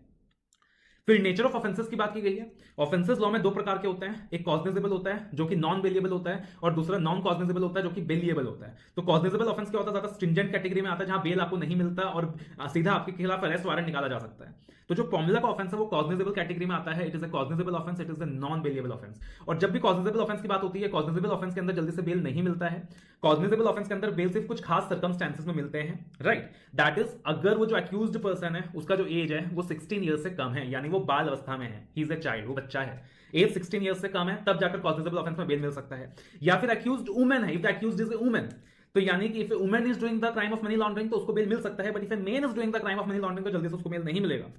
फिर नेचर ऑफ ऑफेंसेस की बात की गई है। ऑफेंसेस लॉ में दो प्रकार के होते हैं, एक कॉग्निजेबल होता है जो कि नॉन बेलिएबल होता है, और दूसरा नॉन कॉग्निजेबल होता है जो कि बेलिएबल होता है। तो कॉग्निजेबल ऑफेंस क्या होता है? ज्यादा स्ट्रिंजेंट कैटेगरी में आता है, जहां बेल आपको नहीं मिलता और सीधा आपके खिलाफ अरेस्ट वारंट निकाला जा सकता है। तो जो फॉर्मूला का ऑफेंस है वो कॉग्निजेबल कैटेगरी में आता है। It is a cognizable offence, it is a non bailable offence. और जब भी कॉग्निजेबल ऑफेंस की बात होती है, कॉग्निजेबल ऑफेंस के अंदर जल्दी से बेल नहीं मिलता है। कॉग्निजेबल ऑफेंस के अंदर बेल सिर्फ कुछ खास सर्कमस्टेंसेस में मिलते हैं, राइट। दैट इज अगर वो जो अक्यूज्ड पर्सन है उसका जो एज है वो 16 ईयर्स से कम है, यानी वो बाल अवस्था में है, ही इज अ चाइल्ड, वो बच्चा है, एज 16 ईयर्स से कम है, तब जाकर कॉग्निजेबल ऑफेंस में बेल मिल सकता है। या फिर अक्यूज्ड वुमेन है, if the accused is a women, तो यानी कि if women is doing the crime of money laundering तो उसको बेल मिल सकता है, but if a man is doing the crime of money laundering तो जल्दी से उसको बेल नहीं मिलेगा।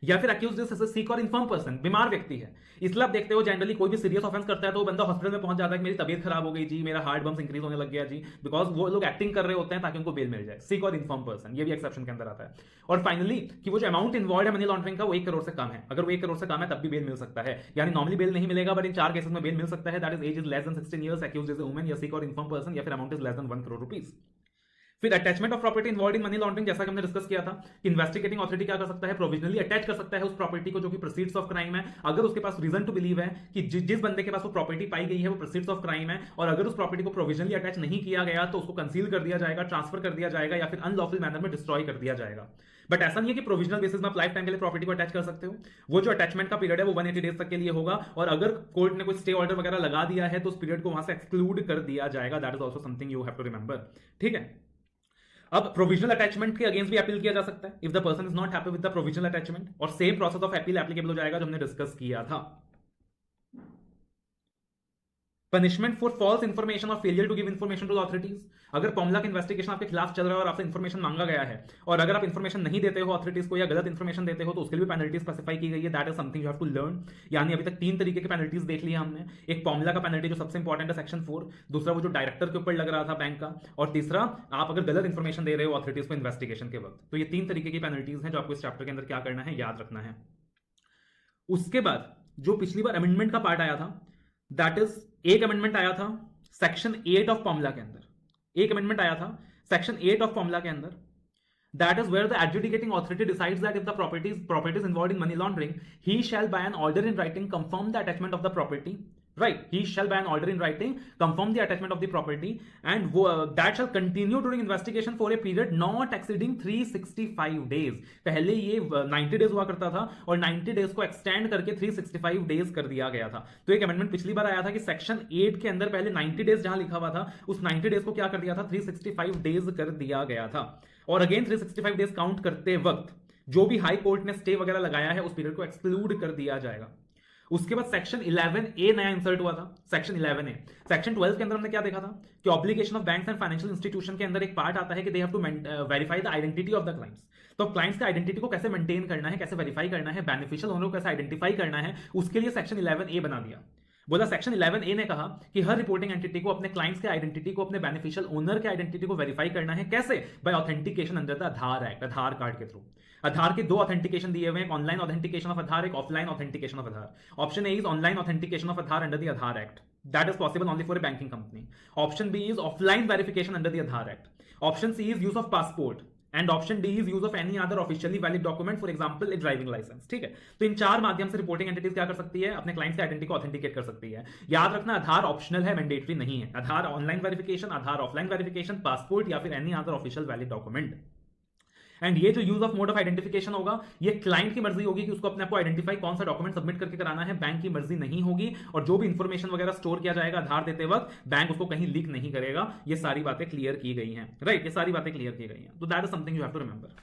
या फिर अक्यूज्ड इज अ सिक और इन्फर्म पर्सन, बीमार व्यक्ति है। इसलिए आप देखते हो जनरली कोई भी सीरियस ऑफेंस करता है तो वो बंदा हॉस्पिटल में पहुंच जाता है कि मेरी तबीयत खराब हो गई जी, मेरा हार्ट बम्स इंक्रीज होने लग गया जी, बिकॉज वो लोग एक्टिंग कर रहे होते हैं ताकि उनको बेल मिल जाए। सिक और इन्फर्म पर्सन, ये भी एक्सेप्शन के अंदर आता है। और फाइनली कि वो जो अमाउंट इन्वॉल्व है मनी लॉन्ड्रिंग का वो 1 करोड़ से कम है। अगर वो 1 करोड़ से कम है तब भी बेल मिल सकता है, यानी नॉर्मली बेल नहीं मिलेगा बट इन 4 केसेस में बेल मिल सकता है। That is age is less than 16 years, accused is a woman या सिक और इन्फर्म पर्सन, या फिर amount is less than 1 crore rupees. फिर attachment of property involve in money laundering, जैसा कि हमने डिस्कस किया था कि इन्वेस्टिगेटिंग अथॉरिटी क्या कर सकता है, प्रोविजनली अटैच कर सकता है उस प्रॉपर्टी को जो कि प्रोसीड्स ऑफ क्राइम है, अगर उसके पास रीजन टू बिलीव है कि जिस बंदे के पास वो प्रॉपर्टी पाई गई है वो प्रोसीड्स ऑफ क्राइम है, और अगर उस प्रॉपर्टी को प्रोविजनली अटैच नहीं किया गया तो उसको कंसील कर दिया जाएगा, ट्रांसफर कर दिया जाएगा, या फिर अनलॉफुल मैनर में डिस्ट्रॉय कर दिया जाएगा। बट ऐसा नहीं है कि प्रोविजनल बेसिस में आप लाइफ टाइम के लिए प्रॉपर्टी को अटैच कर सकते हो। वो जो अटैचमेंट का पीरियड है वो 180 डेज तक के लिए होगा, और अगर कोर्ट ने कोई स्टे ऑर्डर वगैरह लगा दिया है तो उस पीरियड को वहां से एक्सक्लूड कर दिया जाएगा। That is also something you have to remember, ठीक है। अब प्रोविजनल अटैचमेंट के अगेंस्ट भी अपील किया जा सकता है if the person is not happy with the provisional attachment, और same process of appeal applicable हो जाएगा जो हमने डिस्कस किया था। पनिशमेंट फॉर फॉल्स इंफॉर्मेशन और failure to give information to the authorities, अगर पॉमला का इन्वेस्टिगेशन आपके खिलाफ चल रहा है और आपसे इंफॉर्मेशन मांगा गया है, और अगर आप इंफॉर्मेशन नहीं देते हो अथॉरिटीज को या गलत इंफॉर्मेशन देते हो तो उसके लिए भी पेनल्टी स्पेसिफाई की गई है। That is something you have to learn. यानी अभी तक 3 तरीके की पेनल्टीज देख लिया हमने। एक पॉमला का पेनल्टी जो सबसे इंपॉर्टेंट है सेक्शन 4, दूसरा वो जो डायरेक्टर के ऊपर लग रहा था बैंक का, और तीसरा आप अगर गलत इंफॉर्मेशन दे रहे हो अथॉरिटीज को इन्वेस्टिगेशन के वक्त। तो ये 3 तरीके की पेनल्टीज हैं जो आपको इस चैप्टर के अंदर क्या करना है, याद रखना है। उसके बाद जो पिछली बार अमेंडमेंट का पार्ट आया था, दैट इज एक अमेंडमेंट आया था सेक्शन 8 ऑफ पॉमला के अंदर, एक अमेंडमेंट आया था सेक्शन 8 ऑफ पॉमला के अंदर, that is where the adjudicating authority decides that if the properties involved in money laundering he shall by an order in writing confirm the attachment of the property, right, he shall by an order in writing confirm the attachment of the property, and that shall continue during investigation for a period not exceeding 365 days। पहले ये 90 days हुआ करता था और 90 days को extend करके 365 days कर दिया गया था। तो एक अमेंडमेंट पिछली बार आया था कि सेक्शन 8 के अंदर पहले 90 डेज जहां लिखा हुआ था उस 90 डेज को क्या कर दिया था, 365 डेज कर दिया गया था। और अगेन 365 डेज काउंट करते वक्त जो भी हाई कोर्ट ने स्टे वगैरह लगाया है उस पीरियड को एक्सक्लूड कर दिया जाएगा। उसके बाद सेक्शन 11A नया इंसर्ट हुआ था, सेक्शन 11A। सेक्शन 12 के अंदर हमने क्या देखा था कि obligation of banks and financial institution के अंदर एक पार्ट आता है कि they have to verify the identity of the clients. तो क्लाइंट्स का आइडेंटिटी को कैसे मेंटेन करना है, कैसे वेरीफाई करना है, बेनिफिशियल ओनर को कैसे आइडेंटिफाई करना है, उसके लिए सेक्शन 11A बना दिया। बोला सेक्शन 11A ने कहा कि हर रिपोर्टिंग एंटिटी को अपने क्लाइंट्स के आइडेंटिटी को, अपने बेनिफिशियल ओनर के आइडेंटिटी को वेरीफाई करना है। कैसे? By authentication under the Aadhaar act, Aadhaar card के थ्रू। आधार के 2 ऑथेंटिकेशन दिए हुए हैं, ऑनलाइन ऑथेंटिकेशन ऑफ आधार, एक offline authentication of Aadhaar. Option A is online authentication of Aadhaar under the Aadhaar act, that is possible only for a banking company. Option B is offline verification under the Aadhaar act. Option C is use of passport, and option D is use of any other officially valid document, for example a driving licence. ठीक है, तो इन 4 माध्यम से reporting entities क्या कर सकती है, अपने क्लाइंट्स के आइडेंटिटी को ऑथेंटिकेट कर सकती है। याद रखना आधार ऑप्शनल है, मैंडेटरी नहीं है। आधार ऑनलाइन वेरिफिकेशन, आधार ऑफलाइन वेरिफिकेशन, पासपोर्ट या फिर any other official valid document. And ये जो use of mode of identification होगा ये क्लाइंट की मर्जी होगी कि उसको अपने आप को आइडेंटिफाई कौन सा डॉक्यूमेंट सबमिट करके कराना है, बैंक की मर्जी नहीं होगी। और जो भी इंफॉर्मेशन वगैरह स्टोर किया जाएगा आधार देते वक्त बैंक उसको कहीं लीक नहीं करेगा। ये सारी बातें क्लियर की गई हैं, राइट, ये सारी बातें क्लियर की गई हैं। तो that is something you have to remember.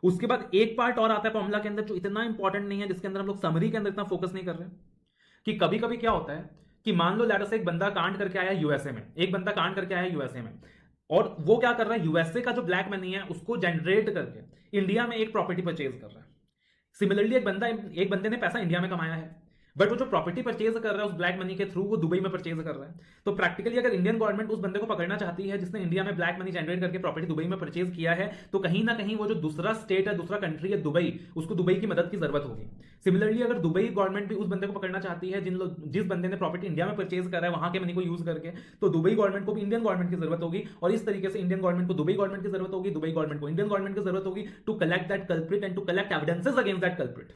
उसके बाद एक पार्ट और आता है फॉर्मूला के अंदर जो इतना इंपॉर्टेंट नहीं है, जिसके अंदर हम लोग समरी के अंदर इतना फोकस नहीं कर रहे, कि कभी कभी क्या होता है कि मान लो लेटर से एक बंदा कांड करके आया यूएसए में, एक बंदा कांड करके आया यूएसए में, और वो क्या कर रहा है, यूएसए का जो ब्लैक मनी है उसको जनरेट करके इंडिया में एक प्रॉपर्टी परचेज कर रहा है। सिमिलरली एक बंदे ने पैसा इंडिया में कमाया है, बट वो जो प्रॉपर्टी परचेज कर रहा है उस ब्लैक मनी के थ्रू वो दुबई में परचेज कर रहा है। तो प्रैक्टिकली अगर इंडियन गवर्नमेंट उस बंदे को पकड़ना चाहती है जिसने इंडिया में ब्लैक मनी जनरेट करके प्रॉपर्टी दुबई में परचेज किया है, तो कहीं ना कहीं वो जो दूसरा स्टेट है, दूसरा कंट्री है दुबई, उसको दुबई की मदद की जरूरत होगी। सिमिलरली अगर दुबई गवर्नमेंट भी उस बंदे को पकड़ना चाहती है जिस बंदे ने प्रॉपर्टी इंडिया में परचेज करा है वहां के मनी को यूज करके, तो दुबई गवर्नमेंट को भी इंडियन गवर्नमेंट की जरूरत होगी, और इस तरीके से इंडियन गवर्नमेंट को दुबई गवर्नमेंट की जरूरत होगी, दुबई गवर्नमेंट को इंडियन गवर्नमेंट की जरूरत होगी to collect that culprit and to collect evidences against that culprit.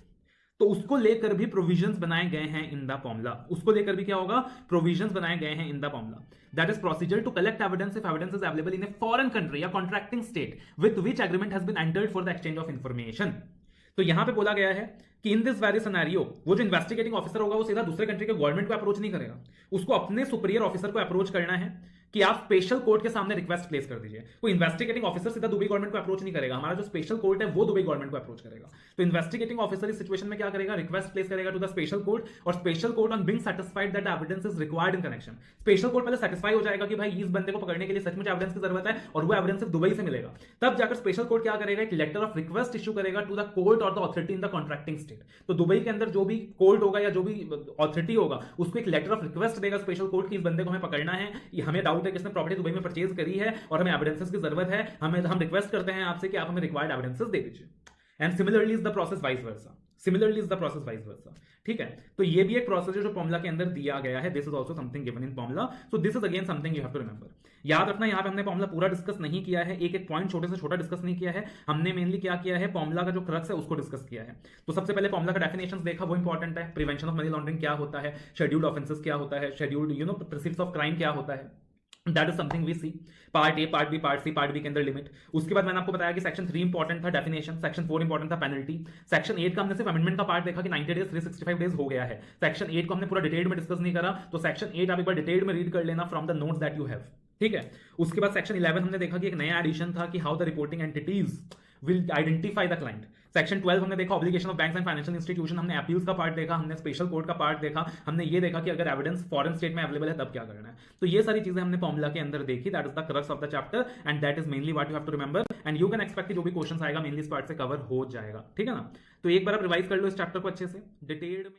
तो उसको लेकर भी प्रोविजंस बनाए गए हैं इन द फॉर्मूला, उसको लेकर भी क्या होगा, प्रोविजंस बनाए गए हैं in the formula. That is procedure to collect evidence if evidence is available in a foreign country या contracting state with which agreement has been entered for the exchange of information. तो यहां पे बोला गया है कि इन दिस वेरी सिनेरियो वो जो इन्वेस्टिगेटिंग ऑफिसर होगा वो सीधा दूसरे कंट्री के गवर्नमेंट को अप्रोच नहीं करेगा, उसको अपने सुपीरियर ऑफिसर को अप्रोच करना है कि आप स्पेशल कोर्ट के सामने रिक्वेस्ट प्लेस कर दीजिए। कोई इन्वेस्टिगेटिंग ऑफिसर सीधा दुबई गवर्नमेंट को अप्रोच नहीं करेगा, हमारा जो स्पेशल कोर्ट है वो दुबई गवर्नमेंट को अप्रोच करेगा। तो इन्वेस्टिगेटिंग ऑफिसर इस सिचुएशन में क्या करेगा, रिक्वेस्ट प्लेस करेगा टू द स्पेशल कोर्ट, और special court on being satisfied that evidence is required in connection, special court पहले सैटिस्फाई हो जाएगा कि भाई इस बंदे को पकड़ने के लिए सचमुच एविडेंस की जरूरत है और वो एविडेंस सिर्फ दुबई से मिलेगा। तब जाकर स्पेशल कोर्ट क्या करेगा, एक लेटर ऑफ रिक्वेस्ट इशू करेगा टू द कोर्ट और the authority in the contracting state. तो दुबई के अंदर जो भी कोर्ट होगा या जो भी ऑथोरिटी होगा उसको एक लेटर ऑफ रिक्वेस्ट देगा स्पेशल कोर्ट की, इस बंदे को हमें पकड़ना है, हमें डाउट है कि इसने प्रॉपर्टी दुबई में परचेज करी है और हमें एविडेंसेस की जरूरत है, हम रिक्वेस्ट करते हैं आपसे कि आप हमें रिक्वायर्ड एविडेंसेस दे दीजिए। And similarly is the process vice versa, similarly is the process vice versa. ठीक है, तो ये भी एक प्रोसेस है जो फॉर्मूला के अंदर दिया गया है, this is also something given in PMLA, so this is again something you have to remember. याद रखना यहाँ पे हमने फॉर्मूला पूरा डिस्कस नहीं किया है, एक एक पॉइंट छोटे से छोटा डिस्कस नहीं किया है, हमने मेनली क्या किया है, फॉर्मूला का जो क्रक्स है उसको डिस्कस किया है। तो सबसे पहले फॉर्मूला का डेफिनेशंस देखा, वो इंपॉर्टेंट है, प्रिवेंशन ऑफ मनी लॉन्ड्रिंग क्या होता है, शेड्यूल्ड ऑफेंसेस क्या होता है, scheduled you know principles of crime क्या होता है, that is something we see. Part A, part B, part C, part B के अंदर लिमिट। उसके बाद मैंने आपको बताया कि सेक्शन 3 इंपॉर्टेंट था, डेफिनेशन, सेक्शन 4 इंपॉर्टेंट था, पेनल्टी। सेक्शन 8 का हमने सिर्फ अमेंडमेंट का पार्ट देखा कि 90 डेज 365 डेज हो गया है, सेक्शन 8 को हमने पूरा डिटेल में डिस्कस नहीं करा, तो सेक्शन 8 आप एक बार डिटेल में रीड कर लेना from the notes that you have, ठीक है। उसके बाद सेक्शन 11 हमने देखा कि एक नया एडिशन था कि how the reporting entities will identify the client. Section 12 हमने देखा obligation of banks and financial institution, हमने अपील्स का पार्ट देखा, हमने स्पेशल कोर्ट का पार्ट देखा, हमने ये देखा कि अगर एविडेंस फॉरेन स्टेट में अवेलेबल है तब क्या करना है। तो ये सारी चीजें हमने फॉर्मूला के अंदर देखी, that is the crux of the chapter and that is mainly what you have to remember and you can expect कि जो भी क्वेश्चंस आएगा मेनली इस पार्ट से कवर हो जाएगा, ठीक है ना। तो एक बार आप रिवाइज कर लो इस चैप्टर को अच्छे से डिटेल्ड में।